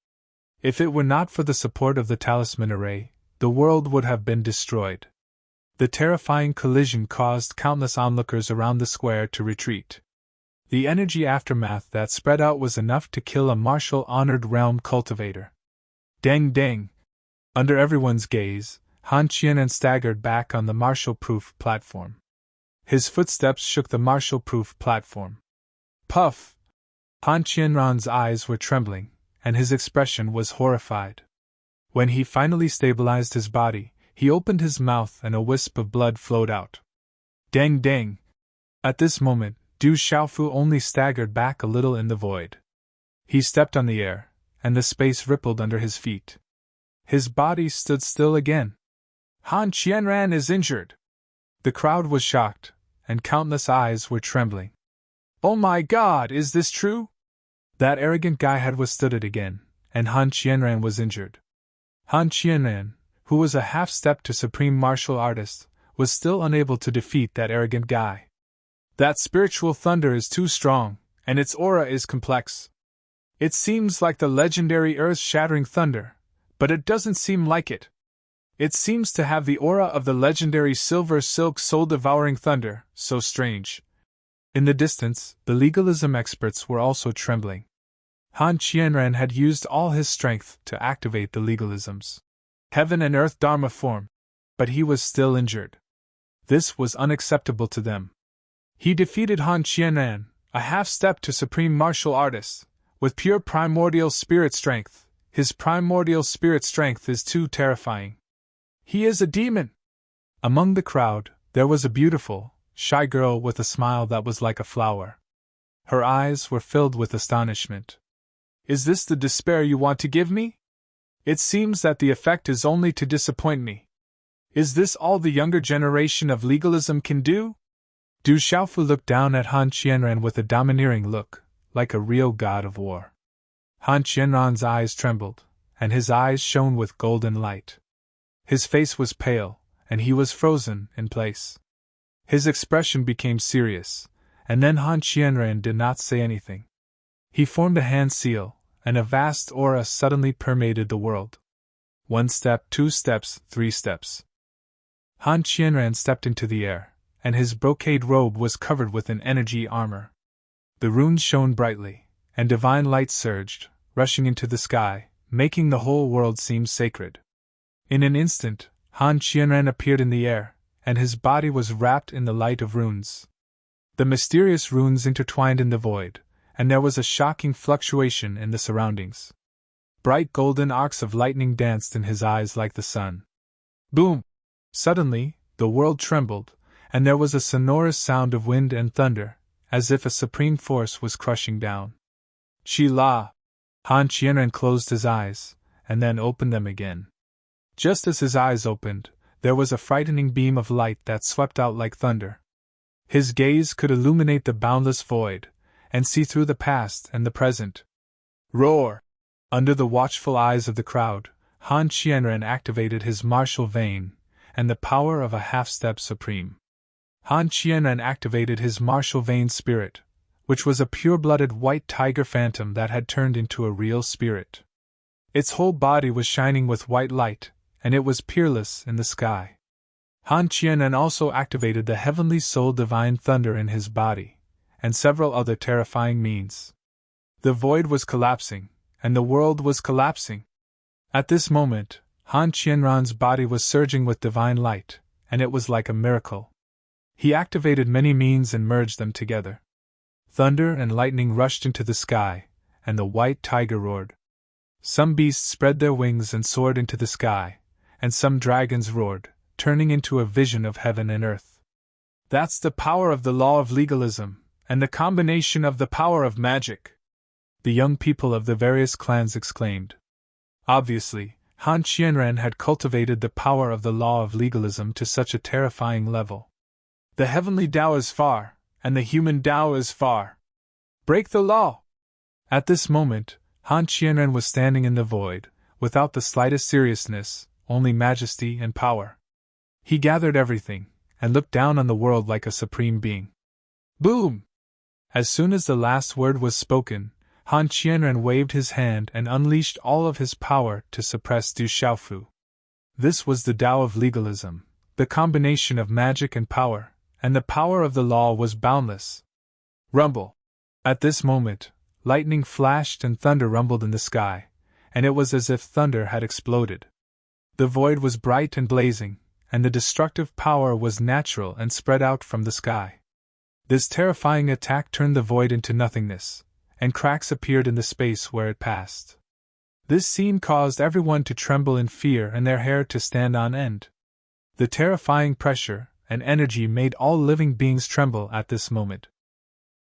If it were not for the support of the talisman array, the world would have been destroyed. The terrifying collision caused countless onlookers around the square to retreat. The energy aftermath that spread out was enough to kill a martial-honored realm cultivator. Dang dang! Under everyone's gaze, Han Qianran staggered back on the martial-proof platform. His footsteps shook the martial-proof platform. Puff! Han Qianran's eyes were trembling, and his expression was horrified. When he finally stabilized his body, he opened his mouth and a wisp of blood flowed out. Dang dang! At this moment, Du Xiaofu only staggered back a little in the void. He stepped on the air, and the space rippled under his feet. His body stood still again. Han Qianran is injured! The crowd was shocked, and countless eyes were trembling. Oh my God, is this true? That arrogant guy had withstood it again, and Han Qianran was injured. Han Qianran, who was a half-step to supreme martial artist, was still unable to defeat that arrogant guy. That spiritual thunder is too strong, and its aura is complex. It seems like the legendary earth-shattering thunder, but it doesn't seem like it. It seems to have the aura of the legendary silver silk soul-devouring thunder, so strange. In the distance, the legalism experts were also trembling. Han Qianran had used all his strength to activate the legalisms. Heaven and earth Dharma form, but he was still injured. This was unacceptable to them. He defeated Han Qianran, a half-step to supreme martial artist, with pure primordial spirit strength. His primordial spirit strength is too terrifying. He is a demon! Among the crowd, there was a beautiful, shy girl with a smile that was like a flower. Her eyes were filled with astonishment. Is this the despair you want to give me? It seems that the effect is only to disappoint me. Is this all the younger generation of legalism can do? Du Xiaofu looked down at Han Qianran with a domineering look, like a real god of war. Han Qianran's eyes trembled, and his eyes shone with golden light. His face was pale, and he was frozen in place. His expression became serious, and then Han Qianran did not say anything. He formed a hand seal, and a vast aura suddenly permeated the world. 1 step, 2 steps, 3 steps. Han Qianran stepped into the air, and his brocade robe was covered with an energy armor. The runes shone brightly, and divine light surged, rushing into the sky, making the whole world seem sacred. In an instant, Han Qianran appeared in the air, and his body was wrapped in the light of runes. The mysterious runes intertwined in the void, and there was a shocking fluctuation in the surroundings. Bright golden arcs of lightning danced in his eyes like the sun. Boom! Suddenly, the world trembled, and there was a sonorous sound of wind and thunder, as if a supreme force was crushing down. Shi-la! Han Qianran closed his eyes, and then opened them again. Just as his eyes opened, there was a frightening beam of light that swept out like thunder. His gaze could illuminate the boundless void, and see through the past and the present. Roar! Under the watchful eyes of the crowd, Han Qianran activated his martial vein, and the power of a half-step supreme. Han Qianran activated his martial vein spirit, which was a pure-blooded white tiger phantom that had turned into a real spirit. Its whole body was shining with white light, and it was peerless in the sky. Han Qianren also activated the heavenly soul divine thunder in his body, and several other terrifying means. The void was collapsing, and the world was collapsing. At this moment, Han Qianren's body was surging with divine light, and it was like a miracle. He activated many means and merged them together. Thunder and lightning rushed into the sky, and the white tiger roared. Some beasts spread their wings and soared into the sky, and some dragons roared, turning into a vision of heaven and earth. That's the power of the law of legalism, and the combination of the power of magic, the young people of the various clans exclaimed. Obviously, Han Qianren had cultivated the power of the law of legalism to such a terrifying level. The heavenly Tao is far, and the human Tao is far. Break the law! At this moment, Han Qianren was standing in the void, without the slightest seriousness, only majesty and power. He gathered everything, and looked down on the world like a supreme being. Boom! As soon as the last word was spoken, Han Qianren waved his hand and unleashed all of his power to suppress Du Xiaofu. This was the Tao of legalism, the combination of magic and power, and the power of the law was boundless. Rumble! At this moment, lightning flashed and thunder rumbled in the sky, and it was as if thunder had exploded. The void was bright and blazing, and the destructive power was natural and spread out from the sky. This terrifying attack turned the void into nothingness, and cracks appeared in the space where it passed. This scene caused everyone to tremble in fear and their hair to stand on end. The terrifying pressure and energy made all living beings tremble at this moment.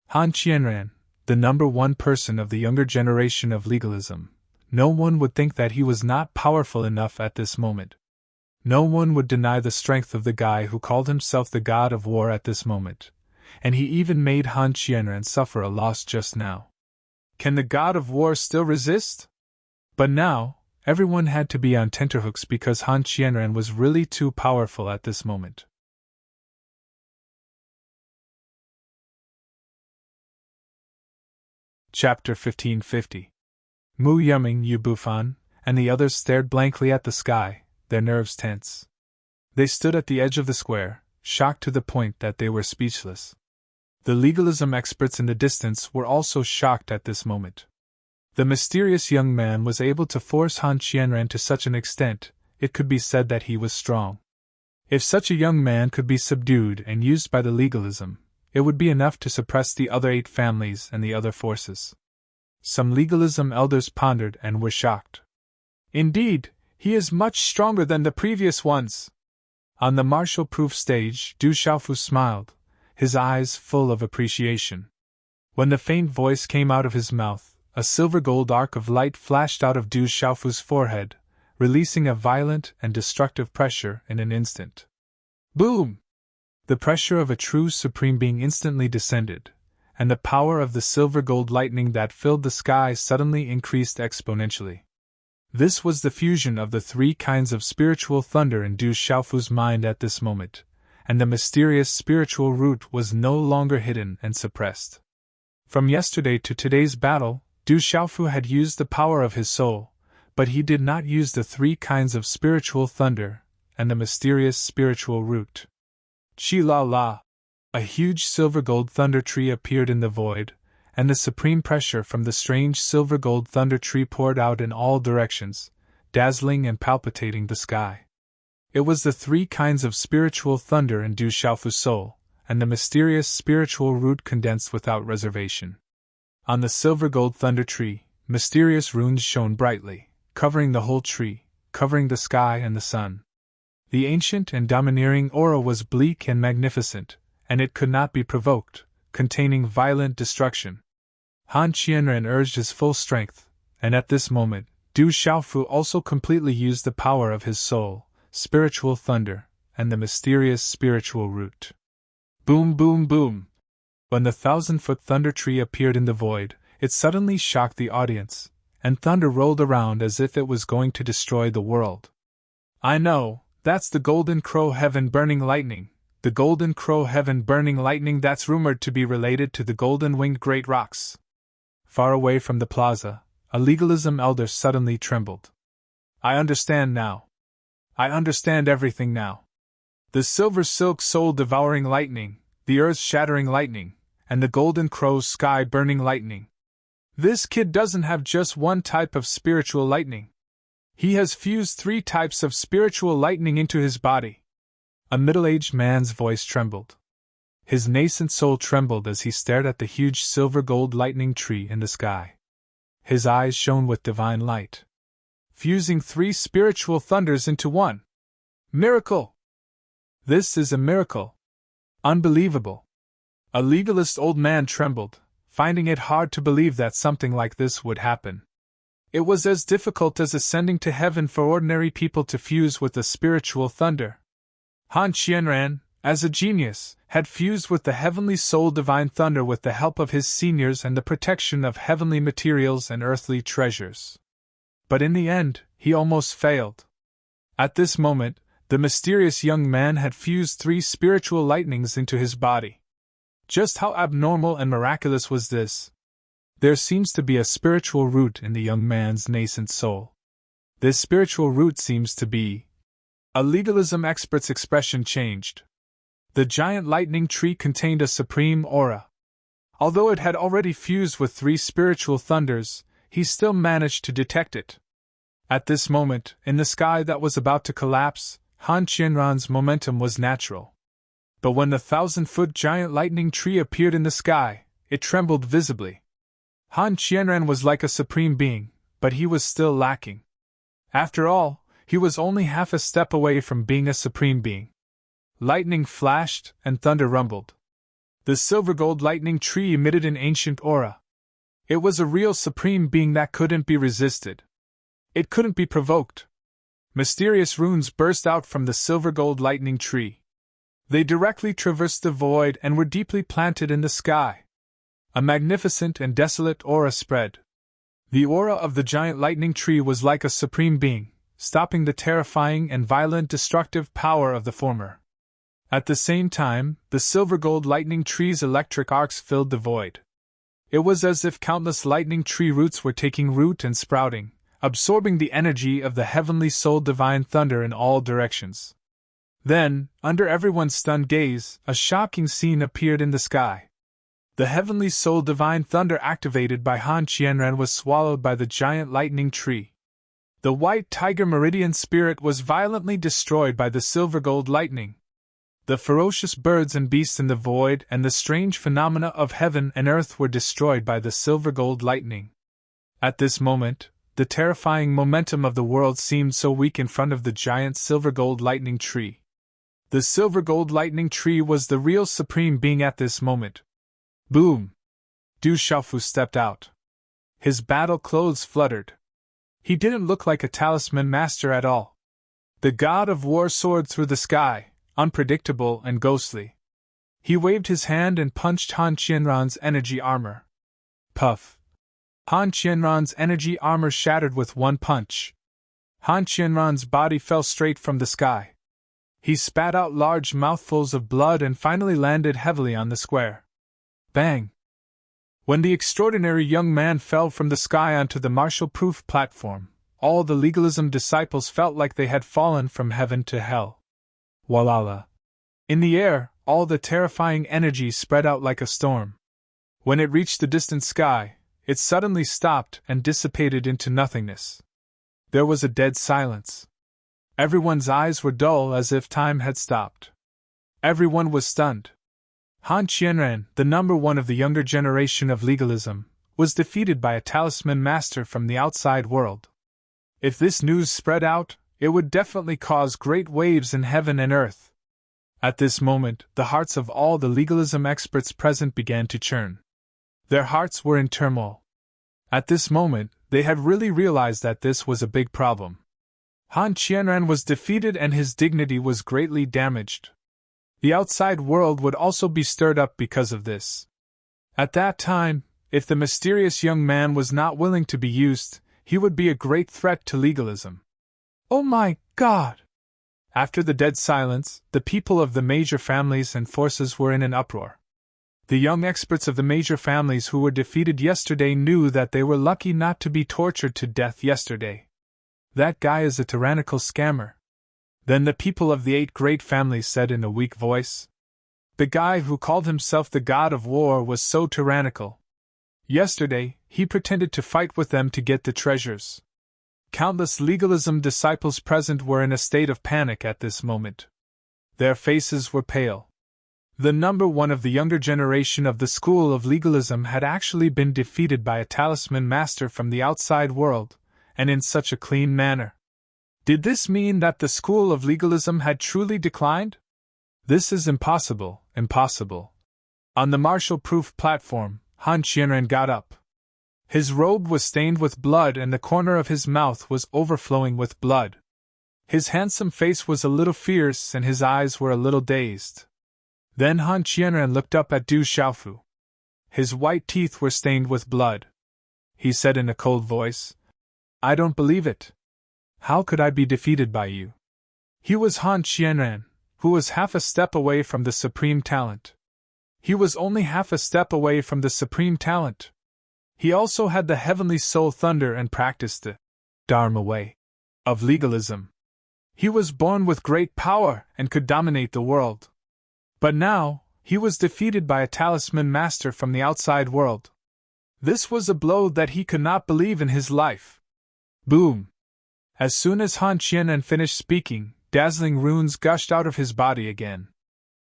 Han Qianren, the #1 person of the younger generation of legalism, no one would think that he was not powerful enough at this moment. No one would deny the strength of the guy who called himself the god of war at this moment, and he even made Han Qianren suffer a loss just now. Can the god of war still resist? But now, everyone had to be on tenterhooks because Han Qianren was really too powerful at this moment. Chapter 1550. Mu Yuming, Yu Bufan, and the others stared blankly at the sky, their nerves tense. They stood at the edge of the square, shocked to the point that they were speechless. The legalism experts in the distance were also shocked at this moment. The mysterious young man was able to force Han Qianren to such an extent, it could be said that he was strong. If such a young man could be subdued and used by the legalism, it would be enough to suppress the other 8 families and the other forces. Some legalism elders pondered and were shocked. Indeed, he is much stronger than the previous ones. On the martial-proof stage, Du Xiaofu smiled, his eyes full of appreciation. When the faint voice came out of his mouth, a silver-gold arc of light flashed out of Du Xiaofu's forehead, releasing a violent and destructive pressure in an instant. Boom! The pressure of a true supreme being instantly descended, and the power of the silver-gold lightning that filled the sky suddenly increased exponentially. This was the fusion of the 3 kinds of spiritual thunder in Du Xiaofu's mind at this moment, and the mysterious spiritual root was no longer hidden and suppressed. From yesterday to today's battle, Du Xiaofu had used the power of his soul, but he did not use the 3 kinds of spiritual thunder and the mysterious spiritual root. Chi-la-la! A huge silver-gold thunder tree appeared in the void, and the supreme pressure from the strange silver-gold thunder tree poured out in all directions, dazzling and palpitating the sky. It was the 3 kinds of spiritual thunder in Du Xiaofu's soul, and the mysterious spiritual root condensed without reservation. On the silver-gold thunder tree, mysterious runes shone brightly, covering the whole tree, covering the sky and the sun. The ancient and domineering aura was bleak and magnificent, and it could not be provoked, containing violent destruction. Han Qianren urged his full strength, and at this moment, Du Xiaofu also completely used the power of his soul, spiritual thunder, and the mysterious spiritual root. Boom, boom, boom! When the 1,000-foot thunder tree appeared in the void, it suddenly shocked the audience, and thunder rolled around as if it was going to destroy the world. I know, that's the golden crow heaven burning lightning, the golden crow heaven burning lightning that's rumored to be related to the golden-winged great rocks. Far away from the plaza, a legalism elder suddenly trembled. I understand now. I understand everything now. The silver silk soul-devouring lightning, the earth-shattering lightning, and the golden crow's sky-burning lightning. This kid doesn't have just one type of spiritual lightning. He has fused 3 types of spiritual lightning into his body. A middle-aged man's voice trembled. His nascent soul trembled as he stared at the huge silver-gold lightning tree in the sky. His eyes shone with divine light. Fusing 3 spiritual thunders into one. Miracle! This is a miracle. Unbelievable. A legalist old man trembled, finding it hard to believe that something like this would happen. It was as difficult as ascending to heaven for ordinary people to fuse with the spiritual thunder. Han Qianran, as a genius, had fused with the heavenly soul divine thunder with the help of his seniors and the protection of heavenly materials and earthly treasures. But in the end, he almost failed. At this moment, the mysterious young man had fused 3 spiritual lightnings into his body. Just how abnormal and miraculous was this? There seems to be a spiritual root in the young man's nascent soul. This spiritual root seems to be... A legalism expert's expression changed. The giant lightning tree contained a supreme aura. Although it had already fused with 3 spiritual thunders, he still managed to detect it. At this moment, in the sky that was about to collapse, Han Qianran's momentum was natural. But when the 1,000-foot giant lightning tree appeared in the sky, it trembled visibly. Han Qianran was like a supreme being, but he was still lacking. After all, he was only half a step away from being a supreme being. Lightning flashed and thunder rumbled. The silver-gold lightning tree emitted an ancient aura. It was a real supreme being that couldn't be resisted. It couldn't be provoked. Mysterious runes burst out from the silver-gold lightning tree. They directly traversed the void and were deeply planted in the sky. A magnificent and desolate aura spread. The aura of the giant lightning tree was like a supreme being, stopping the terrifying and violent destructive power of the former. At the same time, the silver-gold lightning tree's electric arcs filled the void. It was as if countless lightning tree roots were taking root and sprouting, absorbing the energy of the heavenly soul divine thunder in all directions. Then, under everyone's stunned gaze, a shocking scene appeared in the sky. The heavenly soul divine thunder activated by Han Qianran was swallowed by the giant lightning tree. The white tiger meridian spirit was violently destroyed by the silver-gold lightning. The ferocious birds and beasts in the void and the strange phenomena of heaven and earth were destroyed by the silver-gold lightning. At this moment, the terrifying momentum of the world seemed so weak in front of the giant silver-gold lightning tree. The silver-gold lightning tree was the real supreme being at this moment. Boom! Du Xiaofu stepped out. His battle clothes fluttered. He didn't look like a talisman master at all. The god of war soared through the sky, unpredictable and ghostly. He waved his hand and punched Han Qianran's energy armor. Puff! Han Qianran's energy armor shattered with one punch. Han Qianran's body fell straight from the sky. He spat out large mouthfuls of blood and finally landed heavily on the square. Bang! When the extraordinary young man fell from the sky onto the martial-proof platform, all the legalism disciples felt like they had fallen from heaven to hell. Walala! In the air, all the terrifying energy spread out like a storm. When it reached the distant sky, it suddenly stopped and dissipated into nothingness. There was a dead silence. Everyone's eyes were dull as if time had stopped. Everyone was stunned. Han Qianran, the number 1 of the younger generation of legalism, was defeated by a talisman master from the outside world. If this news spread out, it would definitely cause great waves in heaven and earth. At this moment, the hearts of all the legalism experts present began to churn. Their hearts were in turmoil. At this moment, they had really realized that this was a big problem. Han Qianran was defeated and his dignity was greatly damaged. The outside world would also be stirred up because of this. At that time, if the mysterious young man was not willing to be used, he would be a great threat to legalism. Oh my God! After the dead silence, the people of the major families and forces were in an uproar. The young experts of the major families who were defeated yesterday knew that they were lucky not to be tortured to death yesterday. That guy is a tyrannical scammer. Then the people of the 8 great families said in a weak voice. The guy who called himself the god of war was so tyrannical. Yesterday, he pretended to fight with them to get the treasures. Countless legalism disciples present were in a state of panic at this moment. Their faces were pale. The number one of the younger generation of the school of legalism had actually been defeated by a talisman master from the outside world, and in such a clean manner. Did this mean that the school of legalism had truly declined? This is impossible, impossible. On the martial-proof platform, Han Qianren got up. His robe was stained with blood and the corner of his mouth was overflowing with blood. His handsome face was a little fierce and his eyes were a little dazed. Then Han Qianren looked up at Du Xiaofu. His white teeth were stained with blood. He said in a cold voice, "I don't believe it. How could I be defeated by you?" He was Han Qianren, who was half a step away from the supreme talent. He was only half a step away from the supreme talent. He also had the heavenly soul thunder and practiced the Dharma way of legalism. He was born with great power and could dominate the world. But now, he was defeated by a talisman master from the outside world. This was a blow that he could not believe in his life. Boom! As soon as Han Qianren finished speaking, dazzling runes gushed out of his body again.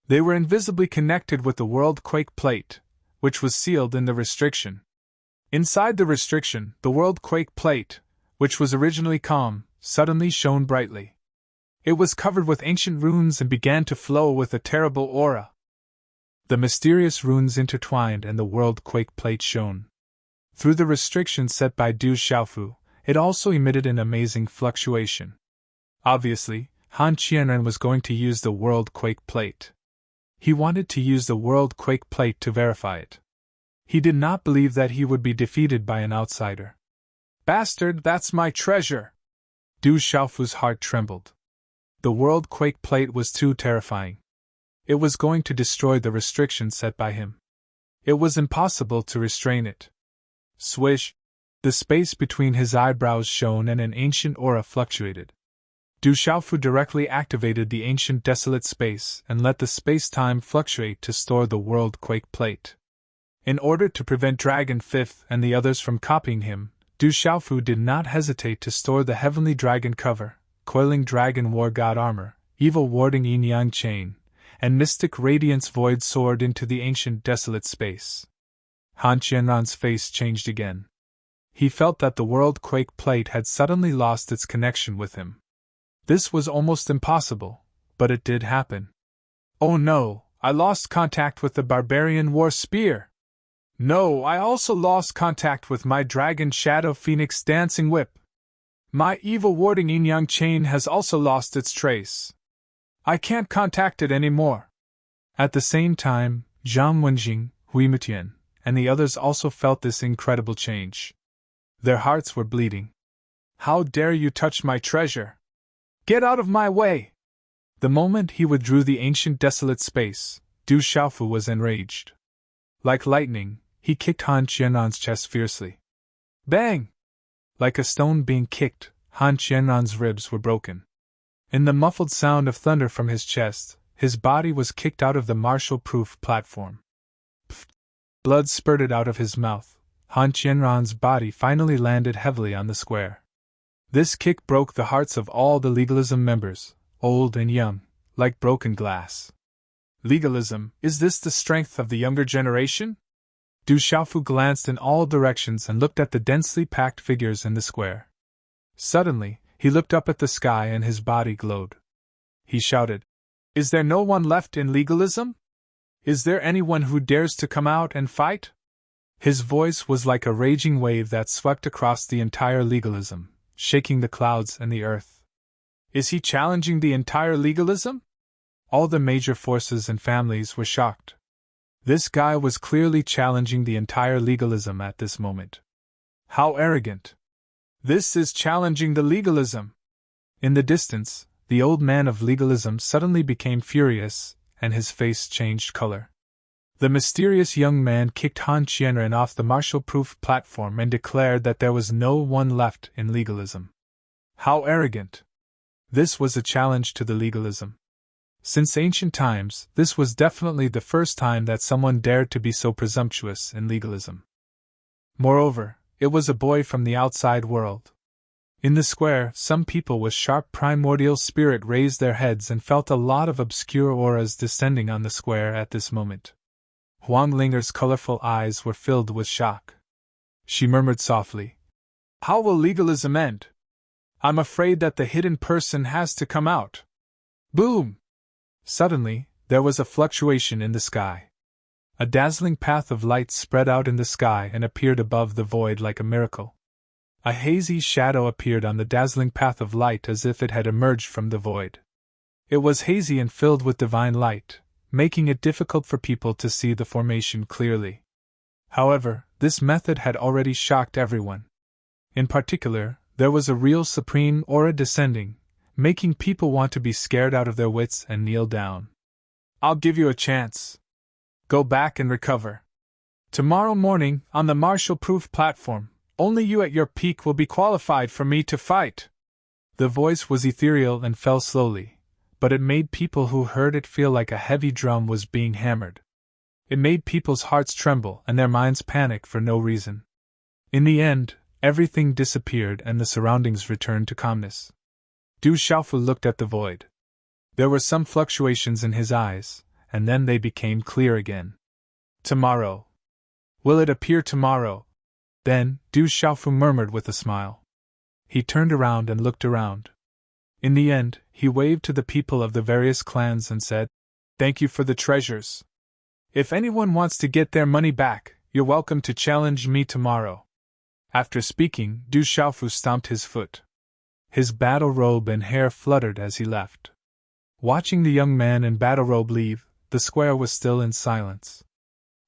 They were invisibly connected with the world quake plate, which was sealed in the restriction. Inside the restriction, the world quake plate, which was originally calm, suddenly shone brightly. It was covered with ancient runes and began to flow with a terrible aura. The mysterious runes intertwined and the world quake plate shone. Through the restriction set by Du Xiaofu, it also emitted an amazing fluctuation. Obviously, Han Qianren was going to use the world quake plate. He wanted to use the world quake plate to verify it. He did not believe that he would be defeated by an outsider. Bastard, that's my treasure! Du Xiaofu's heart trembled. The world quake plate was too terrifying. It was going to destroy the restriction set by him. It was impossible to restrain it. Swish! The space between his eyebrows shone and an ancient aura fluctuated. Du Xiaofu directly activated the ancient desolate space and let the space-time fluctuate to store the world quake plate. In order to prevent Dragon Fifth and the others from copying him, Du Xiaofu did not hesitate to store the heavenly dragon cover, coiling dragon war god armor, evil warding yin-yang chain, and mystic radiance void sword into the ancient desolate space. Han Qianren's face changed again. He felt that the world quake plate had suddenly lost its connection with him. This was almost impossible, but it did happen. Oh no, I lost contact with the barbarian war spear! No, I also lost contact with my dragon shadow phoenix dancing whip. My evil warding yin-yang chain has also lost its trace. I can't contact it anymore. At the same time, Zhang Wenjing, Hui Mutian, and the others also felt this incredible change. Their hearts were bleeding. How dare you touch my treasure? Get out of my way! The moment he withdrew the ancient desolate space, Du Xiaofu was enraged. Like lightning, he kicked Han Qianren's chest fiercely. Bang! Like a stone being kicked, Han Qianren's ribs were broken. In the muffled sound of thunder from his chest, his body was kicked out of the martial-proof platform. Pfft! Blood spurted out of his mouth. Han Qianren's body finally landed heavily on the square. This kick broke the hearts of all the legalism members, old and young, like broken glass. Legalism, is this the strength of the younger generation? Du Xiaofu glanced in all directions and looked at the densely packed figures in the square. Suddenly, he looked up at the sky and his body glowed. He shouted, "Is there no one left in legalism? Is there anyone who dares to come out and fight?" His voice was like a raging wave that swept across the entire legalism, shaking the clouds and the earth. Is he challenging the entire legalism? All the major forces and families were shocked. This guy was clearly challenging the entire legalism at this moment. How arrogant! This is challenging the legalism! In the distance, the old man of legalism suddenly became furious, and his face changed color. The mysterious young man kicked Han Qianren off the martial-proof platform and declared that there was no one left in legalism. How arrogant! This was a challenge to the legalism. Since ancient times, this was definitely the first time that someone dared to be so presumptuous in legalism. Moreover, it was a boy from the outside world. In the square, some people with sharp primordial spirit raised their heads and felt a lot of obscure auras descending on the square at this moment. Huang Linger's colorful eyes were filled with shock. She murmured softly, "How will legalism end? I'm afraid that the hidden person has to come out." Boom! Suddenly, there was a fluctuation in the sky. A dazzling path of light spread out in the sky and appeared above the void like a miracle. A hazy shadow appeared on the dazzling path of light as if it had emerged from the void. It was hazy and filled with divine light, making it difficult for people to see the formation clearly. However, this method had already shocked everyone. In particular, there was a real supreme aura descending, making people want to be scared out of their wits and kneel down. "I'll give you a chance. Go back and recover. Tomorrow morning, on the martial-proof platform, only you at your peak will be qualified for me to fight." The voice was ethereal and fell slowly, but it made people who heard it feel like a heavy drum was being hammered. It made people's hearts tremble and their minds panic for no reason. In the end, everything disappeared and the surroundings returned to calmness. Du Xiaofu looked at the void. There were some fluctuations in his eyes, and then they became clear again. "Tomorrow. Will it appear tomorrow?" Then, Du Xiaofu murmured with a smile. He turned around and looked around. In the end, he waved to the people of the various clans and said, "Thank you for the treasures. If anyone wants to get their money back, you're welcome to challenge me tomorrow." After speaking, Du Xiaofu stomped his foot. His battle robe and hair fluttered as he left. Watching the young man in battle robe leave, the square was still in silence.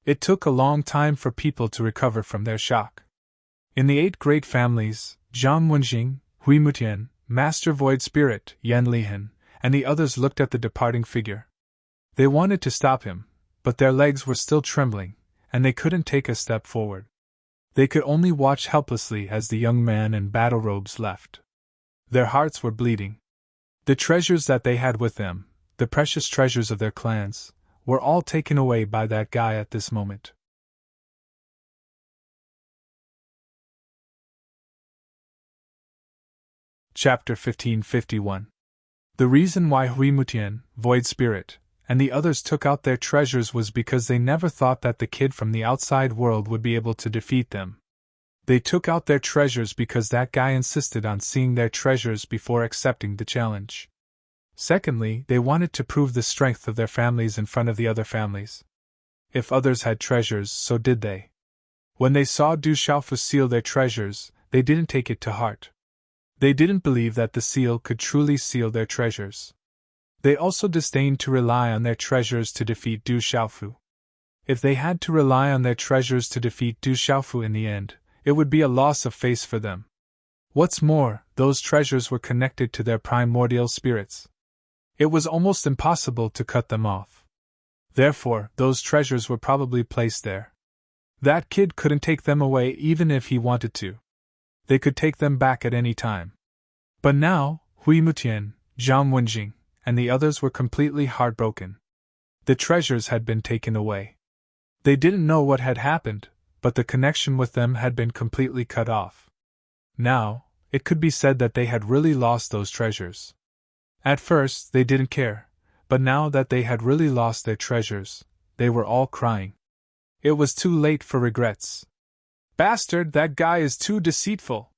It took a long time for people to recover from their shock. In the 8 great families, Zhang Wenjing, Hui Mutian, Master Void Spirit, Yan Lihan, and the others looked at the departing figure. They wanted to stop him, but their legs were still trembling, and they couldn't take a step forward. They could only watch helplessly as the young man in battle robes left. Their hearts were bleeding. The treasures that they had with them, the precious treasures of their clans, were all taken away by that guy at this moment. Chapter 1551. The reason why Hui Mutian, Void Spirit, and the others took out their treasures was because they never thought that the kid from the outside world would be able to defeat them. They took out their treasures because that guy insisted on seeing their treasures before accepting the challenge. Secondly, they wanted to prove the strength of their families in front of the other families. If others had treasures, so did they. When they saw Du Xiaofu seal their treasures, they didn't take it to heart. They didn't believe that the seal could truly seal their treasures. They also disdained to rely on their treasures to defeat Du Xiaofu. If they had to rely on their treasures to defeat Du Xiaofu in the end, it would be a loss of face for them. What's more, those treasures were connected to their primordial spirits. It was almost impossible to cut them off. Therefore, those treasures were probably placed there. That kid couldn't take them away even if he wanted to. They could take them back at any time. But now, Hui Mutian, Zhang Wenjing, and the others were completely heartbroken. The treasures had been taken away. They didn't know what had happened, but the connection with them had been completely cut off. Now, it could be said that they had really lost those treasures. At first, they didn't care, but now that they had really lost their treasures, they were all crying. It was too late for regrets. "Bastard, that guy is too deceitful.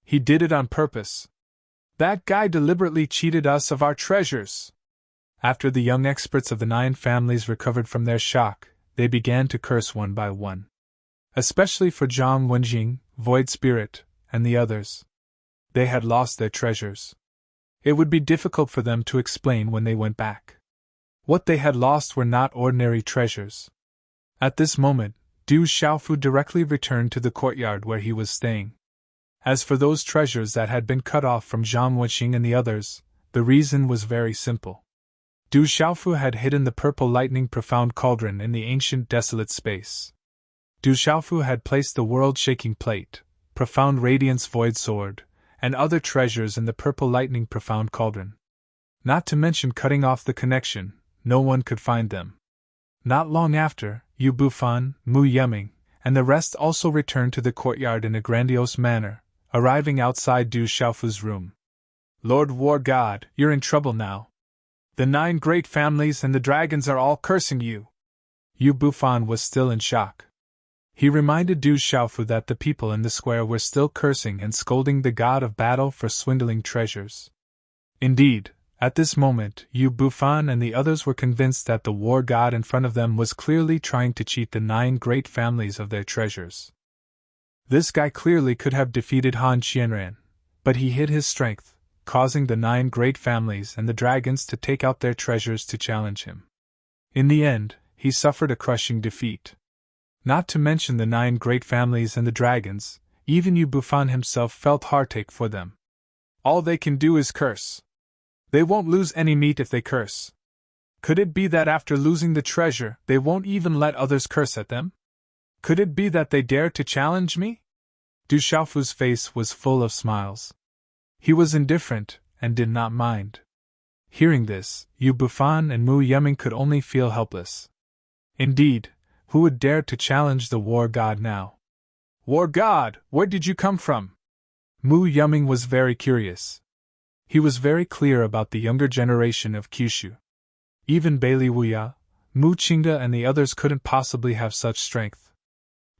He did it on purpose. That guy deliberately cheated us of our treasures." After the young experts of the 9 families recovered from their shock, they began to curse one by one. Especially for Zhang Wenjing, Void Spirit, and the others. They had lost their treasures. It would be difficult for them to explain when they went back. What they had lost were not ordinary treasures. At this moment, Du Xiaofu directly returned to the courtyard where he was staying. As for those treasures that had been cut off from Zhang Wenjing and the others, The reason was very simple. Du Xiaofu had hidden the purple lightning profound cauldron in the ancient desolate space. Du Xiaofu had placed the world-shaking plate, profound radiance void sword, and other treasures in the purple lightning profound cauldron. Not to mention cutting off the connection, no one could find them. Not long after, Yu Bufan, Mu Yeming, and the rest also returned to the courtyard in a grandiose manner, arriving outside Du Xiaofu's room. Lord War God, you're in trouble now. The 9 great families and the dragons are all cursing you. Yu Bufan was still in shock. He reminded Du Xiaofu that the people in the square were still cursing and scolding the god of battle for swindling treasures. Indeed, at this moment, Yu Bufan and the others were convinced that the war god in front of them was clearly trying to cheat the 9 great families of their treasures. This guy clearly could have defeated Han Qianran, but he hid his strength, causing the 9 great families and the dragons to take out their treasures to challenge him. In the end, he suffered a crushing defeat. Not to mention the 9 great families and the dragons, even Yu Bufan himself felt heartache for them. All they can do is curse. They won't lose any meat if they curse. Could it be that after losing the treasure, they won't even let others curse at them? Could it be that they dare to challenge me? Du Xiaofu's face was full of smiles. He was indifferent, and did not mind. Hearing this, Yu Bufan and Mu Yeming could only feel helpless. Indeed, who would dare to challenge the war god now? War god, where did you come from? Mu Yeming was very curious. He was very clear about the younger generation of Kyushu. Even Bailey Wuya, Mu Qingde and the others couldn't possibly have such strength.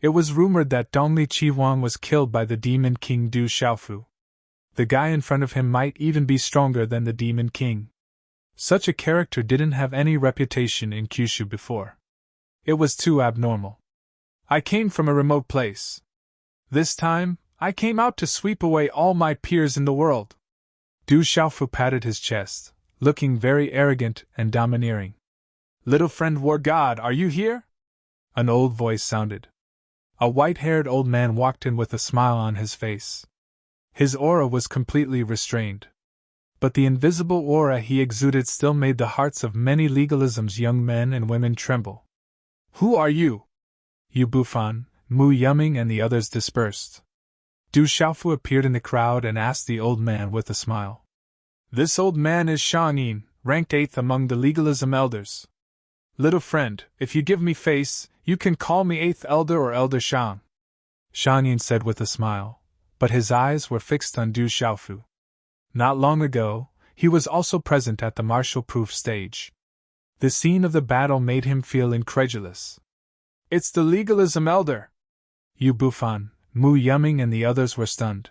It was rumored that Dongli Qihuang was killed by the demon king Du Xiaofu. The guy in front of him might even be stronger than the demon king. Such a character didn't have any reputation in Kyushu before. It was too abnormal. I came from a remote place. This time, I came out to sweep away all my peers in the world. Du Xiaofu patted his chest, looking very arrogant and domineering. Little friend war god, are you here? An old voice sounded. A white-haired old man walked in with a smile on his face. His aura was completely restrained. But the invisible aura he exuded still made the hearts of many legalism's young men and women tremble. Who are you? Yu Bufan, Mu Yeming and the others dispersed. Du Xiaofu appeared in the crowd and asked the old man with a smile. This old man is Shang Yin, ranked 8th among the legalism elders. Little friend, if you give me face, you can call me 8th elder or Elder Shang. Shang Yin said with a smile, but his eyes were fixed on Du Xiaofu. Not long ago, he was also present at the martial-proof stage. The scene of the battle made him feel incredulous. It's the legalism elder! Yu Bufan, Mu Yeming and the others were stunned.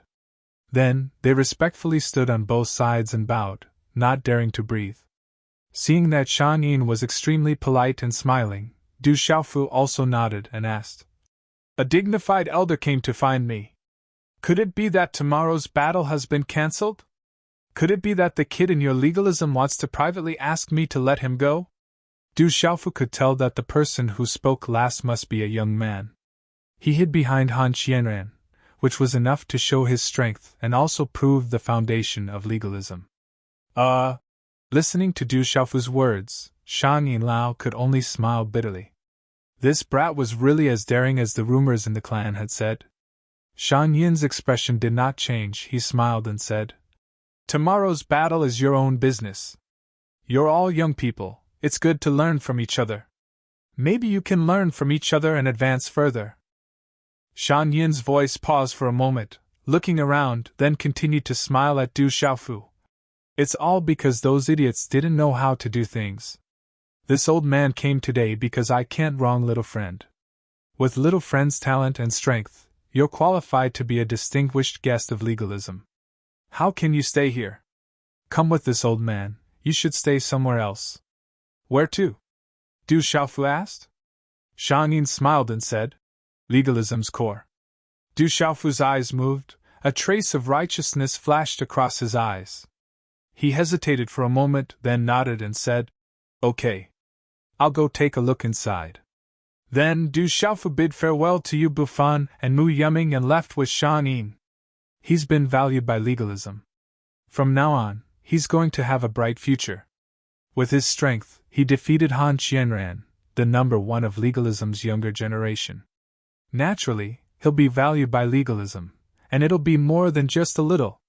Then, they respectfully stood on both sides and bowed, not daring to breathe. Seeing that Shang Yin was extremely polite and smiling, Du Xiaofu also nodded and asked. A dignified elder came to find me. Could it be that tomorrow's battle has been cancelled? Could it be that the kid in your legalism wants to privately ask me to let him go? Du Xiaofu could tell that the person who spoke last must be a young man. He hid behind Han Qianran, which was enough to show his strength and also proved the foundation of legalism. Listening to Du Xiaofu's words, Shang Yinlao could only smile bitterly. This brat was really as daring as the rumors in the clan had said. Shang Yin's expression did not change. He smiled and said, Tomorrow's battle is your own business. You're all young people, it's good to learn from each other. Maybe you can learn from each other and advance further. Shang Yin's voice paused for a moment, looking around, then continued to smile at Du Xiaofu. It's all because those idiots didn't know how to do things. This old man came today because I can't wrong little friend. With little friend's talent and strength, you're qualified to be a distinguished guest of legalism. How can you stay here? Come with this old man, you should stay somewhere else. Where to? Du Xiaofu asked. Shang Yin smiled and said, Legalism's core. Du Xiaofu's eyes moved, a trace of righteousness flashed across his eyes. He hesitated for a moment, then nodded and said, Okay. I'll go take a look inside. Then Du Xiaofu bid farewell to Yu Bufan and Mu Yeming and left with Shang Yin. He's been valued by legalism. From now on, he's going to have a bright future. With his strength, he defeated Han Qianran, the number one of legalism's younger generation. Naturally, he'll be valued by legalism, and it'll be more than just a little.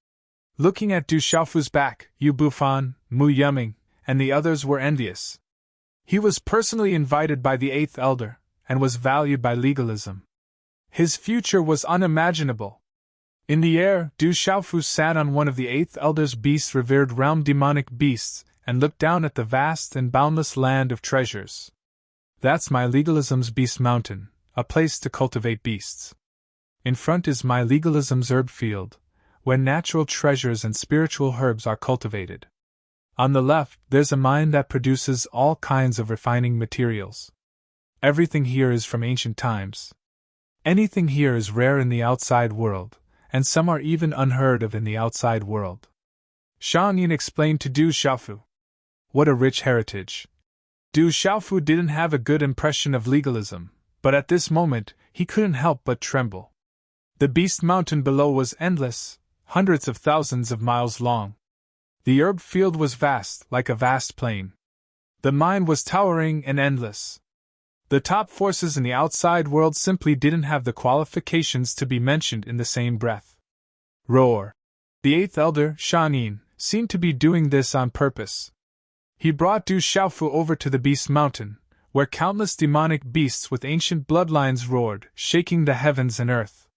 Looking at Du Xiaofu's back, Yu Bufan, Mu Yuming, and the others were envious. He was personally invited by the Eighth Elder, and was valued by legalism. His future was unimaginable. In the air, Du Xiaofu sat on one of the Eighth Elder's beasts' revered realm demonic beasts, and looked down at the vast and boundless land of treasures. That's my legalism's beast mountain, a place to cultivate beasts. In front is my legalism's herb field, where natural treasures and spiritual herbs are cultivated. On the left, there's a mine that produces all kinds of refining materials. Everything here is from ancient times. Anything here is rare in the outside world, and some are even unheard of in the outside world. Shang Yin explained to Du Xiaofu. What a rich heritage. Du Xiaofu didn't have a good impression of legalism, but at this moment, he couldn't help but tremble. The beast mountain below was endless, hundreds of thousands of miles long. The herb field was vast, like a vast plain. The mine was towering and endless. The top forces in the outside world simply didn't have the qualifications to be mentioned in the same breath. Roar! The Eighth Elder, Shang Yin, seemed to be doing this on purpose. He brought Du Xiaofu over to the Beast Mountain, where countless demonic beasts with ancient bloodlines roared, shaking the heavens and earth.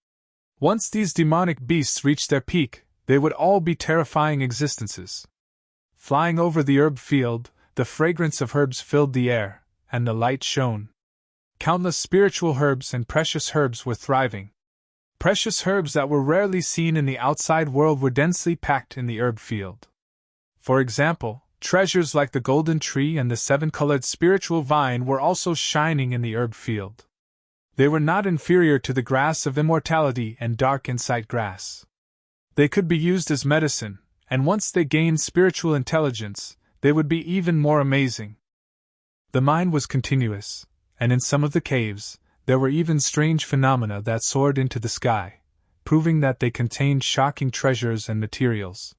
Once these demonic beasts reached their peak, they would all be terrifying existences. Flying over the herb field, the fragrance of herbs filled the air, and the light shone. Countless spiritual herbs and precious herbs were thriving. Precious herbs that were rarely seen in the outside world were densely packed in the herb field. For example, treasures like the golden tree and the seven-colored spiritual vine were also shining in the herb field. They were not inferior to the grass of immortality and dark insight grass. They could be used as medicine, and once they gained spiritual intelligence, they would be even more amazing. The mine was continuous, and in some of the caves, there were even strange phenomena that soared into the sky, proving that they contained shocking treasures and materials.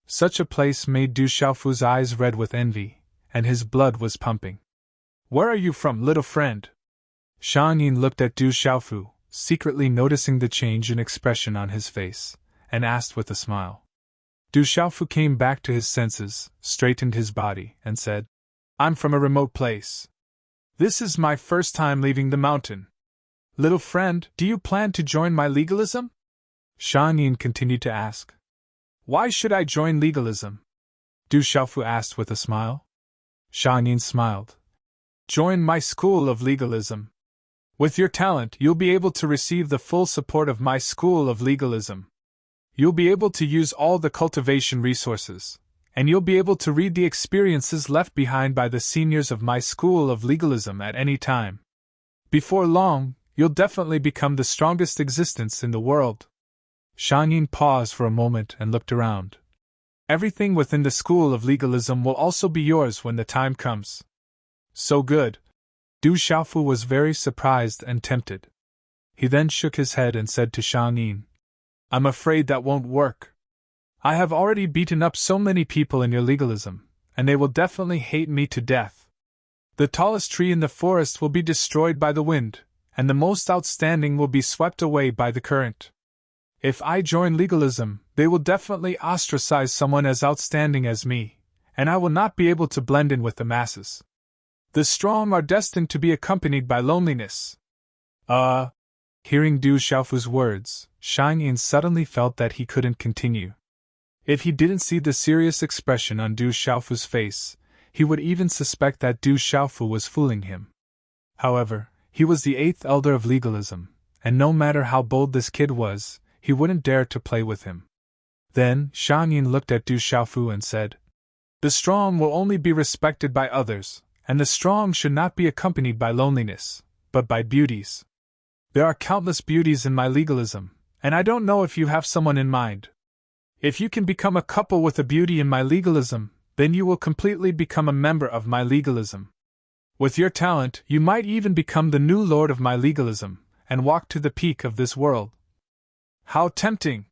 Such a place made Du Xiaofu's eyes red with envy, and his blood was pumping. Where are you from, little friend? Shang Yin looked at Du Xiaofu, secretly noticing the change in expression on his face, and asked with a smile. Du Xiaofu came back to his senses, straightened his body, and said, I'm from a remote place. This is my first time leaving the mountain. Little friend, do you plan to join my legalism? Shang Yin continued to ask. Why should I join legalism? Du Xiaofu asked with a smile. Shang Yin smiled. Join my school of legalism. With your talent, you'll be able to receive the full support of my school of legalism. You'll be able to use all the cultivation resources, and you'll be able to read the experiences left behind by the seniors of my school of legalism at any time. Before long, you'll definitely become the strongest existence in the world. Shang Yin paused for a moment and looked around. Everything within the school of legalism will also be yours when the time comes. So good. Du Xiaofu was very surprised and tempted. He then shook his head and said to Shang Yin, I'm afraid that won't work. I have already beaten up so many people in your legalism, and they will definitely hate me to death. The tallest tree in the forest will be destroyed by the wind, and the most outstanding will be swept away by the current. If I join legalism, they will definitely ostracize someone as outstanding as me, and I will not be able to blend in with the masses. The strong are destined to be accompanied by loneliness. Hearing Du Xiaofu's words, Shang Yin suddenly felt that he couldn't continue. If he didn't see the serious expression on Du Xiaofu's face, he would even suspect that Du Xiaofu was fooling him. However, he was the eighth elder of legalism, and no matter how bold this kid was, he wouldn't dare to play with him. Then, Shang Yin looked at Du Xiaofu and said, The strong will only be respected by others, and the strong should not be accompanied by loneliness, but by beauties. There are countless beauties in my legalism, and I don't know if you have someone in mind. If you can become a couple with a beauty in my legalism, then you will completely become a member of my legalism. With your talent, you might even become the new lord of my legalism, and walk to the peak of this world. How tempting!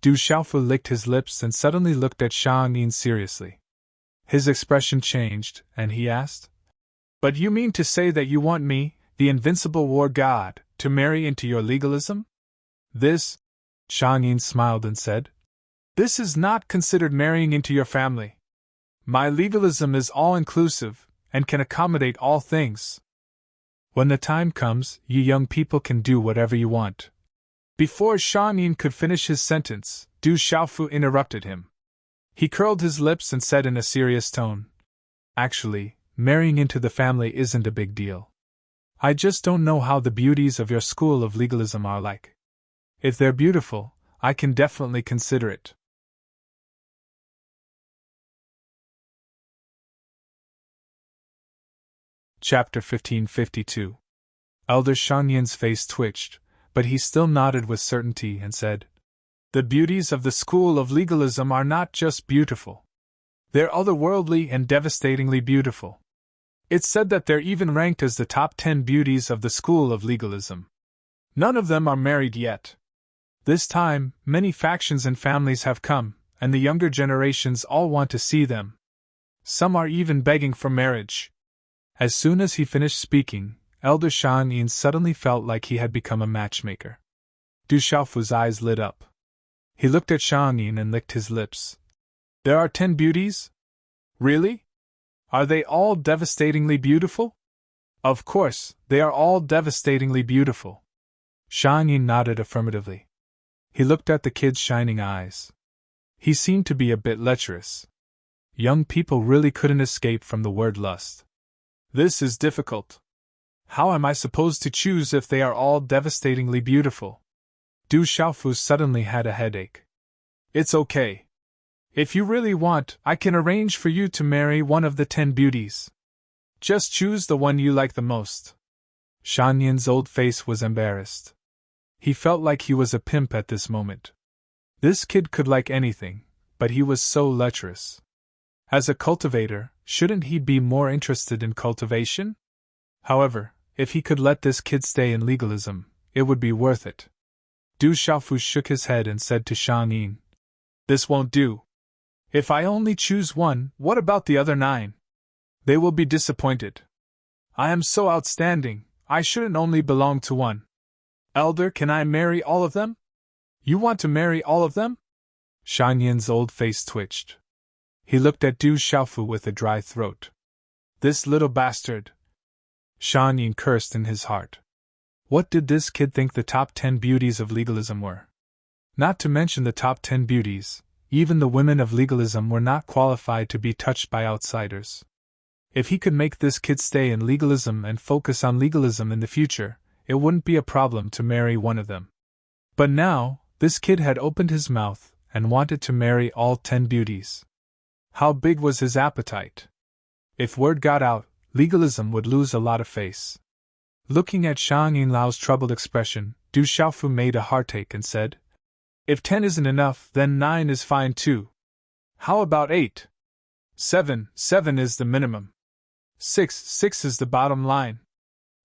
Du Xiaofu licked his lips and suddenly looked at Shang Yin seriously. His expression changed, and he asked, "But you mean to say that you want me, the invincible war god, to marry into your legalism?" "This," Shang Yin smiled and said, "this is not considered marrying into your family. My legalism is all-inclusive, and can accommodate all things. When the time comes, you young people can do whatever you want." Before Shang Yin could finish his sentence, Du Xiaofu interrupted him. He curled his lips and said in a serious tone, "Actually, marrying into the family isn't a big deal. I just don't know how the beauties of your school of legalism are like. If they're beautiful, I can definitely consider it." Chapter 1552. Elder Shang Yin's face twitched, but he still nodded with certainty and said, "The beauties of the school of legalism are not just beautiful. They're otherworldly and devastatingly beautiful. It's said that they're even ranked as the top 10 beauties of the school of legalism. None of them are married yet. This time, many factions and families have come, and the younger generations all want to see them. Some are even begging for marriage." As soon as he finished speaking, Elder Shang Yin suddenly felt like he had become a matchmaker. Du Xiaofu's eyes lit up. He looked at Shang Yin and licked his lips. "There are 10 beauties? Really? Are they all devastatingly beautiful?" "Of course, they are all devastatingly beautiful." Shang Yin nodded affirmatively. He looked at the kid's shining eyes. He seemed to be a bit lecherous. Young people really couldn't escape from the word lust. "This is difficult. How am I supposed to choose if they are all devastatingly beautiful?" Du Xiaofu suddenly had a headache. "It's okay. If you really want, I can arrange for you to marry one of the 10 beauties. Just choose the one you like the most." Shang Yin's old face was embarrassed. He felt like he was a pimp at this moment. This kid could like anything, but he was so lecherous. As a cultivator, shouldn't he be more interested in cultivation? However, if he could let this kid stay in legalism, it would be worth it. Du Xiaofu shook his head and said to Shang Yin, "This won't do. If I only choose one, what about the other 9? They will be disappointed. I am so outstanding, I shouldn't only belong to one. Elder, can I marry all of them?" "You want to marry all of them?" Shang Yin's old face twitched. He looked at Du Xiaofu with a dry throat. "This little bastard." Shang Yin cursed in his heart. What did this kid think the top 10 beauties of legalism were? Not to mention the top 10 beauties, even the women of legalism were not qualified to be touched by outsiders. If he could make this kid stay in legalism and focus on legalism in the future, it wouldn't be a problem to marry one of them. But now, this kid had opened his mouth and wanted to marry all 10 beauties. How big was his appetite? If word got out, legalism would lose a lot of face. Looking at Shang Yinlao's troubled expression, Du Xiaofu made a heartache and said, "If 10 isn't enough, then 9 is fine too. How about 8? 7 is the minimum. 6 is the bottom line.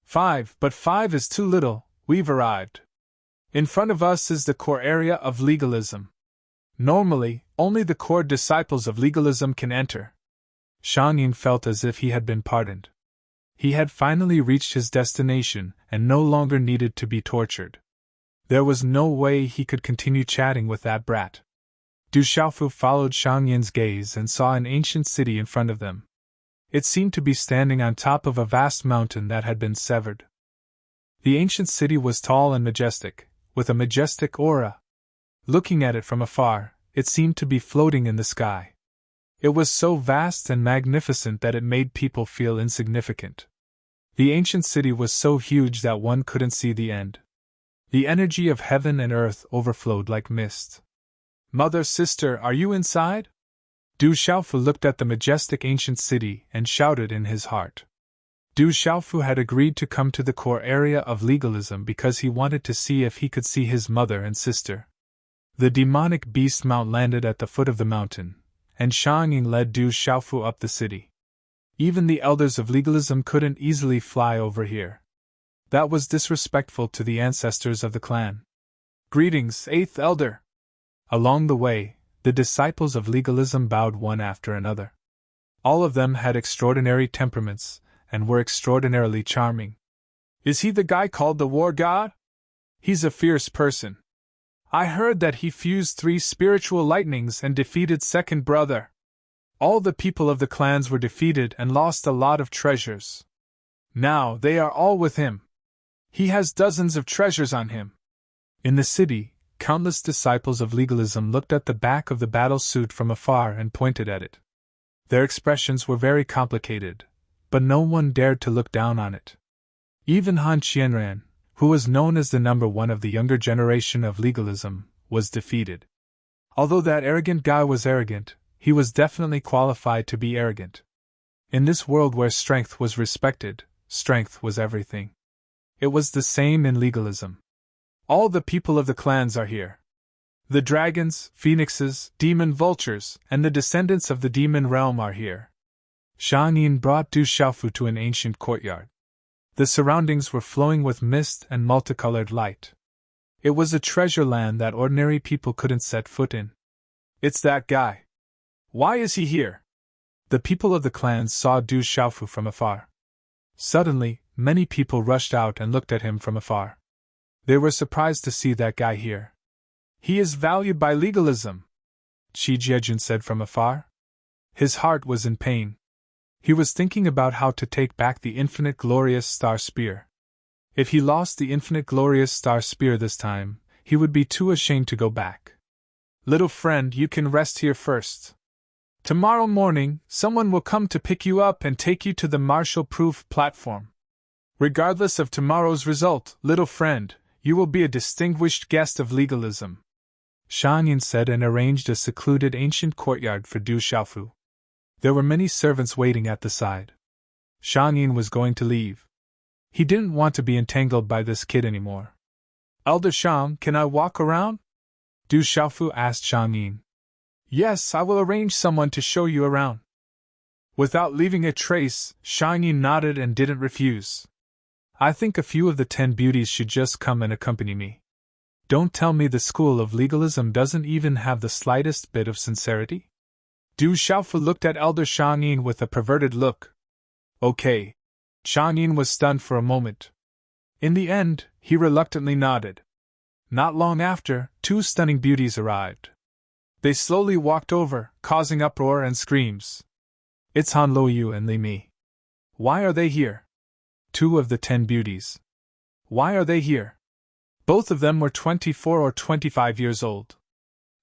5, but 5 is too little, we've arrived. In front of us is the core area of legalism. Normally, only the core disciples of legalism can enter." Shang Yin felt as if he had been pardoned. He had finally reached his destination and no longer needed to be tortured. There was no way he could continue chatting with that brat. Du Xiaofu followed Shang Yin's gaze and saw an ancient city in front of them. It seemed to be standing on top of a vast mountain that had been severed. The ancient city was tall and majestic, with a majestic aura. Looking at it from afar, it seemed to be floating in the sky. It was so vast and magnificent that it made people feel insignificant. The ancient city was so huge that one couldn't see the end. The energy of heaven and earth overflowed like mist. "Mother, sister, are you inside?" Du Xiaofu looked at the majestic ancient city and shouted in his heart. Du Xiaofu had agreed to come to the core area of legalism because he wanted to see if he could see his mother and sister. The demonic beast mount landed at the foot of the mountain, and Shang Yin led Du Xiaofu up the city. Even the elders of legalism couldn't easily fly over here. That was disrespectful to the ancestors of the clan. "Greetings, 8th Elder." Along the way, the disciples of legalism bowed one after another. All of them had extraordinary temperaments, and were extraordinarily charming. Is he the guy called the War God? He's a fierce person. I heard that he fused 3 spiritual lightnings and defeated Second Brother. All the people of the clans were defeated and lost a lot of treasures. Now they are all with him. He has dozens of treasures on him. In the city, countless disciples of legalism looked at the back of the battle suit from afar and pointed at it. Their expressions were very complicated, but no one dared to look down on it. Even Han Qianran, who was known as the number 1 of the younger generation of legalism, was defeated. Although that arrogant guy was arrogant, he was definitely qualified to be arrogant. In this world where strength was respected, strength was everything. It was the same in legalism. All the people of the clans are here. The dragons, phoenixes, demon vultures, and the descendants of the demon realm are here. Shang Yin brought Du Xiaofu to an ancient courtyard. The surroundings were flowing with mist and multicolored light. It was a treasure land that ordinary people couldn't set foot in. It's that guy. Why is he here? The people of the clans saw Du Xiaofu from afar. Suddenly, many people rushed out and looked at him from afar. They were surprised to see that guy here. He is valued by legalism, Qi Jiejun said from afar. His heart was in pain. He was thinking about how to take back the infinite glorious star spear. If he lost the infinite glorious star spear this time, he would be too ashamed to go back. Little friend, you can rest here first. Tomorrow morning, someone will come to pick you up and take you to the martial-proof platform. Regardless of tomorrow's result, little friend, you will be a distinguished guest of legalism. Shang Yin said and arranged a secluded ancient courtyard for Du Xiaofu. There were many servants waiting at the side. Shang Yin was going to leave. He didn't want to be entangled by this kid anymore. Elder Shang, can I walk around? Du Xiaofu asked Shang Yin. Yes, I will arrange someone to show you around. Without leaving a trace, Shang Yin nodded and didn't refuse. I think a few of the 10 beauties should just come and accompany me. Don't tell me the school of legalism doesn't even have the slightest bit of sincerity? Du Xiaofu looked at Elder Shang Yin with a perverted look. Okay. Shang Yin was stunned for a moment. In the end, he reluctantly nodded. Not long after, 2 stunning beauties arrived. They slowly walked over, causing uproar and screams. It's Han Luoyu and Li Mi. Why are they here? 2 of the 10 beauties. Why are they here? Both of them were 24 or 25 years old.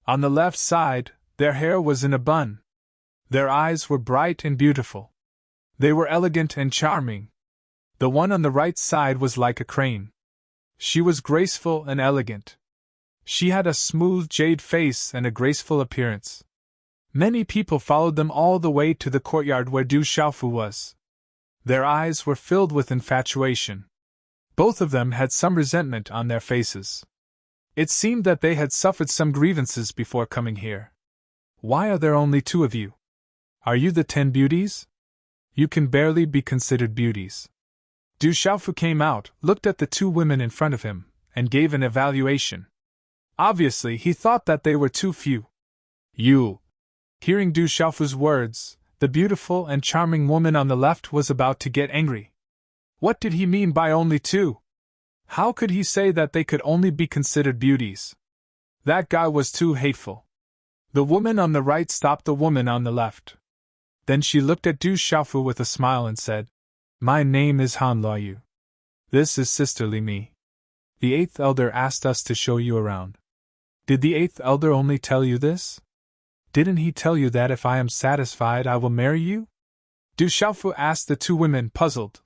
On the left side, their hair was in a bun. Their eyes were bright and beautiful. They were elegant and charming. The one on the right side was like a crane. She was graceful and elegant. She had a smooth jade face and a graceful appearance. Many people followed them all the way to the courtyard where Du Xiaofu was. Their eyes were filled with infatuation. Both of them had some resentment on their faces. It seemed that they had suffered some grievances before coming here. Why are there only 2 of you? Are you the 10 beauties? You can barely be considered beauties. Du Xiaofu came out, looked at the 2 women in front of him, and gave an evaluation. Obviously, he thought that they were too few. You. Hearing Du Xiaofu's words, the beautiful and charming woman on the left was about to get angry. What did he mean by only 2? How could he say that they could only be considered beauties? That guy was too hateful. The woman on the right stopped the woman on the left. Then she looked at Du Xiaofu with a smile and said, My name is Han Luoyu. This is Sister Li Mi. The 8th elder asked us to show you around. Did the 8th elder only tell you this? Didn't he tell you that if I am satisfied I will marry you? Du Xiaofu asked the 2 women, puzzled.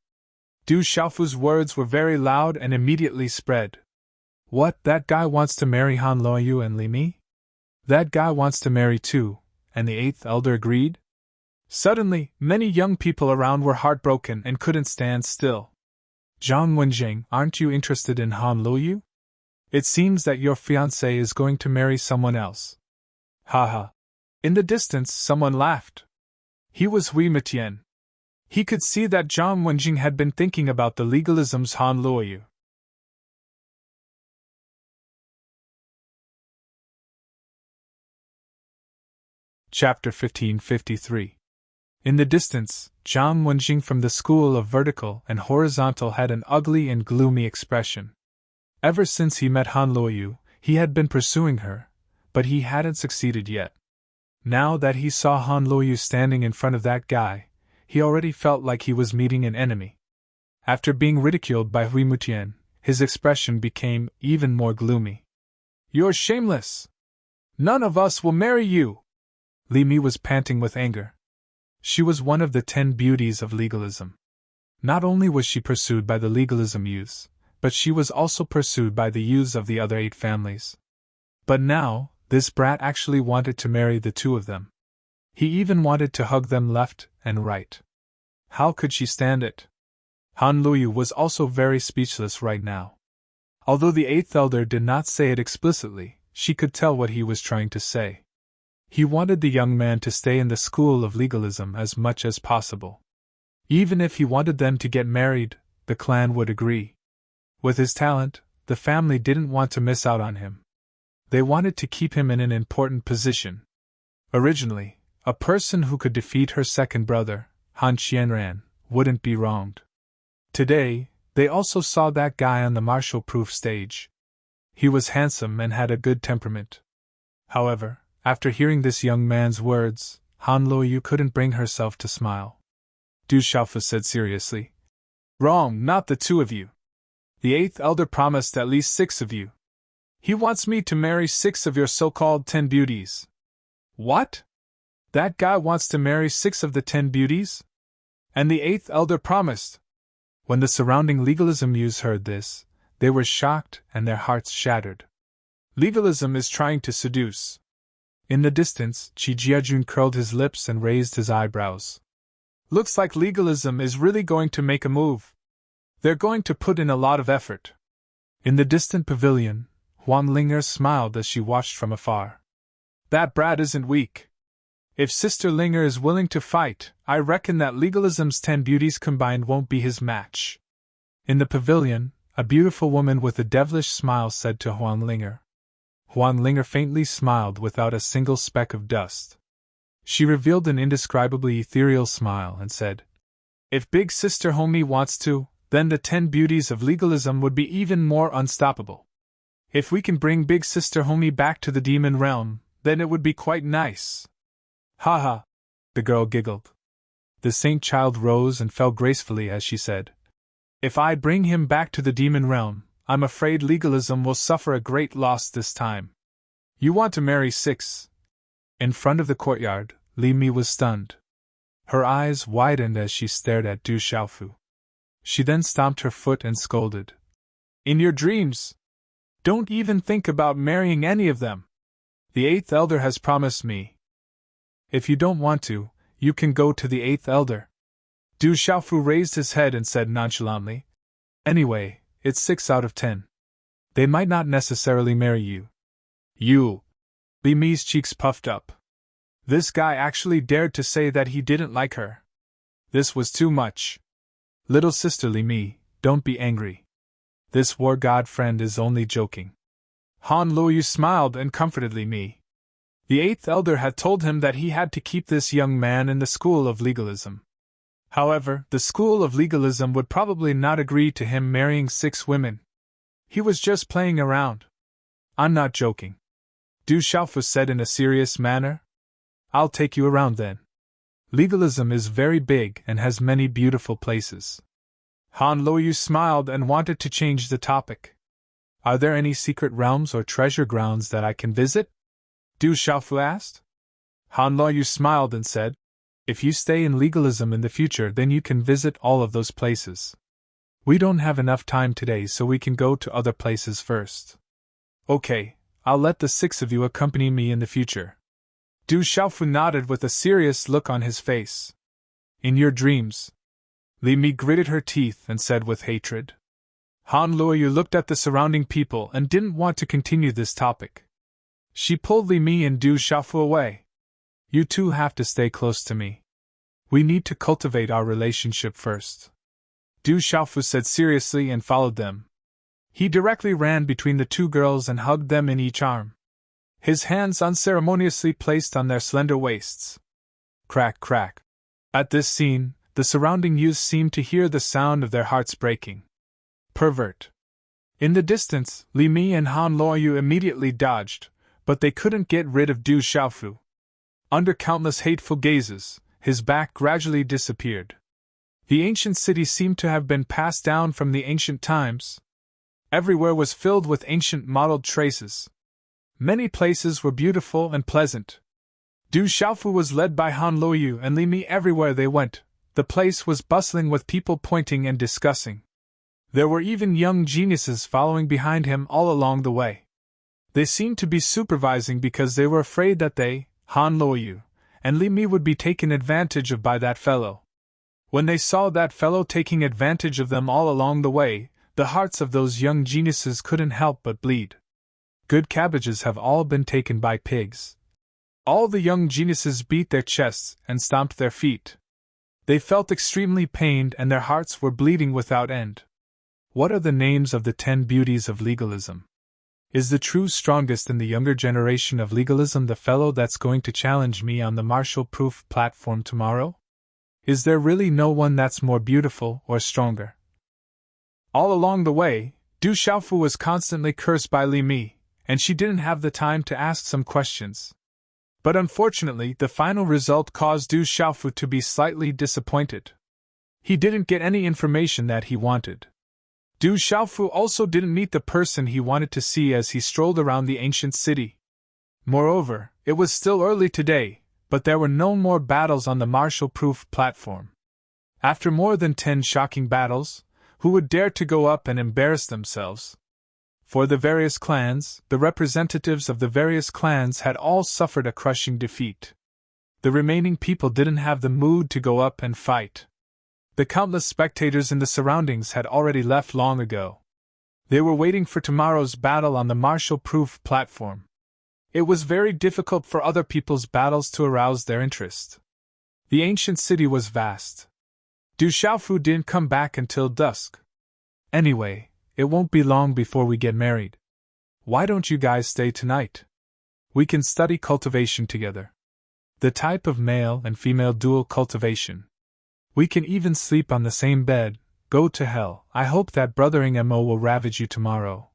Du Xiaofu's words were very loud and immediately spread. What, that guy wants to marry Han Luoyu and Li Mi? That guy wants to marry too, and the 8th elder agreed? Suddenly, many young people around were heartbroken and couldn't stand still. Zhang Wenjing, aren't you interested in Han Luoyu? It seems that your fiancé is going to marry someone else. Haha. In the distance, someone laughed. He was Hui Mitian. He could see that Zhang Wenjing had been thinking about the legalism's Han Luoyu. Chapter 1553. In the distance, Jiang Wenjing from the School of Vertical and Horizontal had an ugly and gloomy expression. Ever since he met Han Luoyu, he had been pursuing her, but he hadn't succeeded yet. Now that he saw Han Luoyu standing in front of that guy, he already felt like he was meeting an enemy. After being ridiculed by Hui Mutian, his expression became even more gloomy. "You're shameless! None of us will marry you!" Li Mi was panting with anger. She was one of the 10 beauties of legalism. Not only was she pursued by the legalism youths, but she was also pursued by the youths of the other 8 families. But now, this brat actually wanted to marry the 2 of them. He even wanted to hug them left and right. How could she stand it? Han Luoyu was also very speechless right now. Although the 8th elder did not say it explicitly, she could tell what he was trying to say. He wanted the young man to stay in the school of legalism as much as possible. Even if he wanted them to get married, the clan would agree. With his talent, the family didn't want to miss out on him. They wanted to keep him in an important position. Originally, a person who could defeat her second brother, Han Qianran, wouldn't be wronged. Today, they also saw that guy on the martial-proof stage. He was handsome and had a good temperament. However, after hearing this young man's words, Han Luoyu couldn't bring herself to smile. Du Xiaofu said seriously. "Wrong, not the 2 of you. The 8th elder promised at least 6 of you. He wants me to marry 6 of your so-called 10 beauties." "What? That guy wants to marry 6 of the 10 beauties? And the 8th elder promised?" When the surrounding legalism youths heard this, they were shocked and their hearts shattered. Legalism is trying to seduce. In the distance, Qi Jiajun curled his lips and raised his eyebrows. Looks like legalism is really going to make a move. They're going to put in a lot of effort. In the distant pavilion, Huan Linger smiled as she watched from afar. That brat isn't weak. If Sister Linger is willing to fight, I reckon that legalism's 10 beauties combined won't be his match. In the pavilion, a beautiful woman with a devilish smile said to Huan Linger. Huan Linger faintly smiled without a single speck of dust. She revealed an indescribably ethereal smile and said, "If Big Sister Homie wants to, then the 10 beauties of legalism would be even more unstoppable. If we can bring Big Sister Homie back to the demon realm, then it would be quite nice." "Ha ha!" the girl giggled. The saint child rose and fell gracefully as she said, "If I bring him back to the demon realm, I'm afraid legalism will suffer a great loss this time." "You want to marry 6? In front of the courtyard, Li Mi was stunned. Her eyes widened as she stared at Du Xiaofu. She then stomped her foot and scolded. "In your dreams! Don't even think about marrying any of them. The 8th elder has promised me. If you don't want to, you can go to the 8th elder." Du Xiaofu raised his head and said nonchalantly, "Anyway, it's 6 out of 10. They might not necessarily marry you." "You!" Li Mi's cheeks puffed up. This guy actually dared to say that he didn't like her. This was too much. "Little sister Li Mi, don't be angry. This war god friend is only joking." Han Luoyu smiled and comforted Li Mi. The 8th elder had told him that he had to keep this young man in the school of legalism. However, the school of legalism would probably not agree to him marrying 6 women. He was just playing around. "I'm not joking," Du Xiaofu said in a serious manner. "I'll take you around then. Legalism is very big and has many beautiful places." Han Luoyu smiled and wanted to change the topic. "Are there any secret realms or treasure grounds that I can visit?" Du Xiaofu asked. Han Luoyu smiled and said, "If you stay in legalism in the future, then you can visit all of those places. We don't have enough time today, so we can go to other places first." "Okay, I'll let the 6 of you accompany me in the future." Du Xiaofu nodded with a serious look on his face. "In your dreams." Li Mi gritted her teeth and said with hatred. Han Luoyu looked at the surrounding people and didn't want to continue this topic. She pulled Li Mi and Du Xiaofu away. "You two have to stay close to me. We need to cultivate our relationship first." Du Xiaofu said seriously and followed them. He directly ran between the 2 girls and hugged them in each arm. his hands unceremoniously placed on their slender waists. Crack, crack. At this scene, the surrounding youths seemed to hear the sound of their hearts breaking. Pervert. In the distance, Li Mi and Han Luoyu immediately dodged, but they couldn't get rid of Du Xiaofu. Under countless hateful gazes, his back gradually disappeared. The ancient city seemed to have been passed down from the ancient times. Everywhere was filled with ancient mottled traces. Many places were beautiful and pleasant. Du Xiaofu was led by Han Luoyu and Li Mi everywhere they went. The place was bustling with people pointing and discussing. There were even young geniuses following behind him all along the way. They seemed to be supervising because they were afraid that they, Han Luoyu, and Li Mi would be taken advantage of by that fellow. When they saw that fellow taking advantage of them all along the way, the hearts of those young geniuses couldn't help but bleed. Good cabbages have all been taken by pigs. All the young geniuses beat their chests and stomped their feet. They felt extremely pained and their hearts were bleeding without end. What are the names of the 10 beauties of legalism? Is the true strongest in the younger generation of legalism the fellow that's going to challenge me on the martial-proof platform tomorrow? Is there really no one that's more beautiful or stronger? All along the way, Du Xiaofu was constantly cursed by Li Mi, and she didn't have the time to ask some questions. But unfortunately, the final result caused Du Xiaofu to be slightly disappointed. He didn't get any information that he wanted. Du Xiaofu also didn't meet the person he wanted to see as he strolled around the ancient city. Moreover, it was still early today, but there were no more battles on the martial-proof platform. After more than 10 shocking battles, who would dare to go up and embarrass themselves? For the various clans, the representatives of the various clans had all suffered a crushing defeat. The remaining people didn't have the mood to go up and fight. The countless spectators in the surroundings had already left long ago. They were waiting for tomorrow's battle on the martial-proof platform. It was very difficult for other people's battles to arouse their interest. The ancient city was vast. Du Xiaofu didn't come back until dusk. Anyway, it won't be long before we get married. Why don't you guys stay tonight? We can study cultivation together. The type of male and female dual cultivation. We can even sleep on the same bed. Go to hell. I hope that brothering Mo will ravage you tomorrow.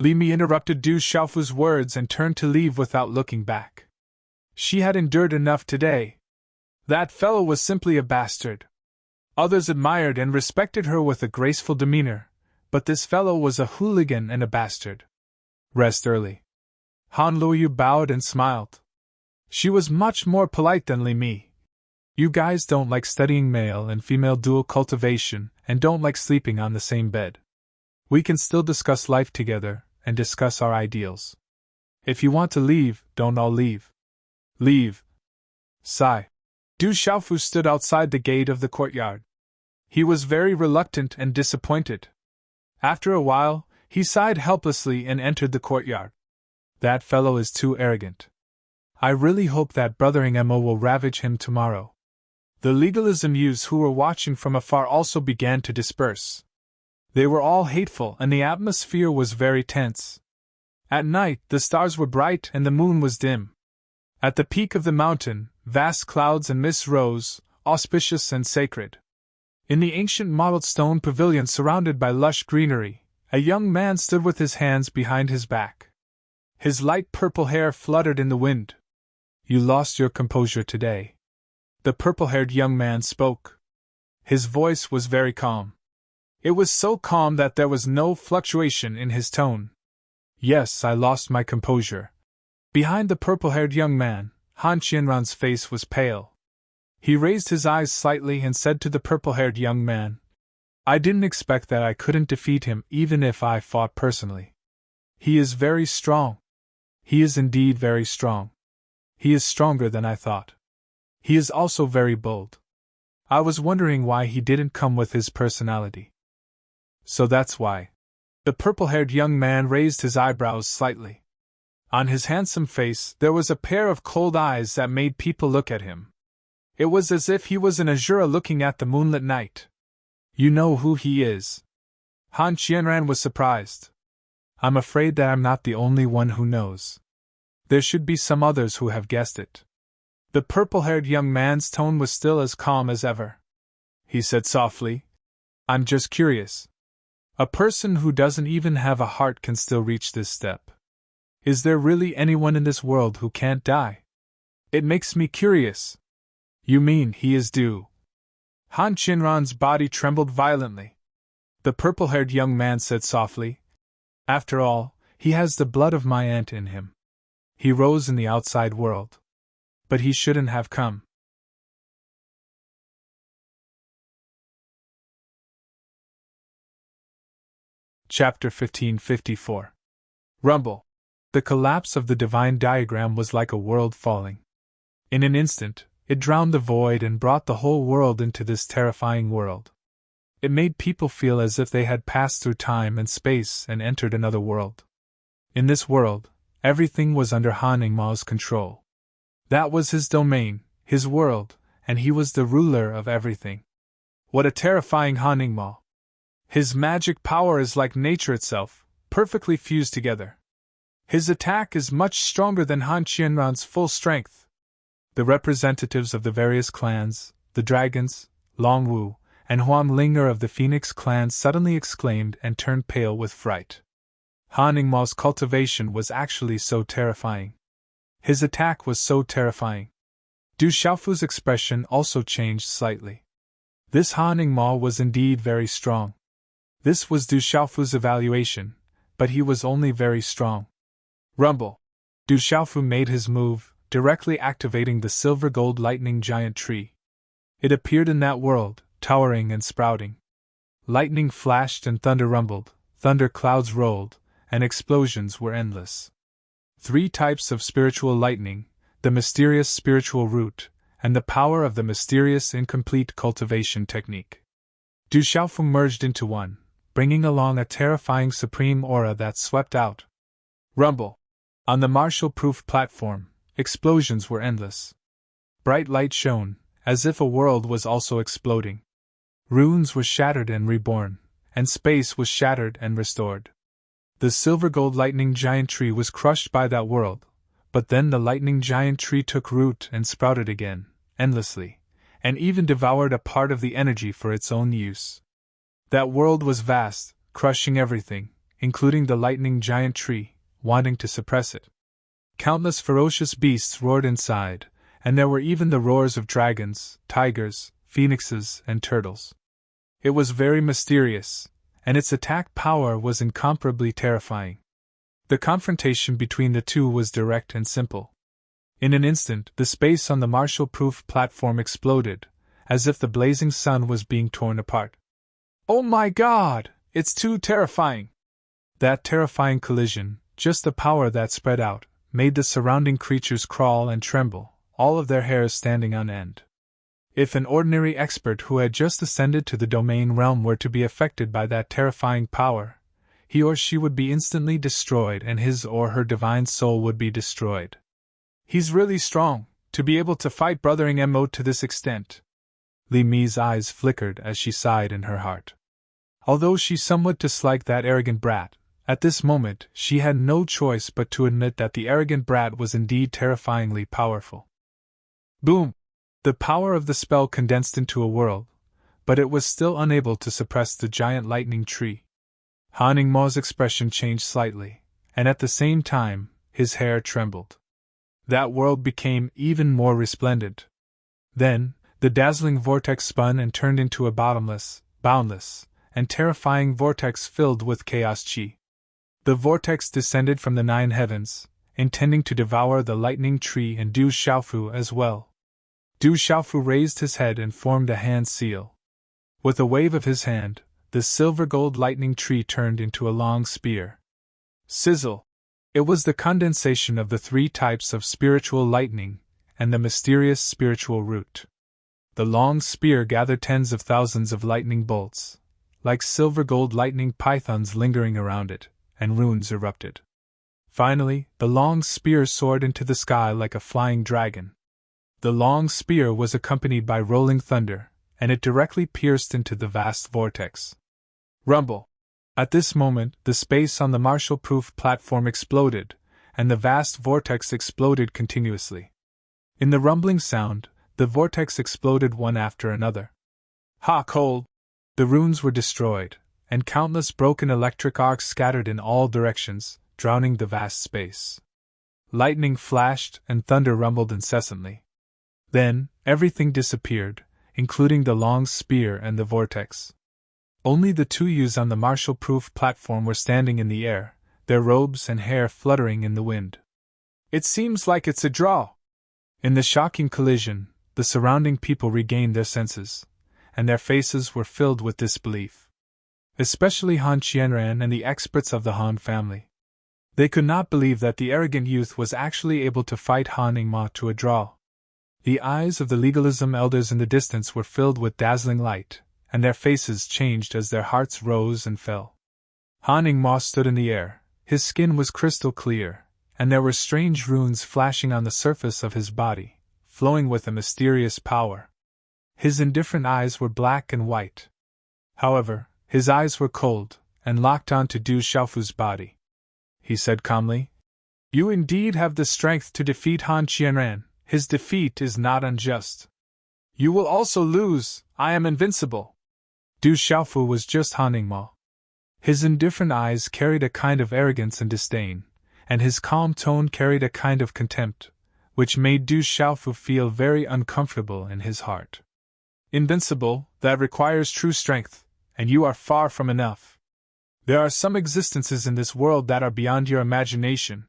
Li Mi interrupted Du Xiaofu's words and turned to leave without looking back. She had endured enough today. That fellow was simply a bastard. Others admired and respected her with a graceful demeanor, but this fellow was a hooligan and a bastard. Rest early. Han Luoyu bowed and smiled. She was much more polite than Li Mi. You guys don't like studying male and female dual cultivation and don't like sleeping on the same bed. We can still discuss life together and discuss our ideals. If you want to leave, don't all leave. Leave. Sigh. Du Xiaofu stood outside the gate of the courtyard. He was very reluctant and disappointed. After a while, he sighed helplessly and entered the courtyard. That fellow is too arrogant. I really hope that brothering Mo will ravage him tomorrow. The legalism youths who were watching from afar also began to disperse. They were all hateful and the atmosphere was very tense. At night, the stars were bright and the moon was dim. At the peak of the mountain, vast clouds and mists rose, auspicious and sacred. In the ancient mottled stone pavilion surrounded by lush greenery, a young man stood with his hands behind his back. His light purple hair fluttered in the wind. You lost your composure today. The purple-haired young man spoke. His voice was very calm. It was so calm that there was no fluctuation in his tone. Yes, I lost my composure. Behind the purple-haired young man, Han Qianran's face was pale. He raised his eyes slightly and said to the purple-haired young man, I didn't expect that I couldn't defeat him even if I fought personally. He is very strong. He is indeed very strong. He is stronger than I thought. He is also very bold. I was wondering why he didn't come with his personality. So that's why. The purple-haired young man raised his eyebrows slightly. On his handsome face there was a pair of cold eyes that made people look at him. It was as if he was an azure looking at the moonlit night. You know who he is. Han Qianran was surprised. I'm afraid that I'm not the only one who knows. There should be some others who have guessed it. The purple-haired young man's tone was still as calm as ever. He said softly, I'm just curious. A person who doesn't even have a heart can still reach this step. Is there really anyone in this world who can't die? It makes me curious. You mean he is due? Han Chinran's body trembled violently. The purple-haired young man said softly, After all, he has the blood of my aunt in him. He rose in the outside world. But he shouldn't have come. Chapter 1554. Rumble. The collapse of the divine diagram was like a world falling. In an instant, it drowned the void and brought the whole world into this terrifying world. It made people feel as if they had passed through time and space and entered another world. In this world, everything was under Han Ningma's control. That was his domain, his world, and he was the ruler of everything. What a terrifying Han Ningma! His magic power is like nature itself, perfectly fused together. His attack is much stronger than Han Qianran's full strength. The representatives of the various clans, the dragons, Long Wu, and Huang Linger of the Phoenix clan suddenly exclaimed and turned pale with fright. Han Ningma's cultivation was actually so terrifying. His attack was so terrifying. Du Xiaofu's expression also changed slightly. This Han Ningma was indeed very strong. This was Du Xiaofu's evaluation, but he was only very strong. Rumble. Du Xiaofu made his move, directly activating the silver-gold lightning giant tree. It appeared in that world, towering and sprouting. Lightning flashed and thunder rumbled, thunder clouds rolled, and explosions were endless. 3 types of spiritual lightning, the mysterious spiritual root, and the power of the mysterious incomplete cultivation technique. Du Xiaofu merged into one, bringing along a terrifying supreme aura that swept out. Rumble. On the martial-proof platform, explosions were endless. Bright light shone, as if a world was also exploding. Runes were shattered and reborn, and space was shattered and restored. The silver-gold lightning giant tree was crushed by that world, but then the lightning giant tree took root and sprouted again, endlessly, and even devoured a part of the energy for its own use. That world was vast, crushing everything, including the lightning giant tree, wanting to suppress it. Countless ferocious beasts roared inside, and there were even the roars of dragons, tigers, phoenixes, and turtles. It was very mysterious, and its attack power was incomparably terrifying. The confrontation between the two was direct and simple. In an instant, the space on the martial-proof platform exploded, as if the blazing sun was being torn apart. Oh my God! It's too terrifying! That terrifying collision, just the power that spread out, made the surrounding creatures crawl and tremble, all of their hairs standing on end. If an ordinary expert who had just ascended to the domain realm were to be affected by that terrifying power, he or she would be instantly destroyed and his or her divine soul would be destroyed. He's really strong, to be able to fight Brothering Mo to this extent. Li Mi's eyes flickered as she sighed in her heart. Although she somewhat disliked that arrogant brat, at this moment she had no choice but to admit that the arrogant brat was indeed terrifyingly powerful. Boom! The power of the spell condensed into a world, but it was still unable to suppress the giant lightning tree. Han Ningma's expression changed slightly, and at the same time, his hair trembled. That world became even more resplendent. Then, the dazzling vortex spun and turned into a bottomless, boundless, and terrifying vortex filled with chaos chi. The vortex descended from the 9 heavens, intending to devour the lightning tree and Du Xiaofu as well. Du Xiaofu raised his head and formed a hand seal. With a wave of his hand, the silver-gold lightning tree turned into a long spear. Sizzle! It was the condensation of the 3 types of spiritual lightning and the mysterious spiritual root. The long spear gathered tens of thousands of lightning bolts, like silver-gold lightning pythons lingering around it, and runes erupted. Finally, the long spear soared into the sky like a flying dragon. The long spear was accompanied by rolling thunder, and it directly pierced into the vast vortex. Rumble! At this moment, the space on the martial-proof platform exploded, and the vast vortex exploded continuously. In the rumbling sound, the vortex exploded one after another. Ha! Cold! The runes were destroyed, and countless broken electric arcs scattered in all directions, drowning the vast space. Lightning flashed and thunder rumbled incessantly. Then, everything disappeared, including the long spear and the vortex. Only the two youths on the martial-proof platform were standing in the air, their robes and hair fluttering in the wind. It seems like it's a draw. In the shocking collision, the surrounding people regained their senses, and their faces were filled with disbelief. Especially Han Qianran and the experts of the Han family. They could not believe that the arrogant youth was actually able to fight Han Ningma to a draw. The eyes of the legalism elders in the distance were filled with dazzling light, and their faces changed as their hearts rose and fell. Han Ningma stood in the air, his skin was crystal clear, and there were strange runes flashing on the surface of his body, flowing with a mysterious power. His indifferent eyes were black and white. However, his eyes were cold, and locked onto Du Xiaofu's body. He said calmly, "You indeed have the strength to defeat Han Qianran. His defeat is not unjust. You will also lose. I am invincible." Du Xiaofu was just Han Ningma. His indifferent eyes carried a kind of arrogance and disdain, and his calm tone carried a kind of contempt, which made Du Xiaofu feel very uncomfortable in his heart. "Invincible, that requires true strength, and you are far from enough. There are some existences in this world that are beyond your imagination,"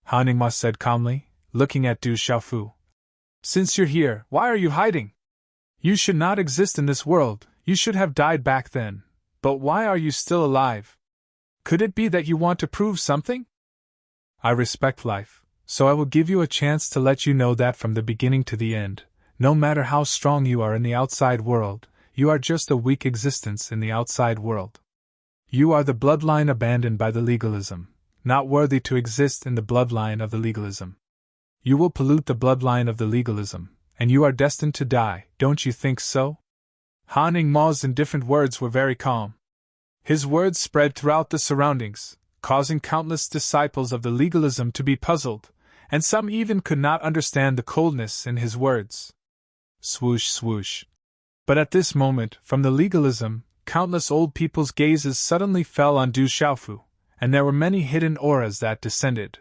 Han Ningma said calmly, looking at Du Xiaofu. "Since you're here, why are you hiding? You should not exist in this world, you should have died back then, but why are you still alive? Could it be that you want to prove something?" "I respect life, so I will give you a chance to let you know that from the beginning to the end, no matter how strong you are in the outside world, you are just a weak existence in the outside world. You are the bloodline abandoned by the legalism, not worthy to exist in the bloodline of the legalism. You will pollute the bloodline of the legalism, and you are destined to die, don't you think so?" Han Ningma's indifferent words were very calm. His words spread throughout the surroundings, causing countless disciples of the legalism to be puzzled, and some even could not understand the coldness in his words. Swoosh, swoosh. But at this moment, from the legalism, countless old people's gazes suddenly fell on Du Xiaofu, and there were many hidden auras that descended.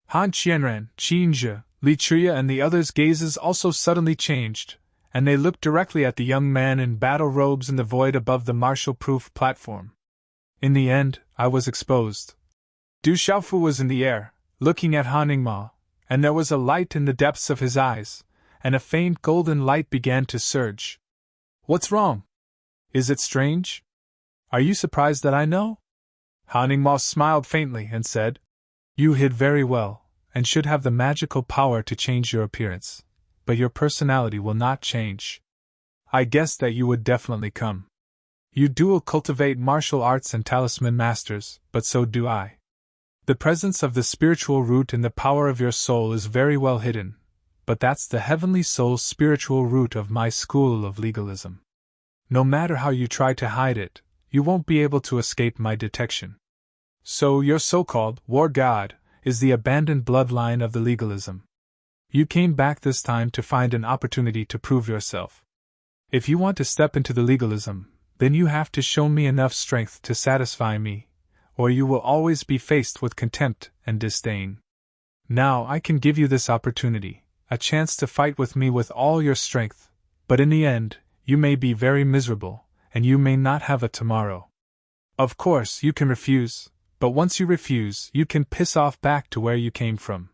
Han Qianran, Qinzhe, Li Chuya and the others' gazes also suddenly changed, and they looked directly at the young man in battle robes in the void above the martial-proof platform. In the end, I was exposed. Du Xiaofu was in the air, looking at Han Ningma, and there was a light in the depths of his eyes, and a faint golden light began to surge. "What's wrong? Is it strange? Are you surprised that I know?" Han Ningma smiled faintly and said, "You hid very well, and should have the magical power to change your appearance, but your personality will not change. I guessed that you would definitely come. You dual cultivate martial arts and talisman masters, but so do I. The presence of the spiritual root in the power of your soul is very well hidden, but that's the heavenly soul's spiritual root of my school of legalism. No matter how you try to hide it, you won't be able to escape my detection. So your so-called war god is the abandoned bloodline of the legalism. You came back this time to find an opportunity to prove yourself. If you want to step into the legalism, then you have to show me enough strength to satisfy me, or you will always be faced with contempt and disdain. Now I can give you this opportunity, a chance to fight with me with all your strength, but in the end, you may be very miserable, and you may not have a tomorrow. Of course, you can refuse, but once you refuse, you can piss off back to where you came from.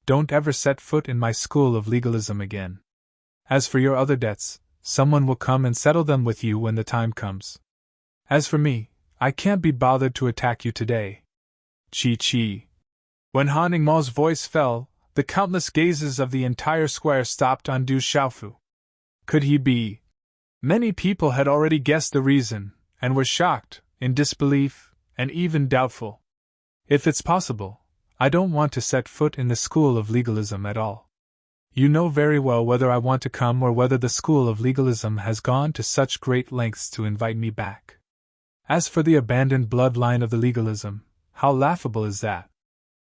Don't ever set foot in my school of legalism again. As for your other debts, someone will come and settle them with you when the time comes. As for me, I can't be bothered to attack you today. Chi. When Han Ningma's voice fell, the countless gazes of the entire square stopped on Du Xiaofu. Could he be? Many people had already guessed the reason, and were shocked, in disbelief, and even doubtful. If it's possible, I don't want to set foot in the school of legalism at all. You know very well whether I want to come or whether the school of legalism has gone to such great lengths to invite me back. As for the abandoned bloodline of the legalism, how laughable is that?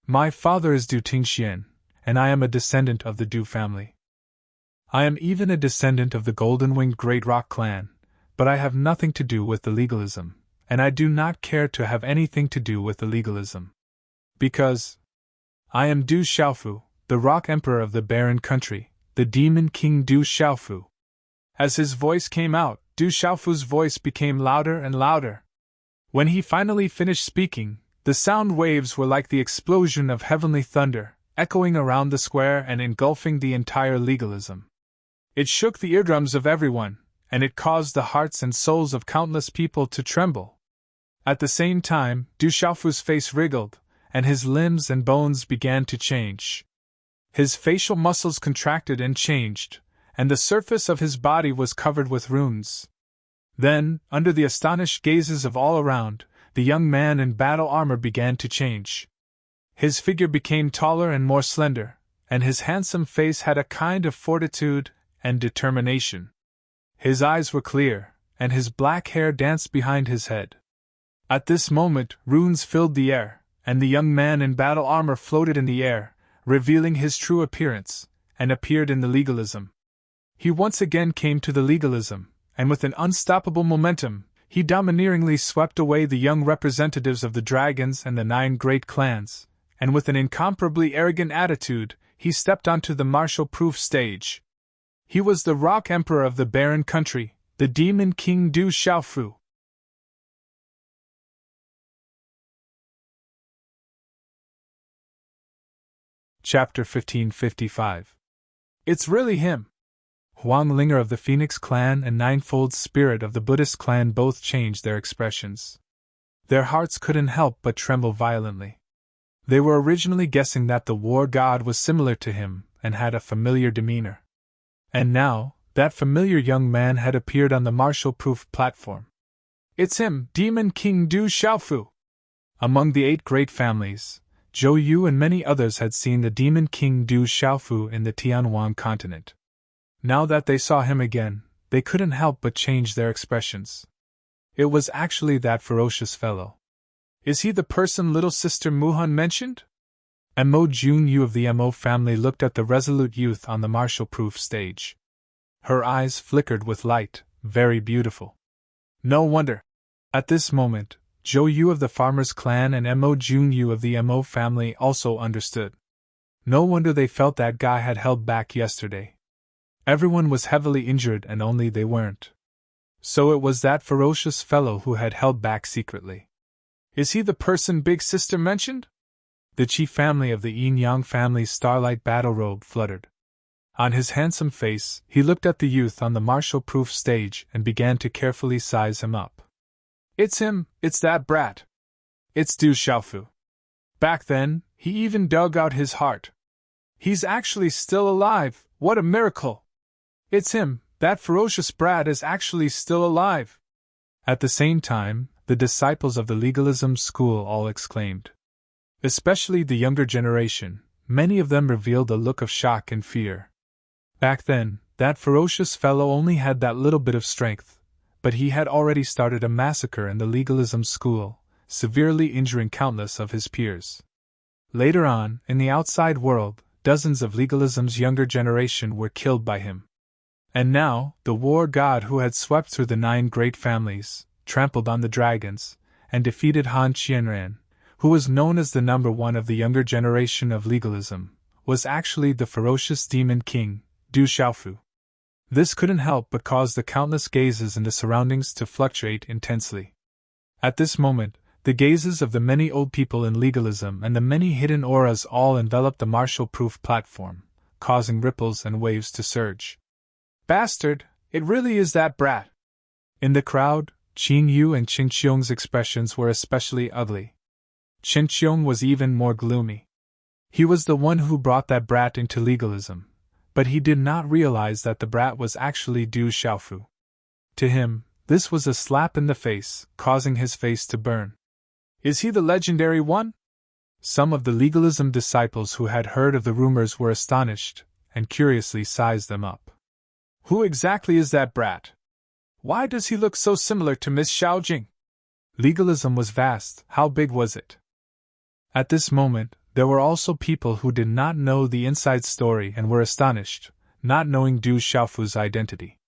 My father is Du Tingxian, and I am a descendant of the Du family. I am even a descendant of the golden-winged Great Rock clan, but I have nothing to do with the legalism, and I do not care to have anything to do with the legalism. Because I am Du Xiaofu, the Rock Emperor of the Barren Country, the Demon King Du Xiaofu. As his voice came out, Du Xiaofu's voice became louder and louder. When he finally finished speaking, the sound waves were like the explosion of heavenly thunder, echoing around the square and engulfing the entire legalism. It shook the eardrums of everyone, and it caused the hearts and souls of countless people to tremble. At the same time, Du Xiaofu's face wriggled, and his limbs and bones began to change. His facial muscles contracted and changed, and the surface of his body was covered with runes. Then, under the astonished gazes of all around, the young man in battle armor began to change. His figure became taller and more slender, and his handsome face had a kind of fortitude and determination. His eyes were clear, and his black hair danced behind his head. At this moment, runes filled the air, and the young man in battle armor floated in the air, revealing his true appearance, and appeared in the legalism. He once again came to the legalism, and with an unstoppable momentum, he domineeringly swept away the young representatives of the dragons and the 9 great clans, and with an incomparably arrogant attitude, he stepped onto the martial-proof stage. He was the Rock Emperor of the Barren Country, the Demon King Du Xiaofu. Chapter 1555. It's really him! Huang Linger of the Phoenix clan and Ninefold Spirit of the Buddhist clan both changed their expressions. Their hearts couldn't help but tremble violently. They were originally guessing that the war god was similar to him and had a familiar demeanor. And now, that familiar young man had appeared on the martial-proof platform. It's him, Demon King Du Xiaofu! Among the 8 great families, Zhou Yu and many others had seen the Demon King Du Xiaofu in the Tianhuang continent. Now that they saw him again, they couldn't help but change their expressions. It was actually that ferocious fellow. Is he the person little sister Muhan mentioned? Mo Junyu of the Mo family looked at the resolute youth on the martial-proof stage. Her eyes flickered with light, very beautiful. No wonder. At this moment, Zhou Yu of the Farmers clan and Mo Junyu of the Mo family also understood. No wonder they felt that guy had held back yesterday. Everyone was heavily injured and only they weren't. So it was that ferocious fellow who had held back secretly. Is he the person Big Sister mentioned? The chief family of the Yin-Yang family's starlight battle robe fluttered. On his handsome face, he looked at the youth on the martial-proof stage and began to carefully size him up. It's him, it's that brat. It's Du Xiaofu. Back then, he even dug out his heart. He's actually still alive, what a miracle! It's him, that ferocious brat is actually still alive. At the same time, the disciples of the legalism school all exclaimed. Especially the younger generation, many of them revealed a look of shock and fear. Back then, that ferocious fellow only had that little bit of strength, but he had already started a massacre in the legalism school, severely injuring countless of his peers. Later on, in the outside world, dozens of legalism's younger generation were killed by him. And now, the war god who had swept through the 9 great families, trampled on the dragons, and defeated Han Qianran, who was known as the number 1 of the younger generation of legalism, was actually the ferocious demon king, Du Xiaofu. This couldn't help but cause the countless gazes in the surroundings to fluctuate intensely. At this moment, the gazes of the many old people in legalism and the many hidden auras all enveloped the martial-proof platform, causing ripples and waves to surge. Bastard, it really is that brat! In the crowd, Qin Yu and Qin Qiong's expressions were especially ugly. Qin Qiong was even more gloomy. He was the one who brought that brat into legalism, but he did not realize that the brat was actually Du Xiaofu. To him, this was a slap in the face, causing his face to burn. Is he the legendary one? Some of the legalism disciples who had heard of the rumors were astonished, and curiously sized them up. Who exactly is that brat? Why does he look so similar to Miss Xiaojing? Legalism was vast, how big was it? At this moment, There were also people who did not know the inside story and were astonished, not knowing Du Xiaofu's identity.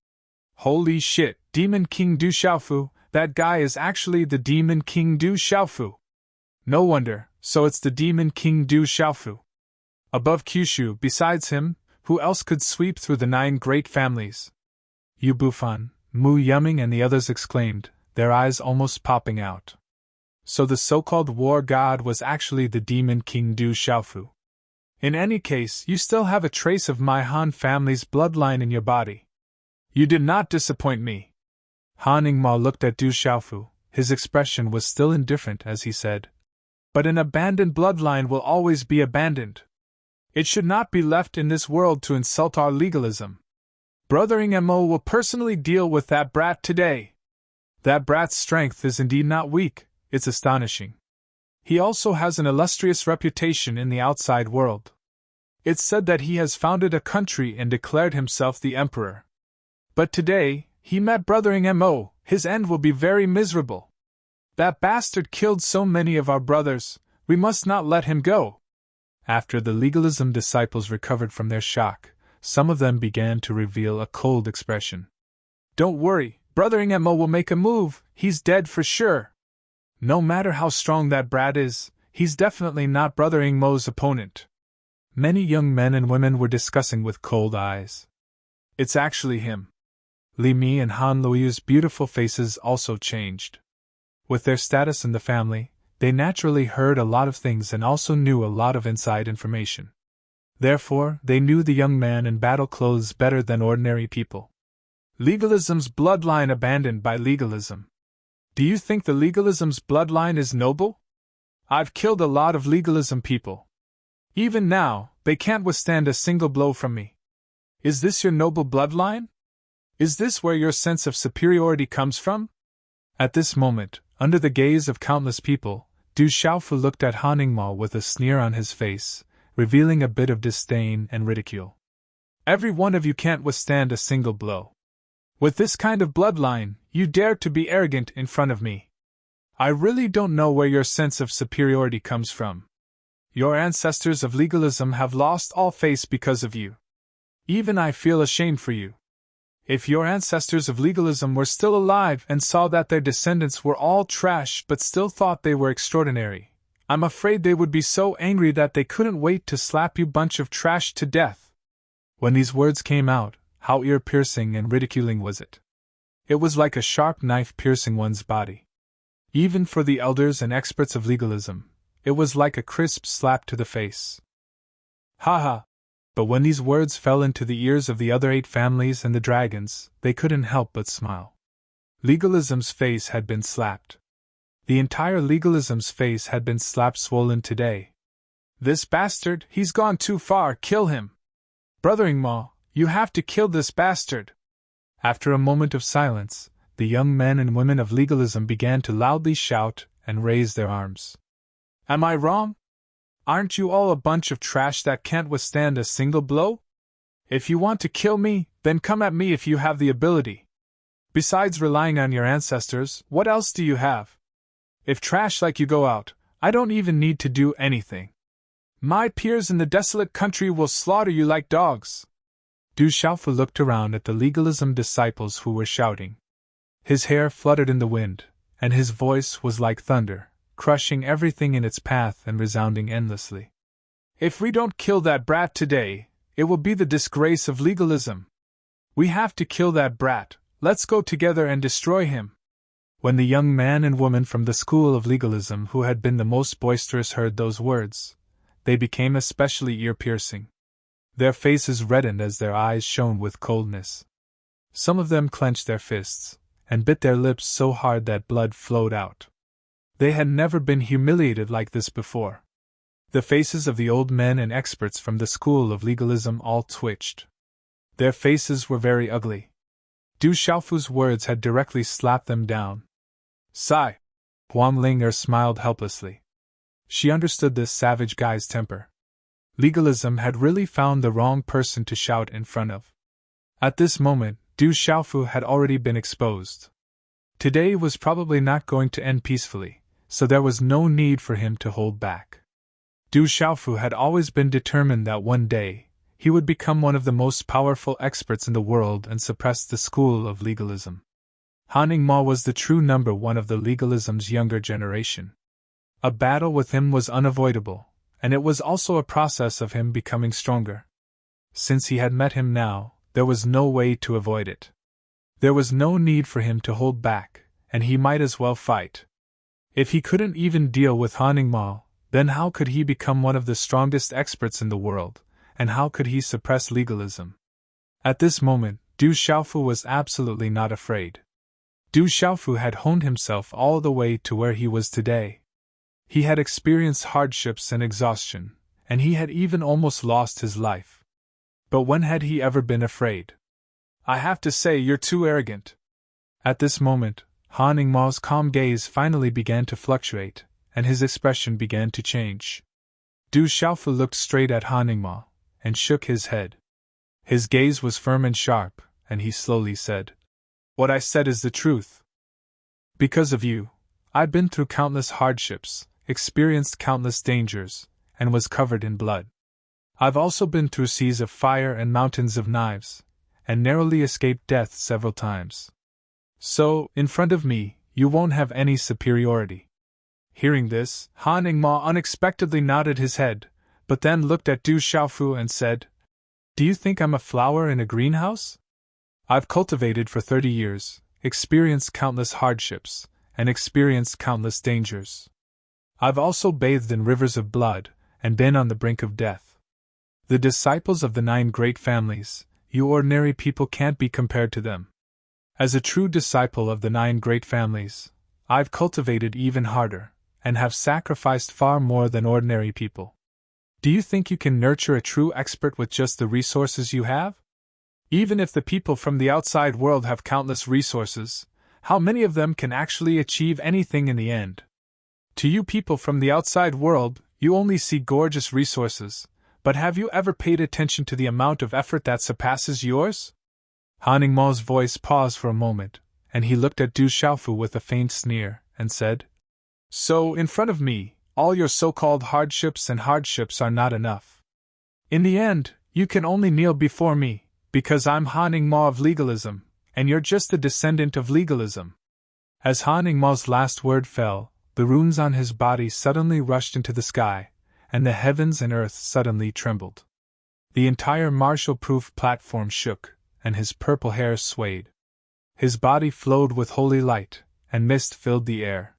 Holy shit, Demon King Du Xiaofu, that guy is actually the Demon King Du Xiaofu. No wonder, so it's the Demon King Du Xiaofu. Above Kyushu, besides him, who else could sweep through the 9 great families? Yu Bufan, Mu Yuming and the others exclaimed, their eyes almost popping out. So the so-called war god was actually the Demon King Du Xiaofu. In any case, you still have a trace of my Han family's bloodline in your body. You did not disappoint me. Han Ningma looked at Du Xiaofu. His expression was still indifferent as he said, but an abandoned bloodline will always be abandoned. It should not be left in this world to insult our legalism. Brothering Mo will personally deal with that brat today. That brat's strength is indeed not weak, it's astonishing. He also has an illustrious reputation in the outside world. It's said that he has founded a country and declared himself the emperor. But today, he met Brothering Mo, his end will be very miserable. That bastard killed so many of our brothers, we must not let him go. After the legalism disciples recovered from their shock, some of them began to reveal a cold expression. Don't worry, Brothering Mo will make a move, he's dead for sure. No matter how strong that brat is, he's definitely not Brothering Mo's opponent. Many young men and women were discussing with cold eyes. It's actually him. Li Mi and Han Luoyu's beautiful faces also changed. With their status in the family, they naturally heard a lot of things and also knew a lot of inside information. Therefore, they knew the young man in battle clothes better than ordinary people. Legalism's bloodline abandoned by legalism. Do you think the legalism's bloodline is noble? I've killed a lot of legalism people. Even now, they can't withstand a single blow from me. Is this your noble bloodline? Is this where your sense of superiority comes from? At this moment, under the gaze of countless people, Du Xiaofu looked at Han Ningma with a sneer on his face, revealing a bit of disdain and ridicule. Every one of you can't withstand a single blow. With this kind of bloodline, you dare to be arrogant in front of me. I really don't know where your sense of superiority comes from. Your ancestors of legalism have lost all face because of you. Even I feel ashamed for you. If your ancestors of legalism were still alive and saw that their descendants were all trash but still thought they were extraordinary, I'm afraid they would be so angry that they couldn't wait to slap you bunch of trash to death. When these words came out, how ear-piercing and ridiculing was it? It was like a sharp knife piercing one's body. Even for the elders and experts of legalism, it was like a crisp slap to the face. Ha ha! But when these words fell into the ears of the other 8 families and the dragons, they couldn't help but smile. Legalism's face had been slapped. The entire legalism's face had been slap swollen today. This bastard, he's gone too far, kill him! Brothering Ma, you have to kill this bastard! After a moment of silence, the young men and women of legalism began to loudly shout and raise their arms. Am I wrong? Aren't you all a bunch of trash that can't withstand a single blow? If you want to kill me, then come at me if you have the ability. Besides relying on your ancestors, what else do you have? If trash like you go out, I don't even need to do anything. My peers in the desolate country will slaughter you like dogs. Du Xiaofu looked around at the legalism disciples who were shouting. His hair fluttered in the wind, and his voice was like thunder, crushing everything in its path and resounding endlessly. If we don't kill that brat today, it will be the disgrace of legalism. We have to kill that brat, let's go together and destroy him. When the young man and woman from the school of legalism who had been the most boisterous heard those words, they became especially ear-piercing. Their faces reddened as their eyes shone with coldness. Some of them clenched their fists, and bit their lips so hard that blood flowed out. They had never been humiliated like this before. The faces of the old men and experts from the school of legalism all twitched. Their faces were very ugly. Du Xiaofu's words had directly slapped them down. Sigh. Huang Ling'er smiled helplessly. She understood this savage guy's temper. Legalism had really found the wrong person to shout in front of. At this moment, Du Xiaofu had already been exposed. Today was probably not going to end peacefully, so there was no need for him to hold back. Du Xiaofu had always been determined that one day, he would become one of the most powerful experts in the world and suppress the school of legalism. Han Ningma was the true number one of the legalism's younger generation. A battle with him was unavoidable, and it was also a process of him becoming stronger. Since he had met him now, there was no way to avoid it. There was no need for him to hold back, and he might as well fight. If he couldn't even deal with Han Ningma, then how could he become one of the strongest experts in the world, and how could he suppress legalism? At this moment, Du Xiaofu was absolutely not afraid. Du Xiaofu had honed himself all the way to where he was today. He had experienced hardships and exhaustion, and he had even almost lost his life. But when had he ever been afraid? I have to say you're too arrogant. At this moment, Han Ningma's calm gaze finally began to fluctuate, and his expression began to change. Du Xiaofu looked straight at Han Ningma, and shook his head. His gaze was firm and sharp, and he slowly said, "What I said is the truth. Because of you, I've been through countless hardships, experienced countless dangers, and was covered in blood. I've also been through seas of fire and mountains of knives, and narrowly escaped death several times. So, in front of me, you won't have any superiority." Hearing this, Han Ningma unexpectedly nodded his head, but then looked at Du Xiaofu and said, "Do you think I'm a flower in a greenhouse? I've cultivated for 30 years, experienced countless hardships, and experienced countless dangers. I've also bathed in rivers of blood, and been on the brink of death. The disciples of the 9 great families, you ordinary people can't be compared to them. As a true disciple of the 9 great families, I've cultivated even harder, and have sacrificed far more than ordinary people. Do you think you can nurture a true expert with just the resources you have? Even if the people from the outside world have countless resources, how many of them can actually achieve anything in the end? To you people from the outside world, you only see gorgeous resources, but have you ever paid attention to the amount of effort that surpasses yours?" Han Ningma's voice paused for a moment, and he looked at Du Xiaofu with a faint sneer, and said, "So, in front of me, all your so-called hardships are not enough. In the end, you can only kneel before me, because I'm Han Ningma of legalism, and you're just a descendant of legalism." As Han Ningma's last word fell, the runes on his body suddenly rushed into the sky, and the heavens and earth suddenly trembled. The entire martial-proof platform shook, and his purple hair swayed. His body flowed with holy light, and mist filled the air.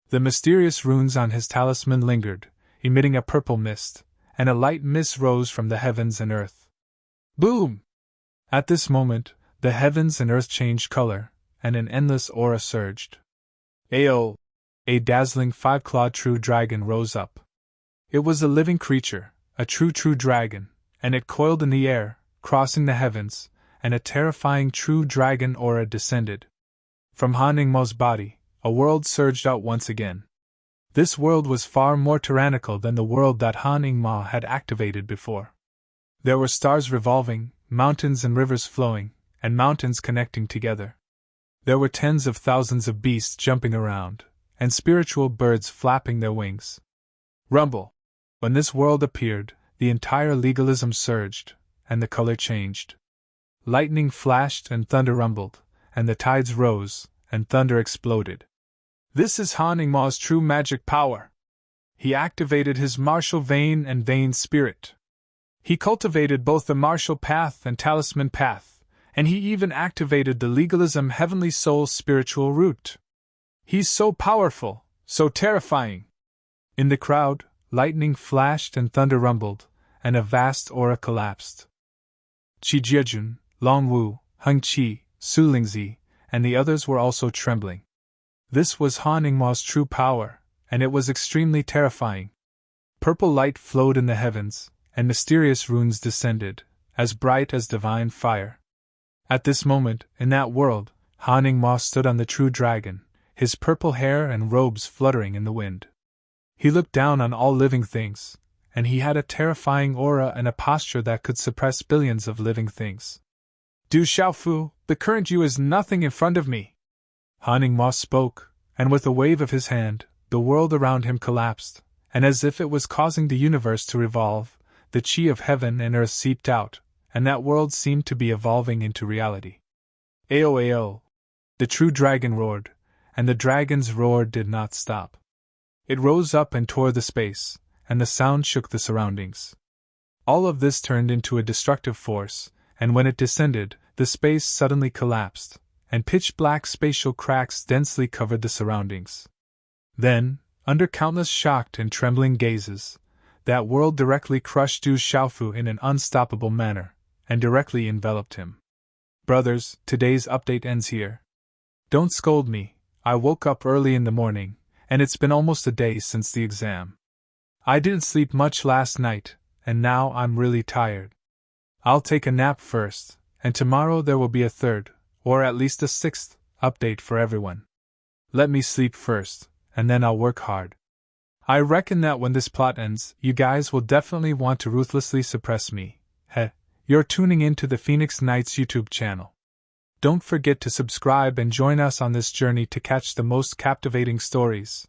The mysterious runes on his talisman lingered, emitting a purple mist, and a light mist rose from the heavens and earth. Boom! At this moment, the heavens and earth changed color, and an endless aura surged. Ayo! A dazzling 5-clawed true dragon rose up. It was a living creature, a true dragon, and it coiled in the air, crossing the heavens, and a terrifying true dragon aura descended. From Han Ningma's body, a world surged out once again. This world was far more tyrannical than the world that Han Ningma had activated before. There were stars revolving, mountains and rivers flowing, and mountains connecting together. There were tens of thousands of beasts jumping around, and spiritual birds flapping their wings. Rumble! When this world appeared, the entire legalism surged, and the color changed. Lightning flashed and thunder rumbled, and the tides rose, and thunder exploded. This is Han Ningma's true magic power. He activated his martial vein and vein spirit. He cultivated both the martial path and talisman path, and he even activated the legalism heavenly soul spiritual root. He's so powerful, so terrifying. In the crowd, lightning flashed and thunder rumbled, and a vast aura collapsed. Qi Jiejun, Long Wu, Heng Qi, Su Lingzi, and the others were also trembling. This was Han Ningma's true power, and it was extremely terrifying. Purple light flowed in the heavens, and mysterious runes descended, as bright as divine fire. At this moment, in that world, Han Ningma stood on the true dragon, his purple hair and robes fluttering in the wind. He looked down on all living things, and he had a terrifying aura and a posture that could suppress billions of living things. Du Xiaofu, the current you is nothing in front of me. Han Ningma spoke, and with a wave of his hand, the world around him collapsed, and as if it was causing the universe to revolve, the chi of heaven and earth seeped out, and that world seemed to be evolving into reality. Ao! The true dragon roared, and the dragon's roar did not stop. It rose up and tore the space, and the sound shook the surroundings. All of this turned into a destructive force, and when it descended, the space suddenly collapsed, and pitch-black spatial cracks densely covered the surroundings. Then, under countless shocked and trembling gazes, that world directly crushed Du Xiaofu in an unstoppable manner, and directly enveloped him. Brothers, today's update ends here. Don't scold me, I woke up early in the morning, and it's been almost a day since the exam. I didn't sleep much last night, and now I'm really tired. I'll take a nap first, and tomorrow there will be a third, or at least a sixth, update for everyone. Let me sleep first, and then I'll work hard. I reckon that when this plot ends, you guys will definitely want to ruthlessly suppress me. Heh, you're tuning in to the Phoenix Knights YouTube channel. Don't forget to subscribe and join us on this journey to catch the most captivating stories.